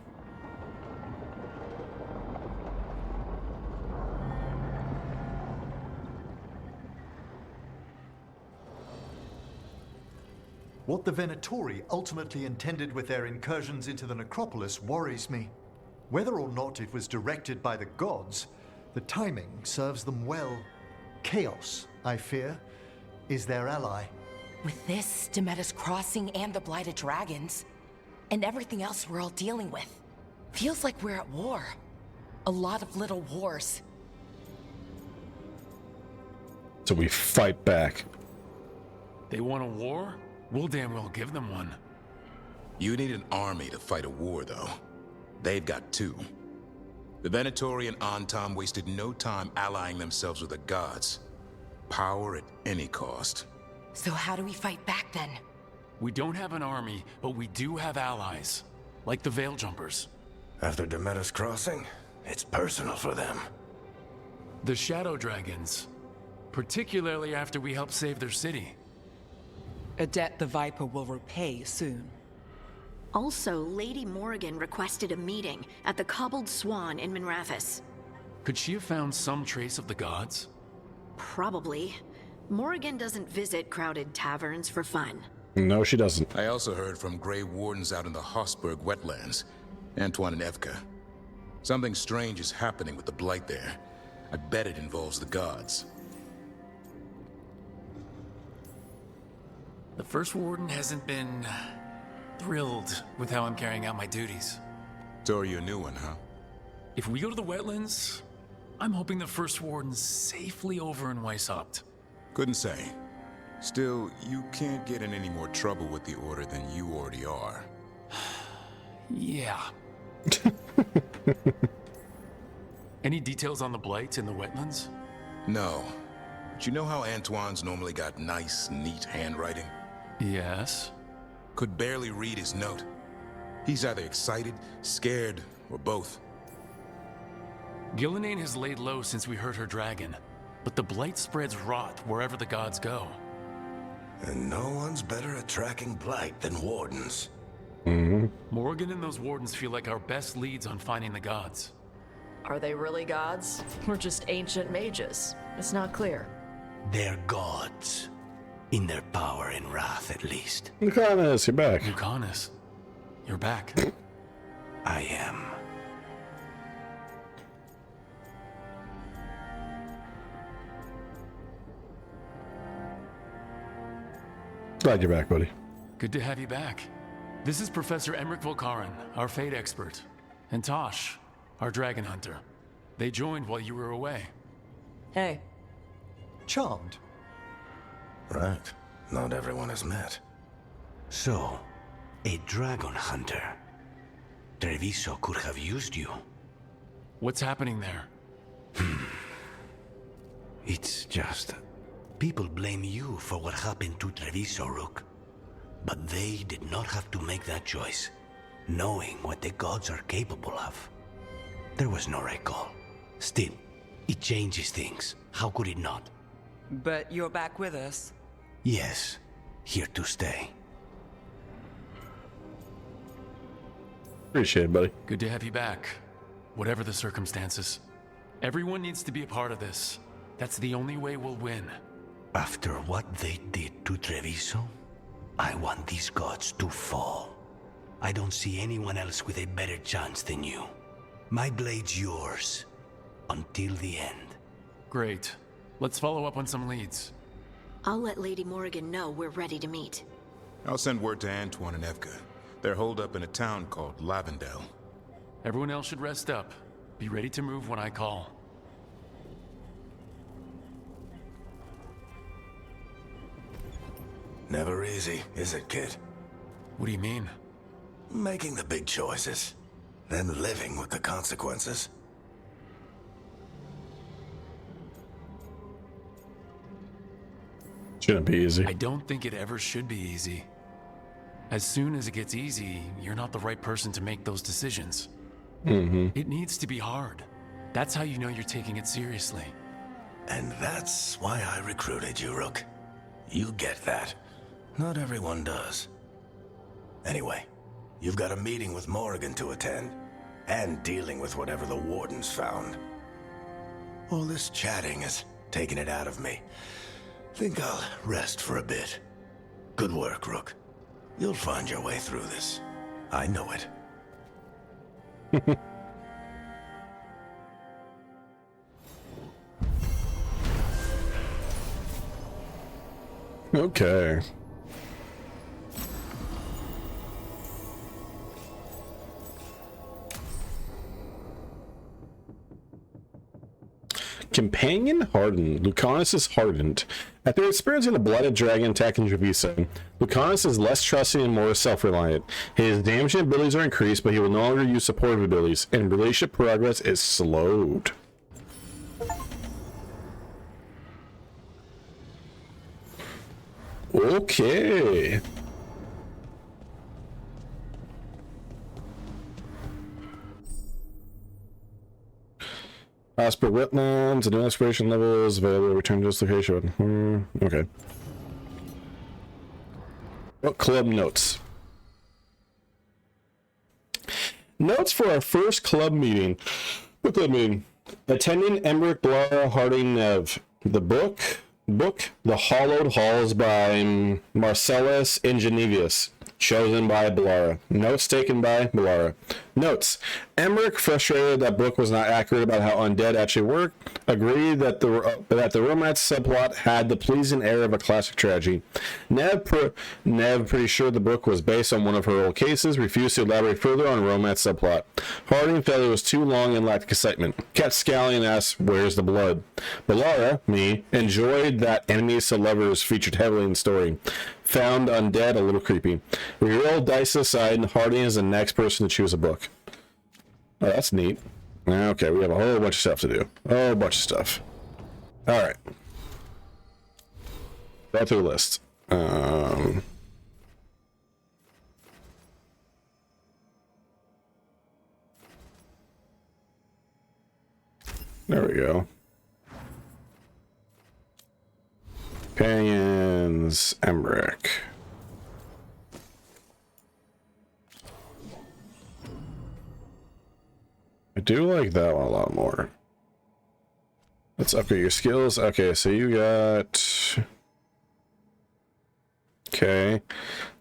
Speaker 8: What the Venatori ultimately intended with their incursions into the necropolis worries me. Whether or not it was directed by the gods, the timing serves them well. Chaos, I fear, is their ally.
Speaker 5: With this, Demeter's Crossing and the Blighted Dragons, and everything else we're all dealing with, feels like we're at war. A lot of little wars.
Speaker 1: So we fight back.
Speaker 3: They want a war? We'll damn well give them one.
Speaker 10: You need an army to fight a war, though. They've got two. The Venatori and Antam wasted no time allying themselves with the gods. Power at any cost.
Speaker 5: So how do we fight back then?
Speaker 3: We don't have an army, but we do have allies. Like the Veil Jumpers.
Speaker 13: After Demeter's Crossing, it's personal for them.
Speaker 3: The Shadow Dragons. Particularly after we helped save their city.
Speaker 4: A debt the Viper will repay soon.
Speaker 9: Also, Lady Morrigan requested a meeting at the Cobbled Swan in Minrathous.
Speaker 3: Could she have found some trace of the gods?
Speaker 9: Probably. Morrigan doesn't visit crowded taverns for fun.
Speaker 1: No, she doesn't.
Speaker 10: I also heard from Grey Wardens out in the Hossberg wetlands. Antoine and Evka. Something strange is happening with the Blight there. I bet it involves the gods.
Speaker 3: The First Warden hasn't been thrilled with how I'm carrying out my duties.
Speaker 10: So are you a new one, huh?
Speaker 3: If we go to the wetlands, I'm hoping the First Warden's safely over in Weishaupt.
Speaker 10: Couldn't say. Still, you can't get in any more trouble with the Order than you already are.
Speaker 3: Yeah. Any details on the Blight in the wetlands?
Speaker 10: No. But you know how Antoine's normally got nice, neat handwriting?
Speaker 3: Yes.
Speaker 10: Could barely read his note. He's either excited, scared, or both.
Speaker 3: Gillenane has laid low since we heard her dragon, but the Blight spreads rot wherever the gods go.
Speaker 13: And no one's better at tracking blight than wardens.
Speaker 3: Morgan and those wardens feel like our best leads on finding the gods.
Speaker 2: Are they really gods? Or just ancient mages? It's not clear.
Speaker 13: They're gods. In their power and wrath, at least.
Speaker 1: Lucanus, you're back.
Speaker 3: Lucanus, you're back.
Speaker 13: I am.
Speaker 1: Glad you're back, buddy.
Speaker 3: Good to have you back. This is Professor Emmerich Volkaren, our fate expert, and Tosh, our dragon hunter. They joined while you were away.
Speaker 2: Hey.
Speaker 8: Charmed.
Speaker 13: Right. Not everyone has met. So, a dragon hunter. Treviso could have used you.
Speaker 3: What's happening there?
Speaker 13: It's just... people blame you for what happened to Treviso, Rook. But they did not have to make that choice, knowing what the gods are capable of. There was no recall. Still, it changes things. How could it not?
Speaker 4: But you're back with us.
Speaker 13: Yes, here to stay.
Speaker 1: Appreciate it, buddy.
Speaker 3: Good to have you back, whatever the circumstances. Everyone needs to be a part of this. That's the only way we'll win.
Speaker 13: After what they did to Treviso, I want these gods to fall. I don't see anyone else with a better chance than you. My blade's yours, until the end.
Speaker 3: Great. Let's follow up on some leads.
Speaker 9: I'll let Lady Morrigan know we're ready to meet.
Speaker 10: I'll send word to Antoine and Evka. They're holed up in a town called Lavendel.
Speaker 3: Everyone else should rest up. Be ready to move when I call.
Speaker 13: Never easy, is it, kid?
Speaker 3: What do you mean?
Speaker 13: Making the big choices, then living with the consequences.
Speaker 1: Shouldn't be easy.
Speaker 3: I don't think it ever should be easy. As soon as it gets easy, you're not the right person to make those decisions. It needs to be hard. That's how you know you're taking it seriously.
Speaker 13: And that's why I recruited you, Rook. You get that. Not everyone does. Anyway, you've got a meeting with Morrigan to attend, and dealing with whatever the Wardens found. All this chatting is taking it out of me. Think I'll rest for a bit. Good work, Rook. You'll find your way through this. I know it.
Speaker 1: Okay. Companion hardened. Lucanus is hardened. After experiencing a blooded dragon attacking Treviso, Lucanus is less trusting and more self-reliant. His damaging abilities are increased, but he will no longer use supportive abilities, and relationship progress is slowed. Okay. As per wetlands, and new exploration levels available to return to this location. Okay. Book club notes. Notes for our first club meeting. What club meeting? Attending Emmerich, Blara, Harding, Nev. The book, The Hollowed Halls by Marcellus Ingenivius. Chosen by Blara. Notes taken by Blara. Notes. Emmerich, frustrated that book was not accurate about how undead actually worked, agreed that the romance subplot had the pleasing air of a classic tragedy. Nev, pretty sure the book was based on one of her old cases, refused to elaborate further on romance subplot. Harding felt it was too long and lacked excitement. Kept scowling and asked, "Where's the blood?" Blara, me, enjoyed that enemies to lovers featured heavily in the story. Found undead a little creepy. We roll dice aside, Harding is the next person to choose a book. Oh, that's neat. Okay, we have a whole bunch of stuff to do. A whole bunch of stuff. Alright. Go through the list. There we go. Companion. Demons, Emmerich. I do like that one a lot more. Let's upgrade your skills. Okay, so you got... Okay.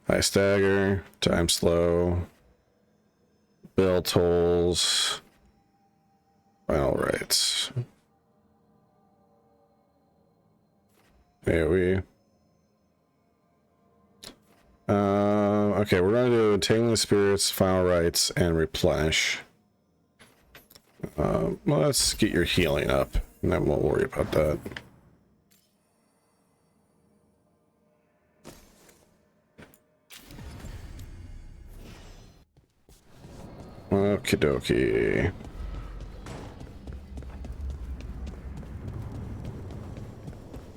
Speaker 1: High stagger, time slow, bell tolls, final rights. Here we... okay, we're going to do Taming the Spirits, final rights, and replenish. Well, let's get your healing up, and then we'll worry about that. Okie dokie.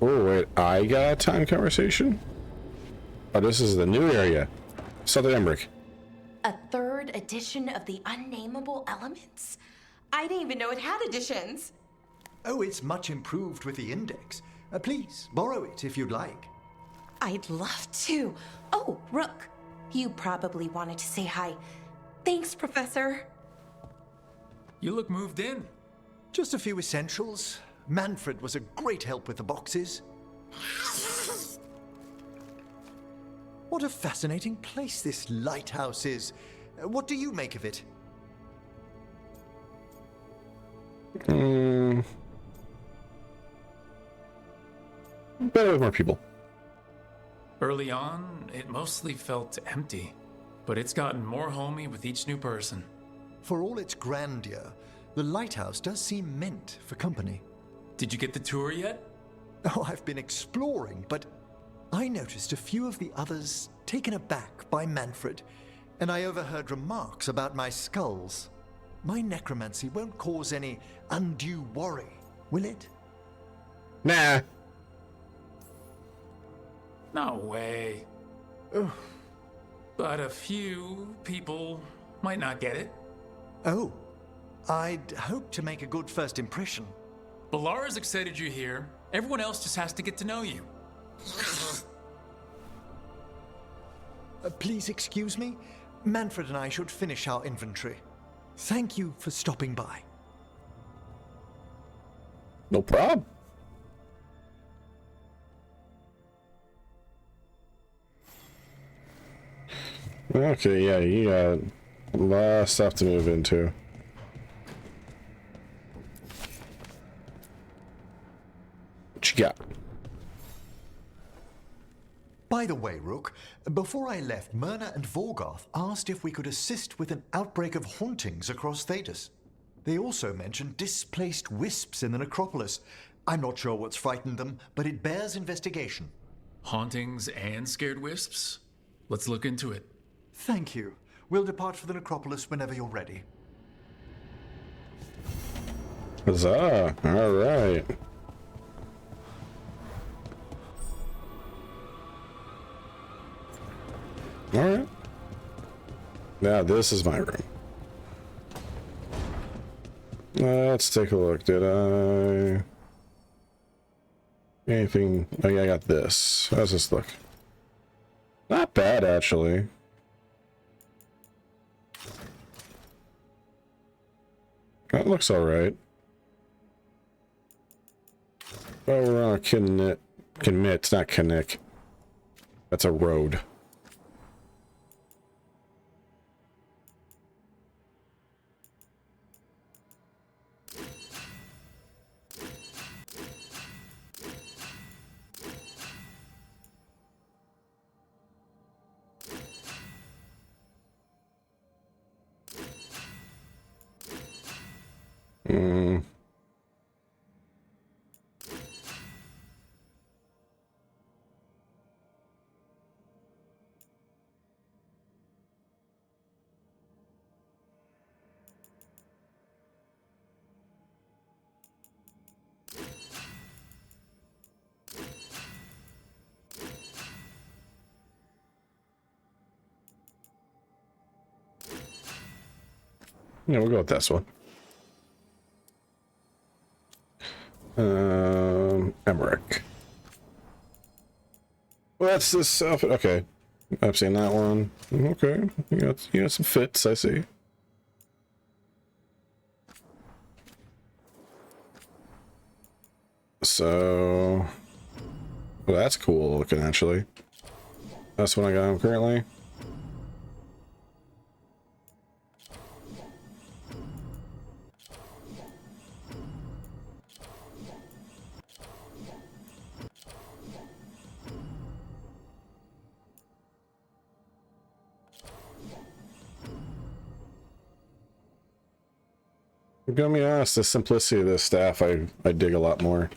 Speaker 1: Oh, wait, I got a time conversation? Oh, this is the new area. Southern Emmerich.
Speaker 5: A third edition of the Unnameable Elements? I didn't even know it had editions.
Speaker 8: Oh, it's much improved with the index. Please, borrow it if you'd like.
Speaker 5: I'd love to. Oh, Rook, you probably wanted to say hi. Thanks, Professor.
Speaker 3: You look moved in.
Speaker 8: Just a few essentials. Manfred was a great help with the boxes. What a fascinating place this lighthouse is. What do you make of it?
Speaker 1: Better with more people.
Speaker 3: Early on, it mostly felt empty, but it's gotten more homey with each new person.
Speaker 8: For all its grandeur, the lighthouse does seem meant for company.
Speaker 3: Did you get the tour yet?
Speaker 8: Oh, I've been exploring, but I noticed a few of the others taken aback by Manfred, and I overheard remarks about my skulls. My necromancy won't cause any undue worry, will it?
Speaker 1: Nah.
Speaker 3: No way. But a few people might not get it.
Speaker 8: Oh, I'd hope to make a good first impression.
Speaker 3: Ballara's excited you're here. Everyone else just has to get to know you.
Speaker 8: Please excuse me. Manfred and I should finish our inventory. Thank you for stopping by.
Speaker 1: No problem. Okay, yeah, you got a lot of stuff to move into. What you got?
Speaker 8: By the way, Rook, before I left, Myrna and Vorgoth asked if we could assist with an outbreak of hauntings across Thedas. They also mentioned displaced wisps in the necropolis. I'm not sure what's frightened them, but it bears investigation.
Speaker 3: Hauntings and scared wisps? Let's look into it.
Speaker 8: Thank you. We'll depart for the necropolis whenever you're ready.
Speaker 1: Huzzah! All right. All right. Now this is my room. Let's take a look. Did I... anything? Oh yeah, I got this. How's this look? Not bad, actually. That looks alright. Oh, we're on a Knit, not Kinnick. That's a road. Yeah, we'll go with this one. Emmerich. Well, that's this stuff. Okay. I've seen that one. Okay. You got some fits, I see. So, well, that's cool looking, actually. That's what I got currently. I'm gonna be honest, the simplicity of this staff I dig a lot more.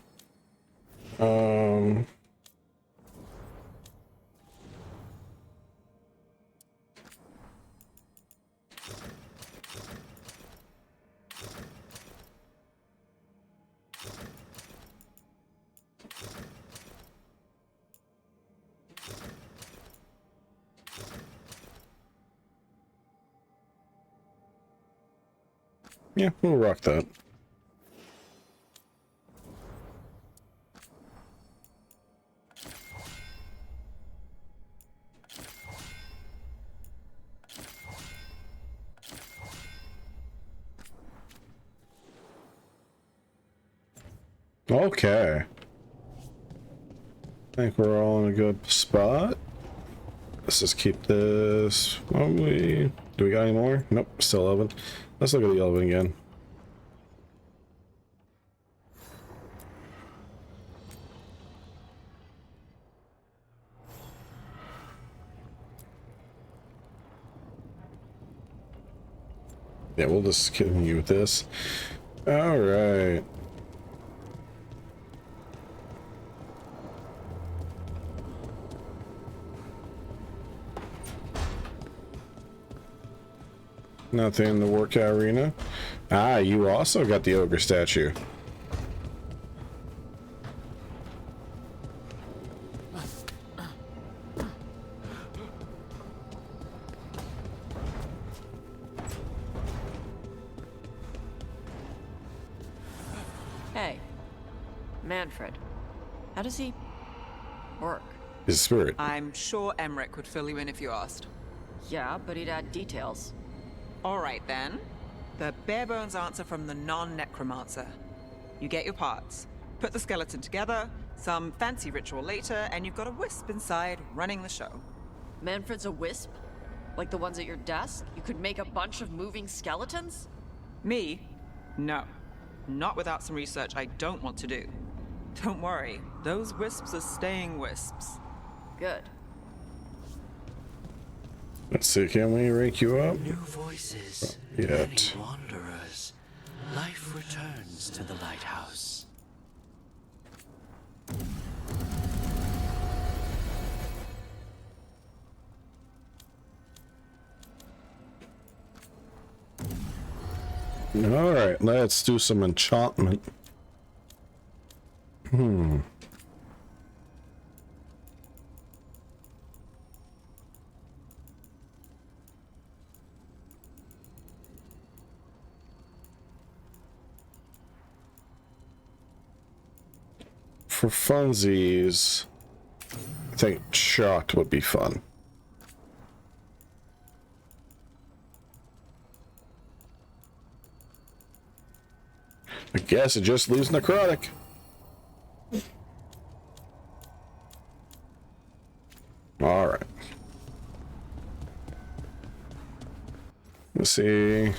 Speaker 1: Yeah, we'll rock that. Okay. I think we're all in a good spot. Let's just keep this. Do we got any more? Nope, still 11. Let's look at the 11 again. Yeah, we'll just continue with this. All right. Nothing in the workout arena. Ah, you also got the ogre statue.
Speaker 2: Hey, Manfred. How does he work?
Speaker 1: His spirit.
Speaker 4: I'm sure Emmerich would fill you in if you asked.
Speaker 2: Yeah, but he'd add details.
Speaker 4: All right, then. The bare-bones answer from the non-necromancer. You get your parts, put the skeleton together, some fancy ritual later, and you've got a wisp inside running the show.
Speaker 2: Manfred's a wisp? Like the ones at your desk? You could make a bunch of moving skeletons?
Speaker 4: Me? No. Not without some research I don't want to do. Don't worry, those wisps are staying wisps.
Speaker 2: Good.
Speaker 1: Let's see, can we rank you up?
Speaker 13: New voices,
Speaker 1: Yet.
Speaker 13: many wanderers. Life returns to the lighthouse.
Speaker 1: All right, let's do some enchantment. For funsies, I think shot would be fun. I guess it just leaves necrotic. All right. Let's see.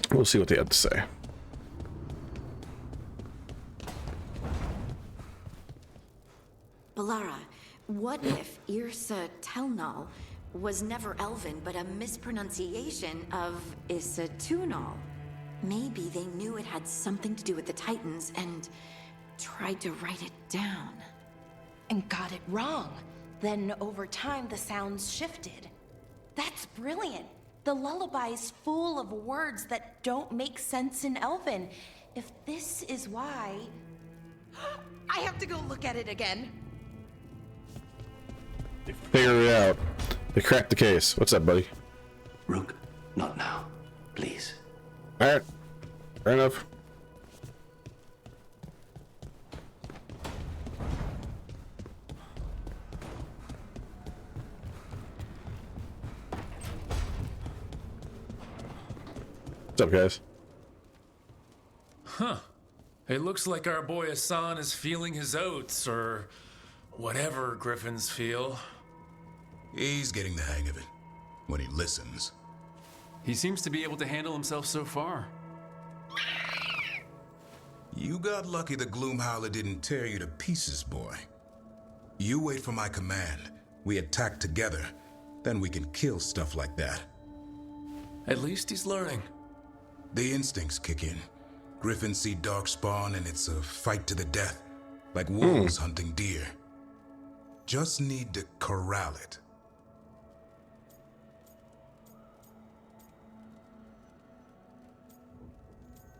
Speaker 1: We'll see what they have to say.
Speaker 9: Balara, what if Irsa Telnal was never Elven, but a mispronunciation of Issa Tunal? Maybe they knew it had something to do with the Titans and tried to write it down.
Speaker 5: And got it wrong. Then over time, the sounds shifted. That's brilliant. The lullaby's full of words that don't make sense in Elven. If this is why... I have to go look at it again.
Speaker 1: Figure it out. They cracked the case. What's up, buddy?
Speaker 13: Rook, not now. Please.
Speaker 1: Alright. Fair enough. What's up, guys?
Speaker 3: Huh. It looks like our boy Hassan is feeling his oats, or whatever griffins feel.
Speaker 10: He's getting the hang of it. When he listens.
Speaker 3: He seems to be able to handle himself so far.
Speaker 10: You got lucky the Gloomhowler didn't tear you to pieces, boy. You wait for my command. We attack together. Then we can kill stuff like that.
Speaker 3: At least he's learning.
Speaker 10: The instincts kick in. Griffins see darkspawn and it's a fight to the death. Like wolves hunting deer. Just need to corral it.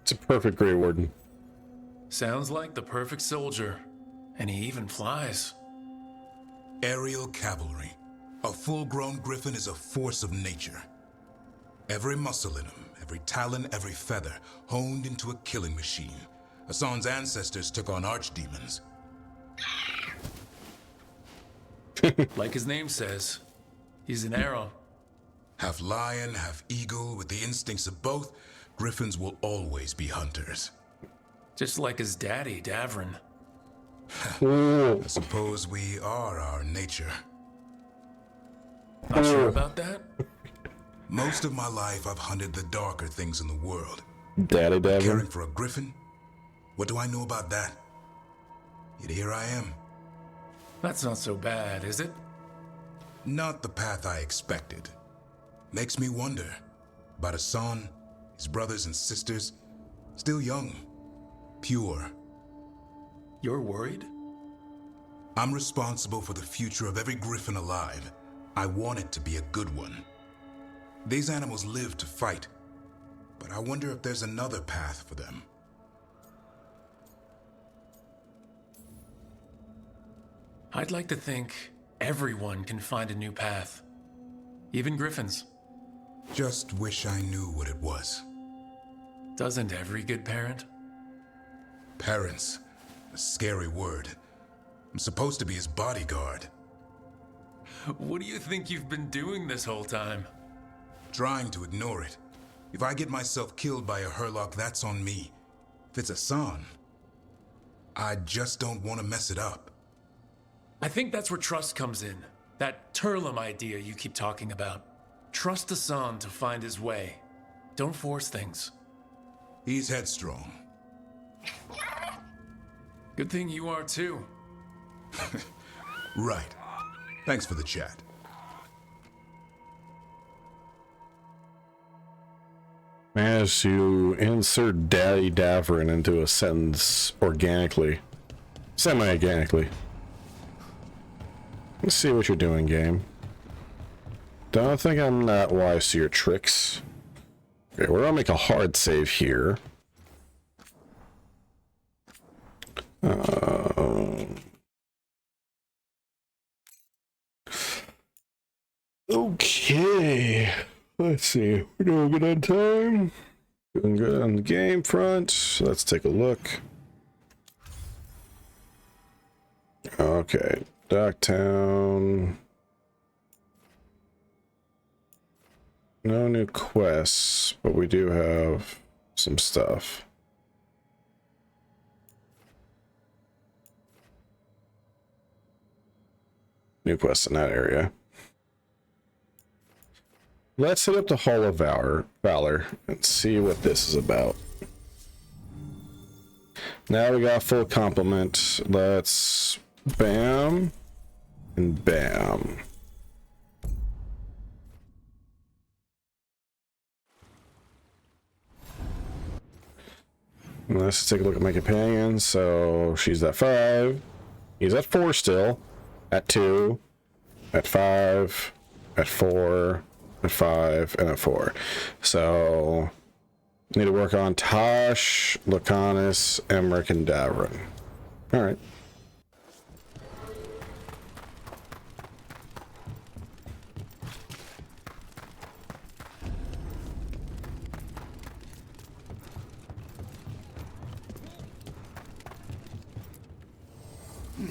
Speaker 1: It's a perfect Grey Warden.
Speaker 3: Sounds like the perfect soldier. And he even flies.
Speaker 10: Aerial cavalry. A full-grown griffin is a force of nature. Every muscle in him, every talon, every feather, honed into a killing machine. Hassan's ancestors took on archdemons.
Speaker 3: Like his name says, he's an arrow.
Speaker 10: Half lion, half eagle, with the instincts of both, griffins will always be hunters.
Speaker 3: Just like his daddy, Davrin.
Speaker 10: I suppose we are our nature.
Speaker 3: Not sure about that?
Speaker 10: Most of my life I've hunted the darker things in the world.
Speaker 1: Daddy Davrin.
Speaker 10: Caring for a griffin? What do I know about that? Yet here I am.
Speaker 3: That's not so bad, is it?
Speaker 10: Not the path I expected. Makes me wonder about Hassan, his brothers and sisters, still young, pure.
Speaker 3: You're worried?
Speaker 10: I'm responsible for the future of every griffin alive. I want it to be a good one. These animals live to fight, but I wonder if there's another path for them.
Speaker 3: I'd like to think everyone can find a new path. Even griffins.
Speaker 10: Just wish I knew what it was.
Speaker 3: Doesn't every good parent?
Speaker 10: Parents. A scary word. I'm supposed to be his bodyguard.
Speaker 3: What do you think you've been doing this whole time?
Speaker 10: Trying to ignore it. If I get myself killed by a Hurlock, that's on me. If it's Hassan, I just don't want to mess it up.
Speaker 3: I think that's where trust comes in. That Turlum idea you keep talking about. Trust Hassan to find his way. Don't force things.
Speaker 10: He's headstrong.
Speaker 3: Good thing you are too.
Speaker 10: Right. Thanks for the chat.
Speaker 1: Managed to insert Daddy Davrin into a sentence organically. Semi-organically. Let's see what you're doing, game. Don't think I'm not wise to your tricks. Okay, we're gonna make a hard save here. Okay. Let's see. We're doing good on time. Doing good on the game front. Let's take a look. Okay. Docktown. No new quests, but we do have some stuff. New quests in that area. Let's hit up the Hall of Valor and see what this is about. Now we got full complement. Let's bam and bam. Let's take a look at my companion. So she's at 5. He's at 4 still. At 2. At 5. At 4. At 5. And at 4. So need to work on Tosh, Laconis, Emmerich, and Davrin. Alright.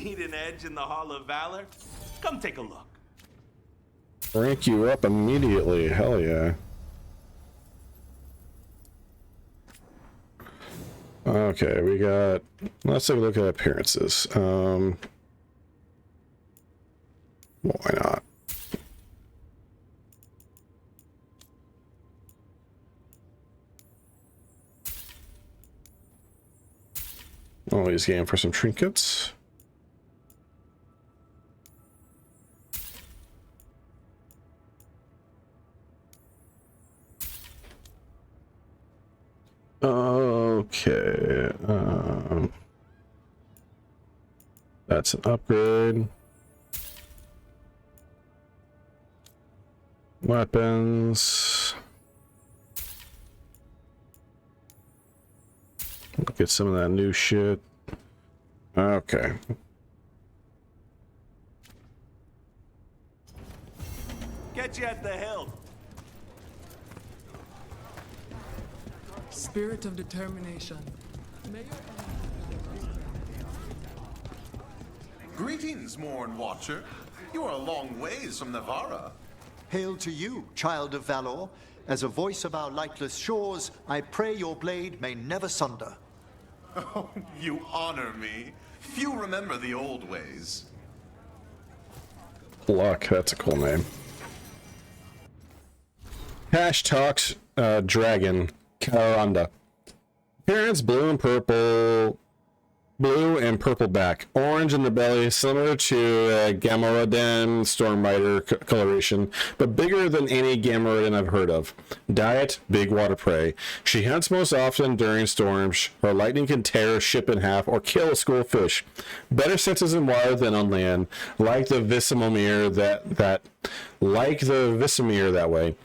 Speaker 21: Need an edge in the Hall of Valor? Come take a look.
Speaker 1: Rank you up immediately. Hell yeah. Okay, we got... Let's take a look at appearances. Why not? Always game for some trinkets. Okay. That's an upgrade. Weapons. Get some of that new shit. Okay.
Speaker 21: Get you at the hilt.
Speaker 19: Spirit of determination.
Speaker 22: Greetings, Morn Watcher. You are a long ways from Navarra.
Speaker 8: Hail to you, child of valor. As a voice of our lightless shores, I pray your blade may never sunder.
Speaker 22: Oh, you honor me. Few remember the old ways.
Speaker 1: Luck, that's a cool name. Hash talks dragon Caranda. Appearance blue and purple. Blue and purple back. Orange in the belly, similar to Gamoradan Stormrider coloration, but bigger than any Gamoradan I've heard of. Diet, big water prey. She hunts most often during storms. Her lightning can tear a ship in half or kill a school of fish. Better senses in water than on land, like the Visimir that way.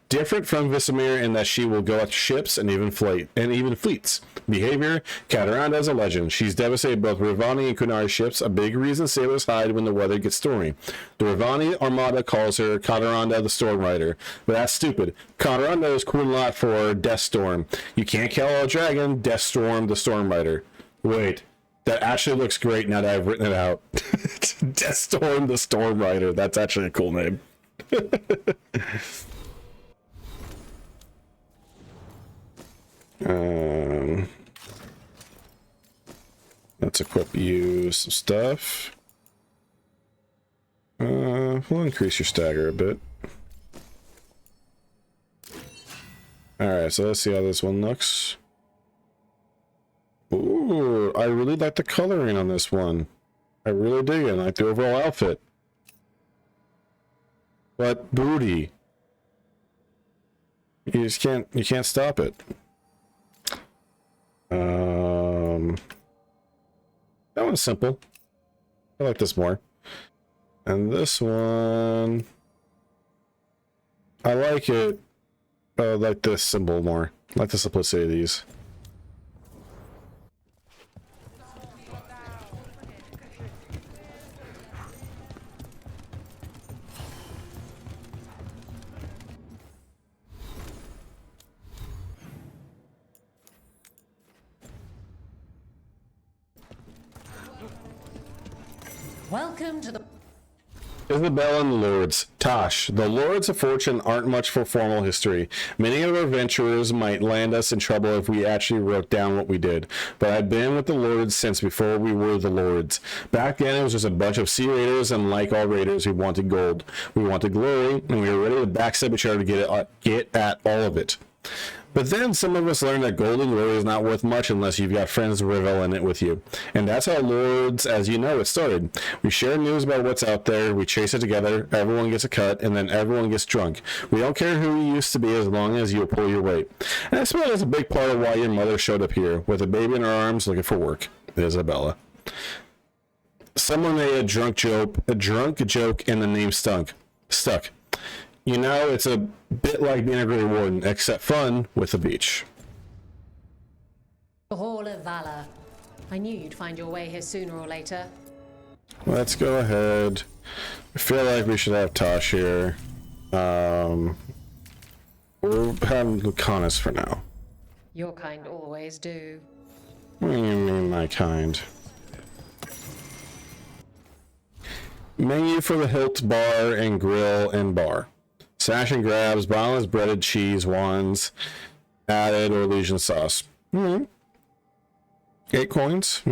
Speaker 1: Different from Visimir in that she will go after ships and even fleets. Behavior, Cataranda is a legend. She's devastated both Rivani and Kunari ships, a big reason sailors hide when the weather gets stormy. The Rivani Armada calls her Cataranda the Storm Rider, but that's stupid. Cataranda is Kunlat for Death Storm. You can't kill a dragon, Death Storm the Storm Rider. Wait, that actually looks great now that I've written it out. Death Storm the Storm Rider, that's actually a cool name. Let's equip you some stuff. We'll increase your stagger a bit. Alright, so let's see how this one looks. Ooh, I really like the coloring on this one. I really dig it. I like the overall outfit. But booty. You can't stop it. That one's simple. I like this more. And this one, I like it. I like this symbol more. I like the simplicity of these.
Speaker 15: Welcome to the...
Speaker 1: Isabella and the Lords. Tosh. The Lords of Fortune aren't much for formal history. Many of our adventurers might land us in trouble if we actually wrote down what we did. But I've been with the Lords since before we were the Lords. Back then it was just a bunch of sea raiders, and like all raiders, we wanted gold. We wanted glory, and we were ready to backstab each other to get at all of it. But then some of us learned that gold and glory is not worth much unless you've got friends to revel in it with you. And that's how Lords, as you know, it started. We share news about what's out there, we chase it together, everyone gets a cut, and then everyone gets drunk. We don't care who you used to be as long as you pull your weight. And I suppose that's a big part of why your mother showed up here, with a baby in her arms looking for work. Isabella. Someone made a drunk joke, and the name stuck. You know, it's a bit like being a Grey Warden, except fun with the beach.
Speaker 15: The Hall of Valor. I knew you'd find your way here sooner or later.
Speaker 1: Let's go ahead. I feel like we should have Tosh here. We're having Lucanus for now.
Speaker 15: Your kind always do.
Speaker 1: What do you mean, my kind? Menu for the Hilt Bar and Grill and Bar. Sash and grabs, bottomless breaded cheese wands, added or Legion sauce. 8 coins.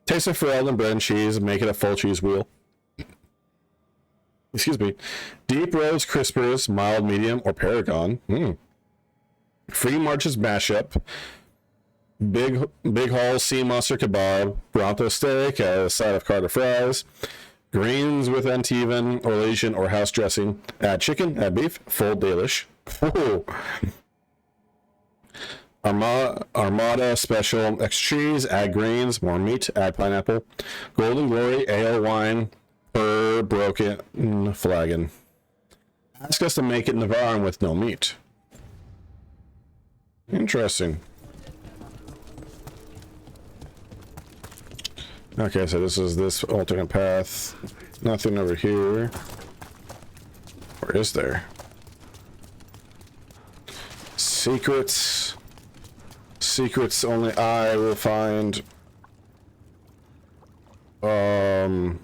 Speaker 1: Taste of Ferelden bread and cheese, make it a full cheese wheel. Excuse me. Deep Rose Crispers, mild, medium, or Paragon. Free Marches mashup. Big Hall Sea Monster Kebab, Bronto Steak, a side of Carter fries. Greens with Antivan, or Legion, or house dressing. Add chicken, add beef, full delish. Ooh. Armada Special extra cheese, add greens, more meat, add pineapple. Golden Glory ale wine per broken flagon. Ask us to make it Navarran with no meat. Interesting. Okay, so this is this alternate path. Nothing over here. Or is there? Secrets. Secrets only I will find. Oh,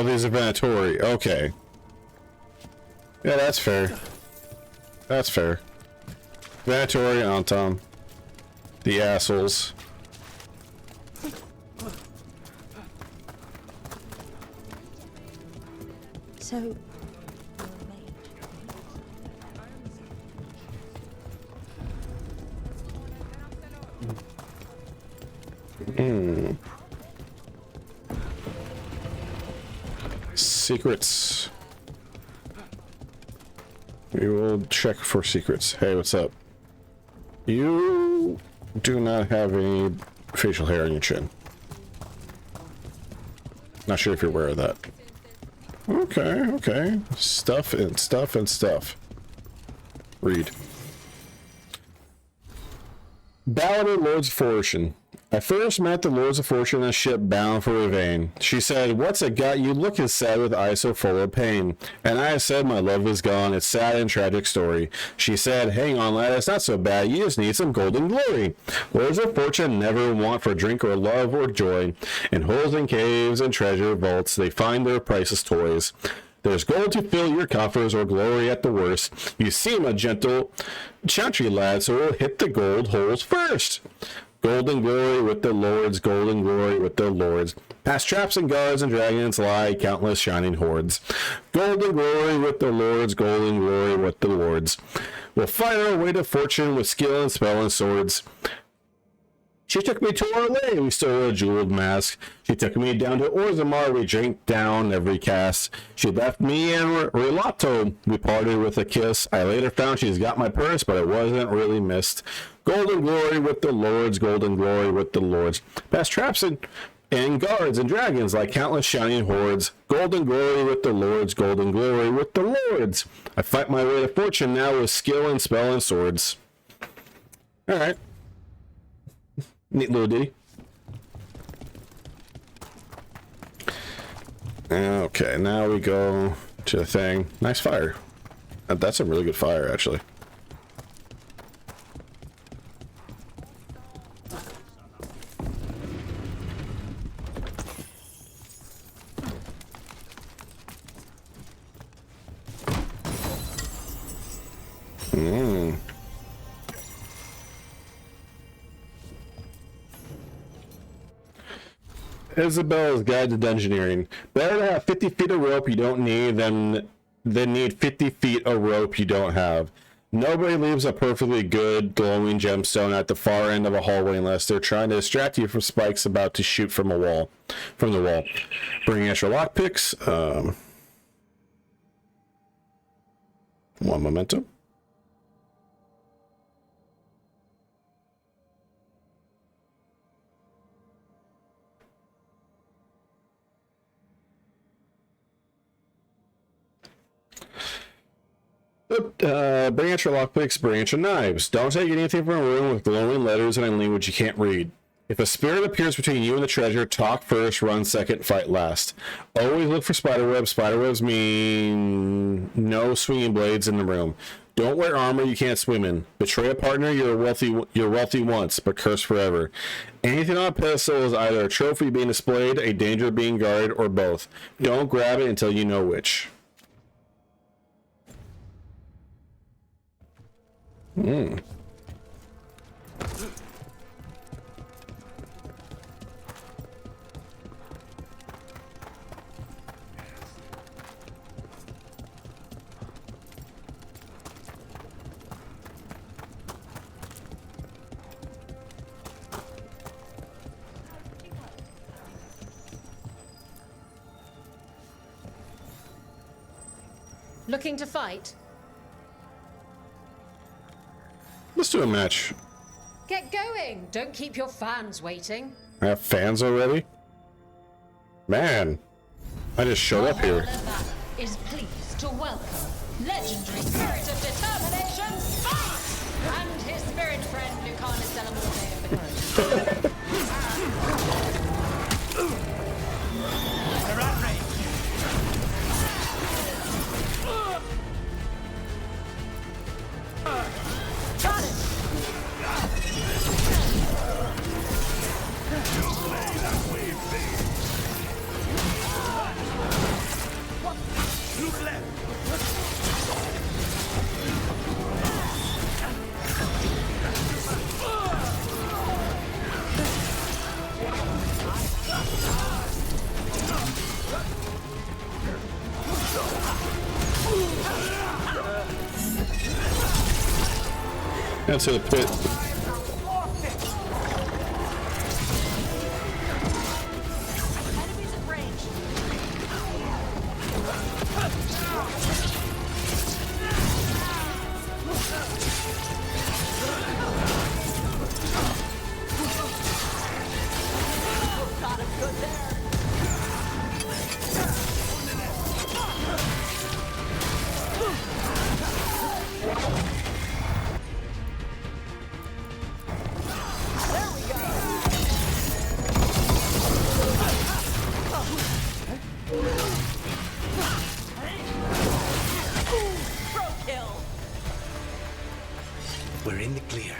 Speaker 1: these are Venatori. Okay. Yeah, that's fair. That's fair. Venatori and Antam. The assholes.
Speaker 15: So...
Speaker 1: Secrets. We will check for secrets. Hey, what's up? You do not have any facial hair on your chin. Not sure if you're aware of that. Okay, okay. Stuff and stuff and stuff. Read. Ballad of Lords of Fortune. I first met the Lords of Fortune on a ship bound for Ravane. She said, "What's it got? You look as sad with eyes so full of pain." And I said, "My love is gone. It's sad and tragic story." She said, "Hang on, lad, it's not so bad. You just need some golden glory." Lords of Fortune never want for drink or love or joy. In holes and caves and treasure vaults, they find their priceless toys. There's gold to fill your coffers, or glory at the worst. You seem a gentle chantry lad, so we'll hit the gold holes first. Golden glory with the lords, golden glory with the lords. Past traps and guards and dragons lie countless shining hordes. Golden glory with the lords, golden glory with the lords. We'll fight our way to fortune with skill and spell and swords. She took me to Orlais, we stole a jeweled mask. She took me down to Orzammar, we drank down every cast. She left me and Rilato, we parted with a kiss. I later found she's got my purse, but it wasn't really missed. Golden glory with the lords, golden glory with the lords. Past traps and guards and dragons like countless shining hordes. Golden glory with the lords, golden glory with the lords. I fight my way to fortune now with skill and spell and swords. Alright. Neat little ditty. Okay, now we go to the thing. Nice fire. That's a really good fire, actually. Isabella's Guide to Dungeoneering. Better to have 50 feet of rope you don't need than need 50 feet of rope you don't have. Nobody leaves a perfectly good glowing gemstone at the far end of a hallway unless they're trying to distract you from spikes about to shoot from the wall. Bring extra lockpicks. One memento. Bring out your lockpicks, bring out your knives. Don't take anything from a room with glowing letters in a language you can't read. If a spirit appears between you and the treasure, talk first, run second, fight last. Always look for spiderwebs. Spiderwebs mean no swinging blades in the room. Don't wear armor you can't swim in. Betray a partner you're wealthy once, but cursed forever. Anything on a pedestal is either a trophy being displayed, a danger being guarded, or both. Don't grab it until you know which.
Speaker 17: Looking to fight?
Speaker 1: Let's do a match.
Speaker 17: Get going! Don't keep your fans waiting.
Speaker 1: I have fans already? Man, I just showed up here.
Speaker 17: Is pleased to welcome legendary spirit of determination, Spark! And his spirit friend, Lucanus Delamorte of the Coast. Got it!
Speaker 21: Look left.
Speaker 1: Into the pit.
Speaker 13: We're in the clear.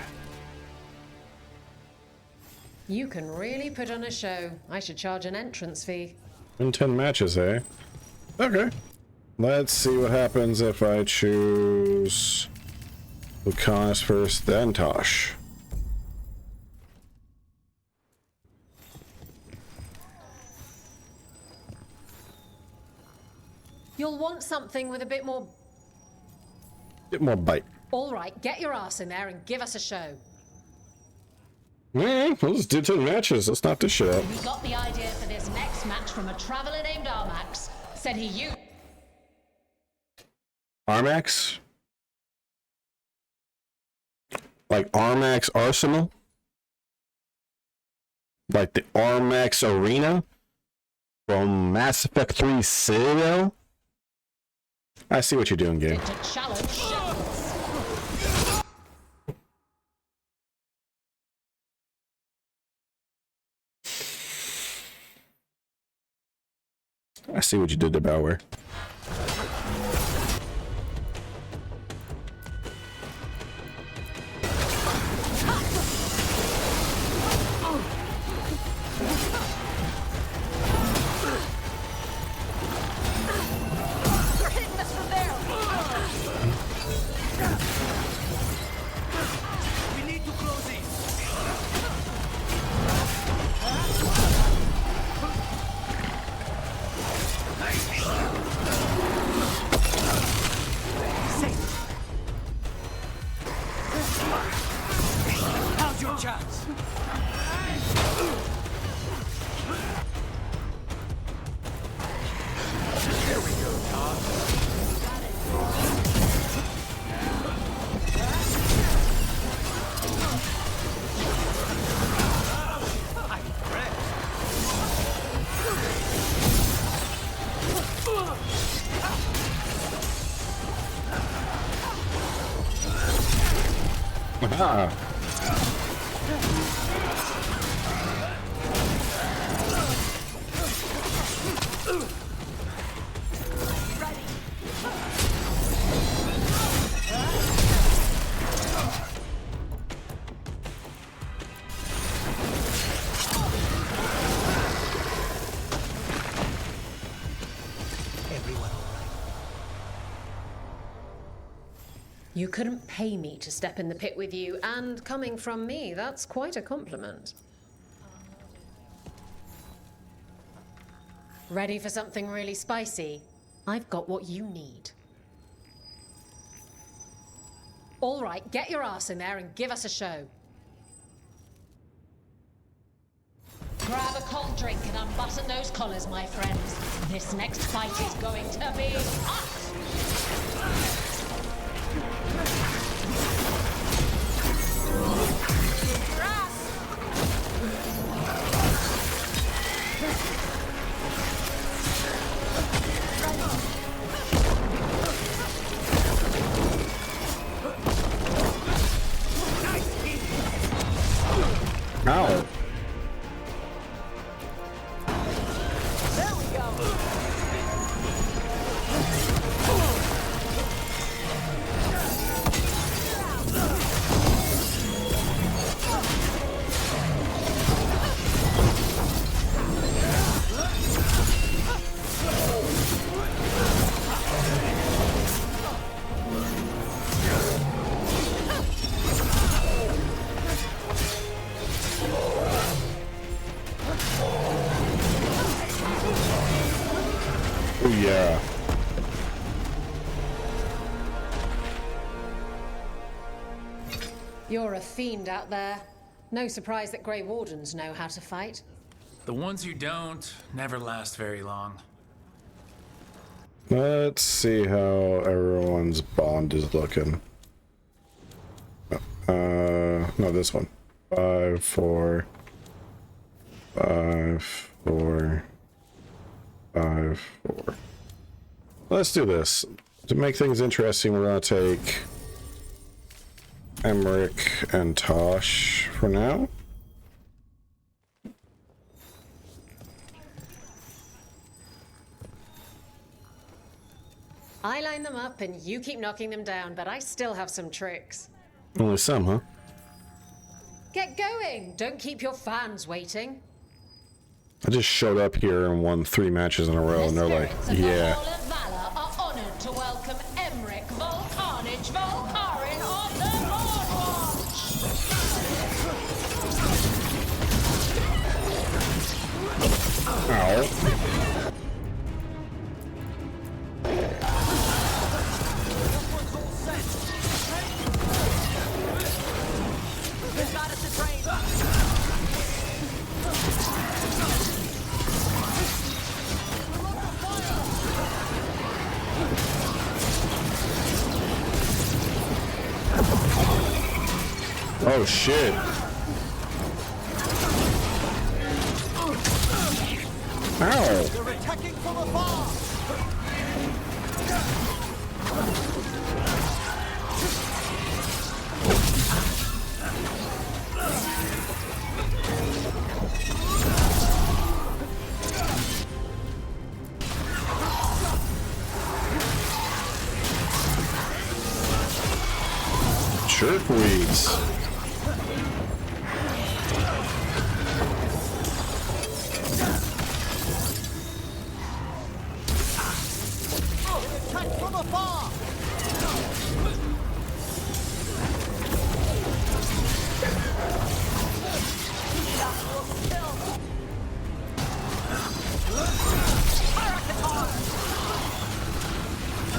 Speaker 17: You can really put on a show. I should charge an entrance fee.
Speaker 1: In 10 matches, eh? Okay. Let's see what happens if I choose Lucanus first, then Tosh.
Speaker 17: You'll want something with a bit more...
Speaker 1: Bit more bite.
Speaker 17: All right, get your ass in there and give us a show.
Speaker 1: Yeah, we'll just do 10 matches. Let's knock this shit out.
Speaker 17: We got the idea for this next match from a traveler named Armax. Said he used...
Speaker 1: Armax? Like Armax Arsenal? Like the Armax Arena? From Mass Effect 3 Citadel? I see what you're doing, game.
Speaker 17: To challenge shepherds.
Speaker 1: I see what you did to Bauer.
Speaker 17: They're hitting us from there.
Speaker 21: We need to close in. How's your chance? There we go, Todd. I'm impressed.
Speaker 1: Aha.
Speaker 18: You couldn't pay me to step in the pit with you, and coming from me, that's quite a compliment. Ready for something really spicy? I've got what you need. All right, get your ass in there and give us a show.
Speaker 17: Grab a cold drink and unbutton those collars, my friends. This next fight is going to be hot!
Speaker 1: Ow.
Speaker 17: There we go.
Speaker 1: Oh yeah.
Speaker 18: You're a fiend out there. No surprise that Grey Wardens know how to fight.
Speaker 3: The ones who don't never last very long.
Speaker 1: Let's see how everyone's bond is looking. No, this one. 5, 4, 5, 4, 5, 4. Let's do this. To make things interesting, we're gonna take Emmerich and Tosh for now.
Speaker 18: I line them up and you keep knocking them down, but I still have some tricks.
Speaker 1: Only some, huh?
Speaker 18: Get going! Don't keep your fans waiting.
Speaker 1: I just showed up here and won 3 matches in a row, and they're like, yeah.
Speaker 17: Hall of Valor are honored to welcome Emmerich Volcarnage Volcarin of the Lordwatch!
Speaker 1: Ow. Oh shit. Ow.
Speaker 8: They're attacking from afar.
Speaker 1: Jerkweeds.
Speaker 8: Attack from afar.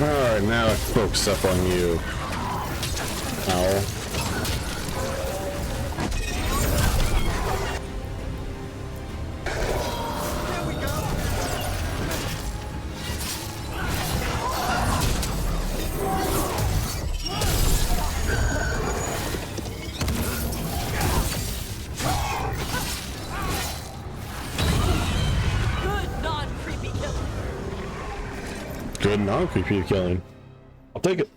Speaker 1: Alright, now I focus up on you. Ow.
Speaker 17: Good non-creepy killing.
Speaker 1: Good non-creepy killing. I'll take it.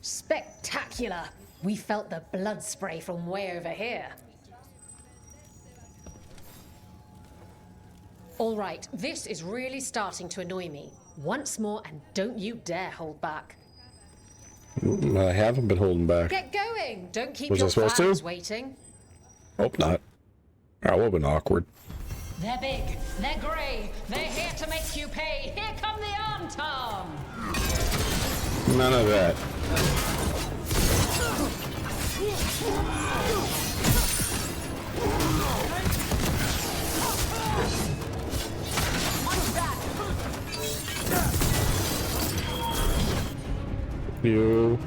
Speaker 18: Spectacular! We felt the blood spray from way over here. All right, this is really starting to annoy me. Once more, and don't you dare hold back.
Speaker 1: I haven't been holding back.
Speaker 18: Get going! Don't keep
Speaker 1: Was I
Speaker 18: your
Speaker 1: supposed
Speaker 18: fans
Speaker 1: to?
Speaker 18: waiting.
Speaker 1: Hope not. That would have been awkward.
Speaker 17: They're big, they're grey, they're here to make you pay. Here come the Arm Tom!
Speaker 1: None of that. You.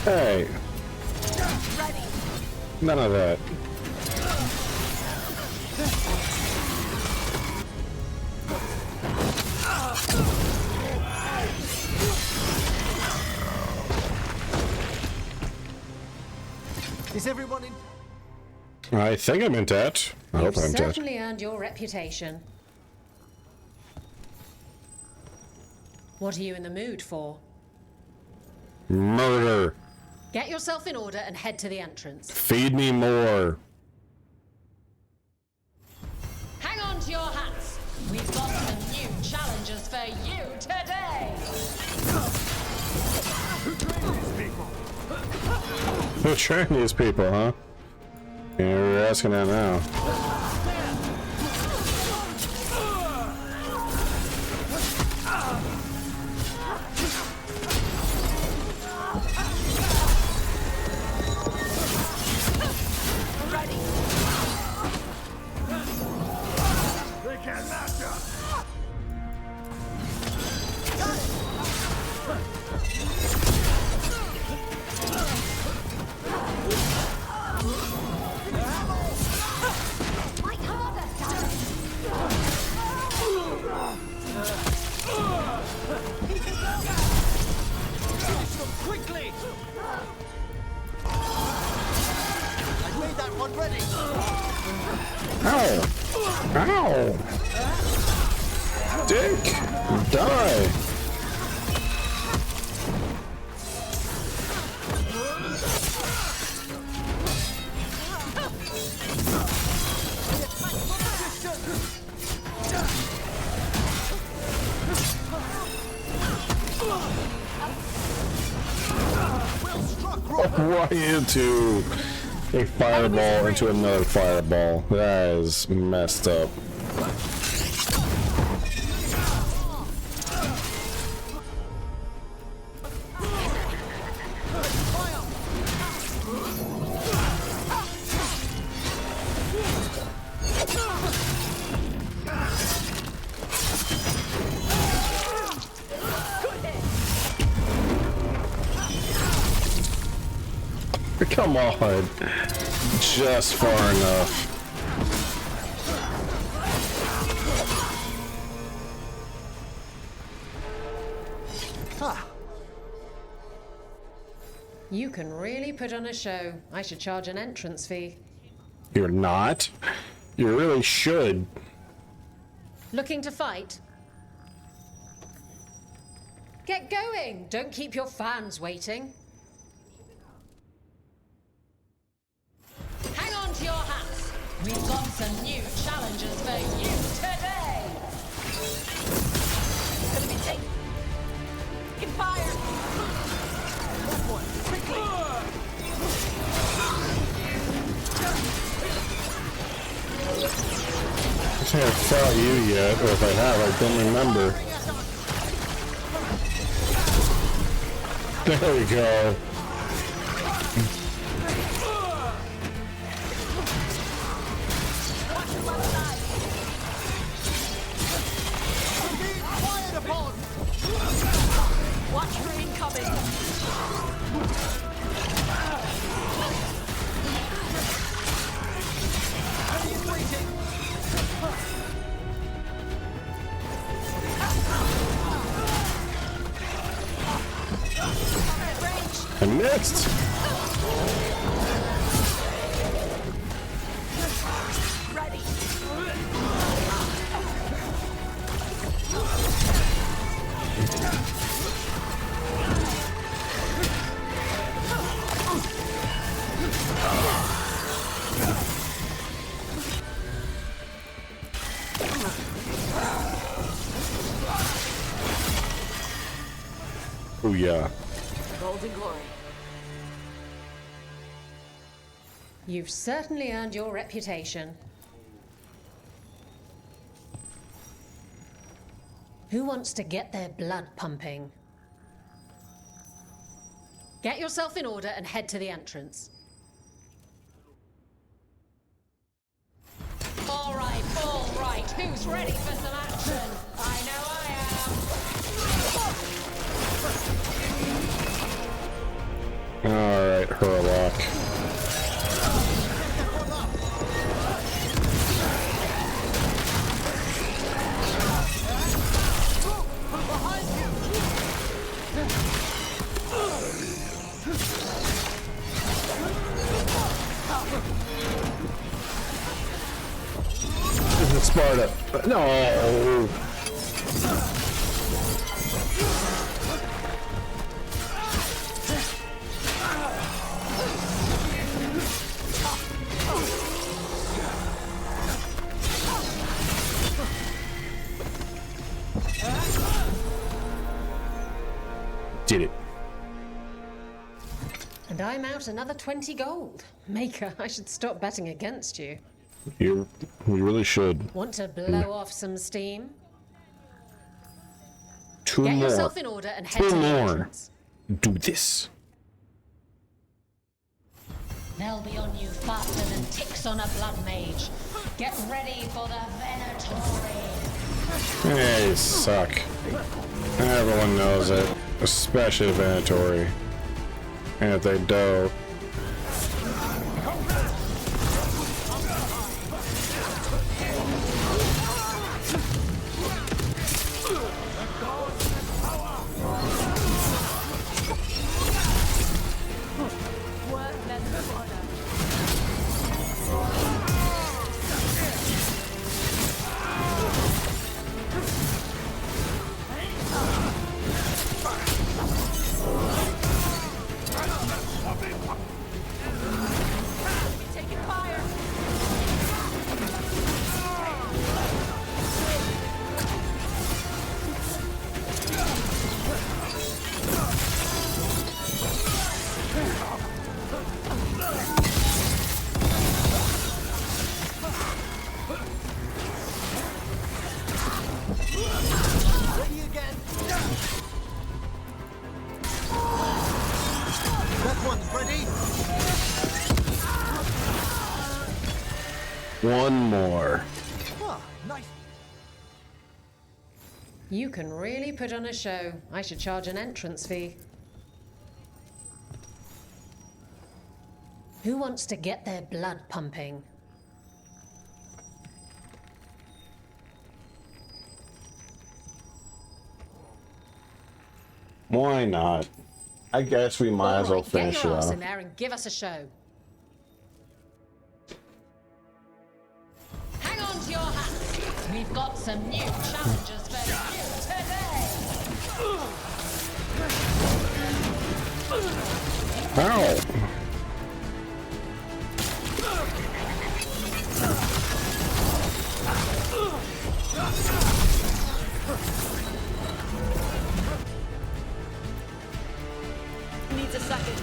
Speaker 1: Hey. None of that.
Speaker 8: Is everyone in?
Speaker 1: I think I'm intact. I hope
Speaker 18: You've
Speaker 1: I'm intact.
Speaker 18: certainly earned your reputation. What are you in the mood for?
Speaker 1: Murder.
Speaker 18: Get yourself in order and head to the entrance.
Speaker 1: Feed me more.
Speaker 17: Hang on to your hats. We've got some new challenges for you today.
Speaker 1: Who trained these people, huh? Yeah, we're asking that now.
Speaker 21: They can't match us.
Speaker 8: Quickly! I've made that one ready.
Speaker 1: Ow! Ow! Dick! Die! Why into a fireball into another fireball? That is messed up. Come on. Just far enough.
Speaker 18: You can really put on a show. I should charge an entrance fee.
Speaker 1: You're not? You really should.
Speaker 18: Looking to fight? Get going! Don't keep your fans waiting.
Speaker 17: Hang on to your hats. We've got some new challenges for you today. It's gonna be taken. Get fire. That one, quickly.
Speaker 1: I don't think I've fought you yet, or if I have, I don't remember. There we go.
Speaker 17: Watch for incoming.
Speaker 1: I missed.
Speaker 17: Ready.
Speaker 1: Booyah.
Speaker 2: Golden glory.
Speaker 18: You've certainly earned your reputation. Who wants to get their blood pumping? Get yourself in order and head to the entrance.
Speaker 17: All right. Who's ready for some action? I know I am.
Speaker 1: Alright, Hurlock. Sparta. No. Did it.
Speaker 18: And I'm out another 20 gold. Maker, I should stop betting against you.
Speaker 1: You really should.
Speaker 18: Want to blow off some steam?
Speaker 1: Two
Speaker 18: Get
Speaker 1: more.
Speaker 18: yourself in order and head
Speaker 1: Two
Speaker 18: to the
Speaker 1: more.
Speaker 18: entrance.
Speaker 1: Do this.
Speaker 17: They'll be on you faster than ticks on a blood mage. Get ready for the Venatori.
Speaker 1: They suck. Everyone knows it. Especially Venatori. And if they don't. One more.
Speaker 18: You can really put on a show. I should charge an entrance fee. Who wants to get their blood pumping?
Speaker 1: Why not? I guess we might as well
Speaker 18: Get
Speaker 1: finish it
Speaker 18: your ass
Speaker 1: off.
Speaker 18: in there and give us a show.
Speaker 17: Hang on to your hats. We've got some new challengers for you today.
Speaker 1: Ow!
Speaker 2: Needs a second.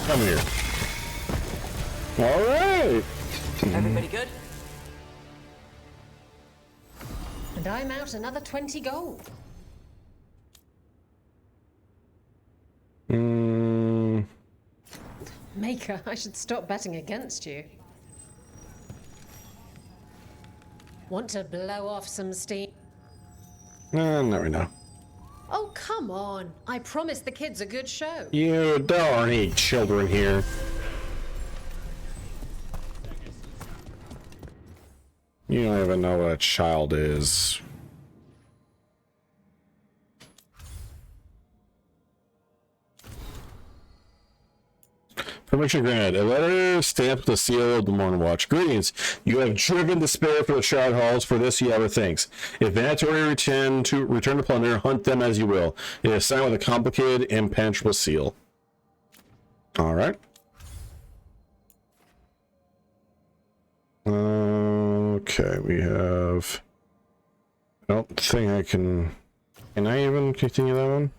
Speaker 1: Come here. All right.
Speaker 2: Everybody good?
Speaker 18: And I'm out another 20 gold. Maker, I should stop betting against you. Want to blow off some steam?
Speaker 1: Not right now.
Speaker 18: Oh, come on. I promised the kids a good show.
Speaker 1: You don't need children here. You don't even know what a child is. Permission granted. A letter stamped with the seal of the Morning Watch. Greetings. You have driven despair for the Shroud Halls. For this you have our thanks. If Venatori return to plunder, hunt them as you will. It is signed with a complicated, impenetrable seal. Alright. Okay, we have... I don't think I can... Can I even continue that one?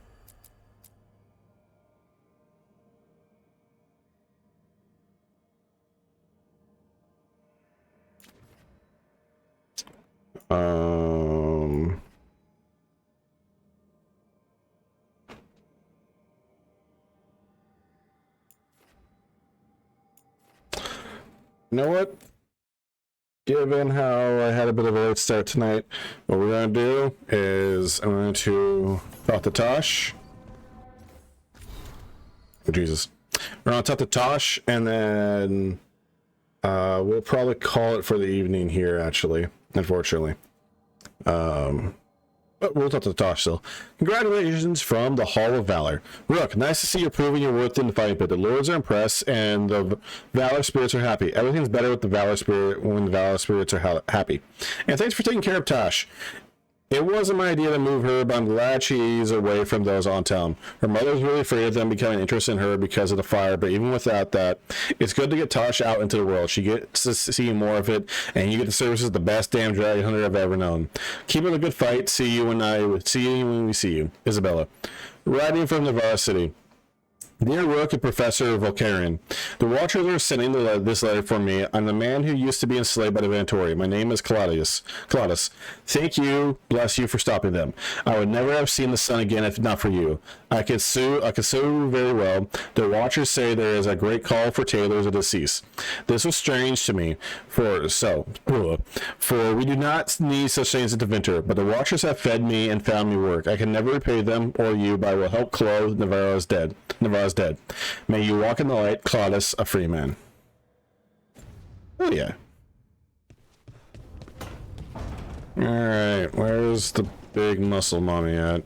Speaker 1: You know what? Given how I had a bit of a late start tonight, what we're going to do is I'm going to talk to Tosh. Oh, Jesus. We're going to talk to Tosh, and then we'll probably call it for the evening here, actually, unfortunately. But we'll talk to Tosh still. Congratulations from the Hall of Valor. Rook, nice to see you proving your worth in the fighting pit. The lords are impressed, and the Valor spirits are happy. Everything's better with the Valor spirit when the Valor spirits are happy. And thanks for taking care of Tosh. It wasn't my idea to move her, but I'm glad she's away from those on town. Her mother was really afraid of them becoming interested in her because of the fire, but even without that, it's good to get Tosh out into the world. She gets to see more of it, and you get to service as the best damn dragon hunter I've ever known. Keep up a good fight. See you when we see you. Isabella. Writing from Navarre City. Dear Rook and Professor Volcarian, the Watchers are sending this letter for me. I'm the man who used to be enslaved by the Venatori. My name is Claudius. Thank you, bless you for stopping them. I would never have seen the sun again if not for you. I could sue very well. The Watchers say there is a great call for tailors of deceased. This was strange to me, for we do not need such things at the winter, but the Watchers have fed me and found me work. I can never repay them or you, but I will help clothe Navarro's dead. May you walk in the light, Claudius, a free man. Oh yeah. Alright, where's the big muscle mommy at?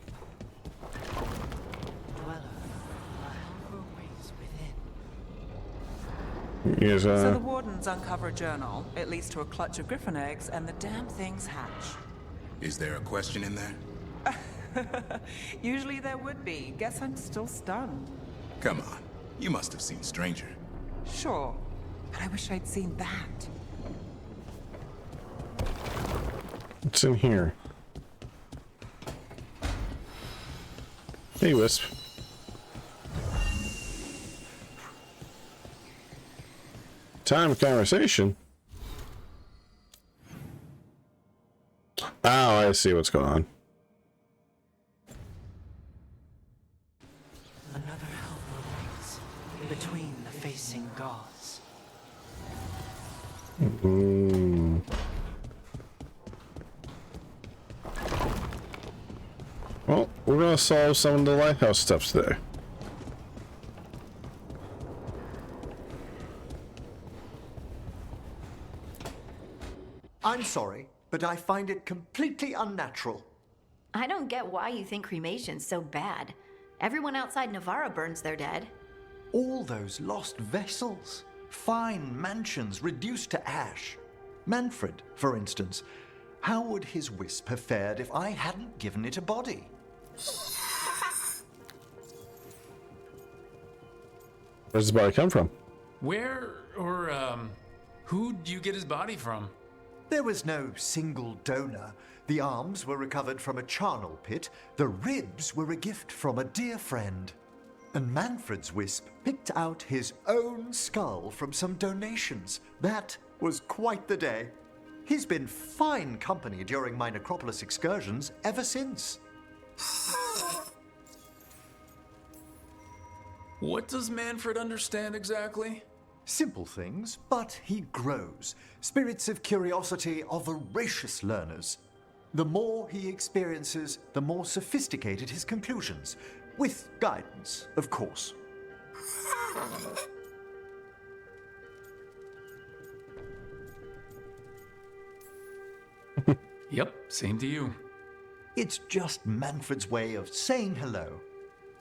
Speaker 1: Yes,
Speaker 4: So the wardens uncover a journal. It leads to a clutch of griffin eggs, and the damn things hatch.
Speaker 10: Is there a question in there?
Speaker 4: Usually there would be. Guess I'm still stunned.
Speaker 10: Come on. You must have seen Stranger.
Speaker 4: Sure, but I wish I'd seen that.
Speaker 1: What's in here? Hey, Wisp. Time of conversation. Oh, I see what's going on.
Speaker 19: Another helper waits between the facing gods.
Speaker 1: Well, we're gonna solve some of the lighthouse stuff today.
Speaker 8: I'm sorry, but I find it completely unnatural.
Speaker 9: I don't get why you think cremation's so bad. Everyone outside Navarra burns their dead.
Speaker 8: All those lost vessels, fine mansions reduced to ash. Manfred, for instance. How would his wisp have fared if I hadn't given it a body?
Speaker 1: Where's his body come from?
Speaker 3: Where or who'd you get his body from?
Speaker 8: There was no single donor. The arms were recovered from a charnel pit. The ribs were a gift from a dear friend. And Manfred's wisp picked out his own skull from some donations. That was quite the day. He's been fine company during my Necropolis excursions ever since.
Speaker 3: What does Manfred understand exactly?
Speaker 8: Simple things, but he grows. Spirits of curiosity are voracious learners. The more he experiences, the more sophisticated his conclusions. With guidance, of course.
Speaker 3: Yep, same to you.
Speaker 8: It's just Manfred's way of saying hello.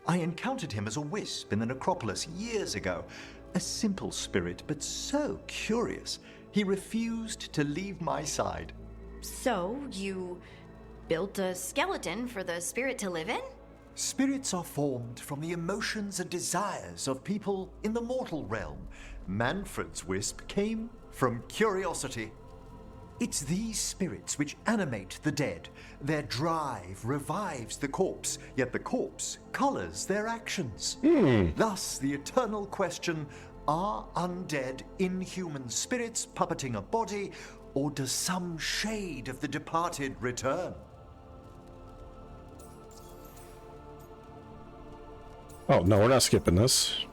Speaker 8: I encountered him as a wisp in the necropolis years ago. A simple spirit, but so curious. He refused to leave my side.
Speaker 9: So, you built a skeleton for the spirit to live in?
Speaker 8: Spirits are formed from the emotions and desires of people in the mortal realm. Manfred's wisp came from curiosity. It's these spirits which animate the dead. Their drive revives the corpse, yet the corpse colors their actions. Thus, the eternal question, are undead inhuman spirits puppeting a body, or does some shade of the departed return?
Speaker 1: Oh, no, we're not skipping this.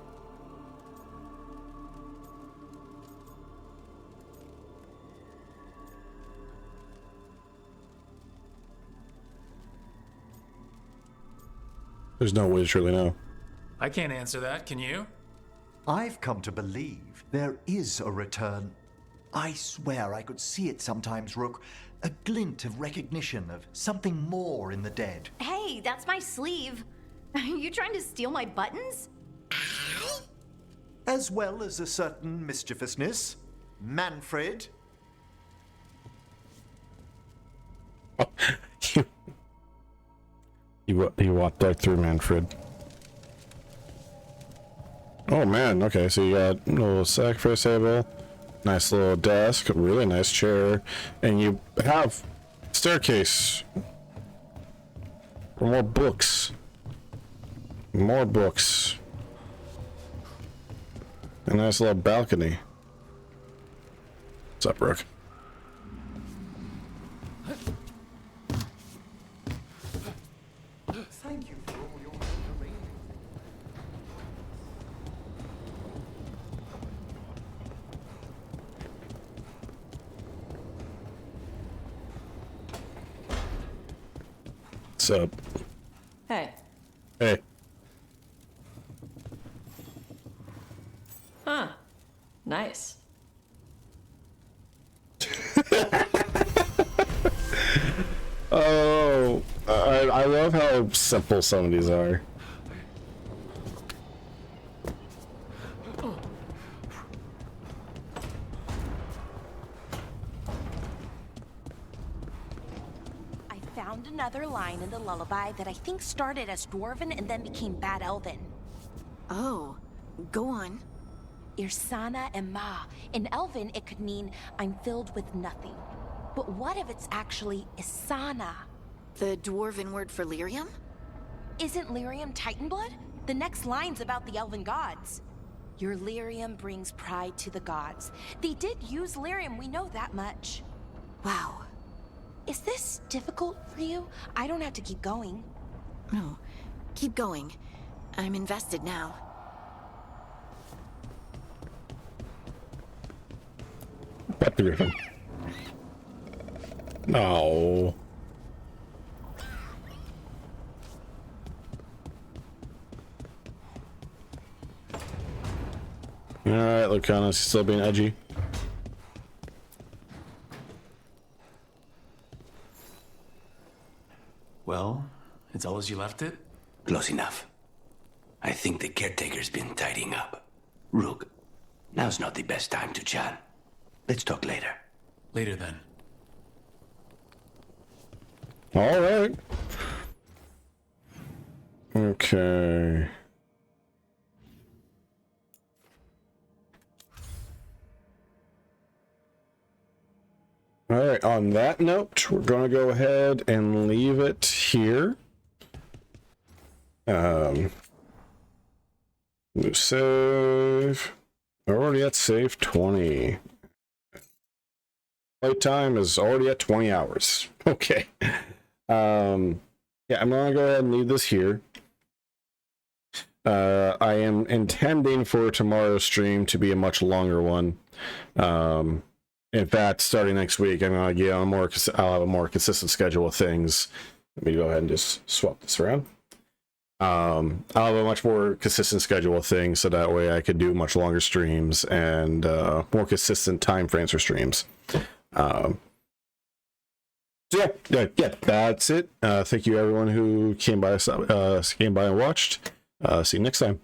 Speaker 1: There's no way to truly know.
Speaker 3: I can't answer that, can you?
Speaker 8: I've come to believe there is a return. I swear I could see it sometimes, Rook. A glint of recognition of something more in the dead.
Speaker 9: Hey, that's my sleeve. Are you trying to steal my buttons?
Speaker 8: As well as a certain mischievousness. Manfred.
Speaker 1: You walked right through Manfred. Oh man, okay, so you got a little sacrifice table, nice little desk, a really nice chair, and you have staircase for more books. More books. A nice little balcony. What's up, Rook?
Speaker 8: Thank you for all your information.
Speaker 1: What's up?
Speaker 2: Hey.
Speaker 1: Hey.
Speaker 2: Huh. Nice.
Speaker 1: Oh, I love how simple some of these are.
Speaker 5: I found another line in the lullaby that I think started as Dwarven and then became Bad Elven.
Speaker 9: Oh, go on.
Speaker 5: Irsana Emma. In Elven, it could mean I'm filled with nothing. But what if it's actually Isana?
Speaker 9: The Dwarven word for lyrium?
Speaker 5: Isn't lyrium Titanblood? The next line's about the elven gods. Your lyrium brings pride to the gods. They did use lyrium, we know that much.
Speaker 9: Wow.
Speaker 5: Is this difficult for you? I don't have to keep going.
Speaker 9: No, keep going. I'm invested now.
Speaker 1: Pet the Griffin. No. Alright, Lucanus, still being edgy.
Speaker 14: Well, it's all as you left it?
Speaker 13: Close enough. I think the caretaker's been tidying up. Rook, now's not the best time to chat. Let's talk later.
Speaker 3: Later then.
Speaker 1: Alright. Okay. Alright, on that note, we're gonna go ahead and leave it here. New save. Already at save 20. Playtime is already at 20 hours. Okay. Yeah, I'm gonna go ahead and leave this here. I am intending for tomorrow's stream to be a much longer one. In fact, starting next week, I'm gonna get on I'll have a more consistent schedule of things. Let me go ahead and just swap this around. I'll have a much more consistent schedule of things, so that way I could do much longer streams and more consistent time frames for streams. So yeah, that's it. Thank you everyone who came by and watched. See you next time.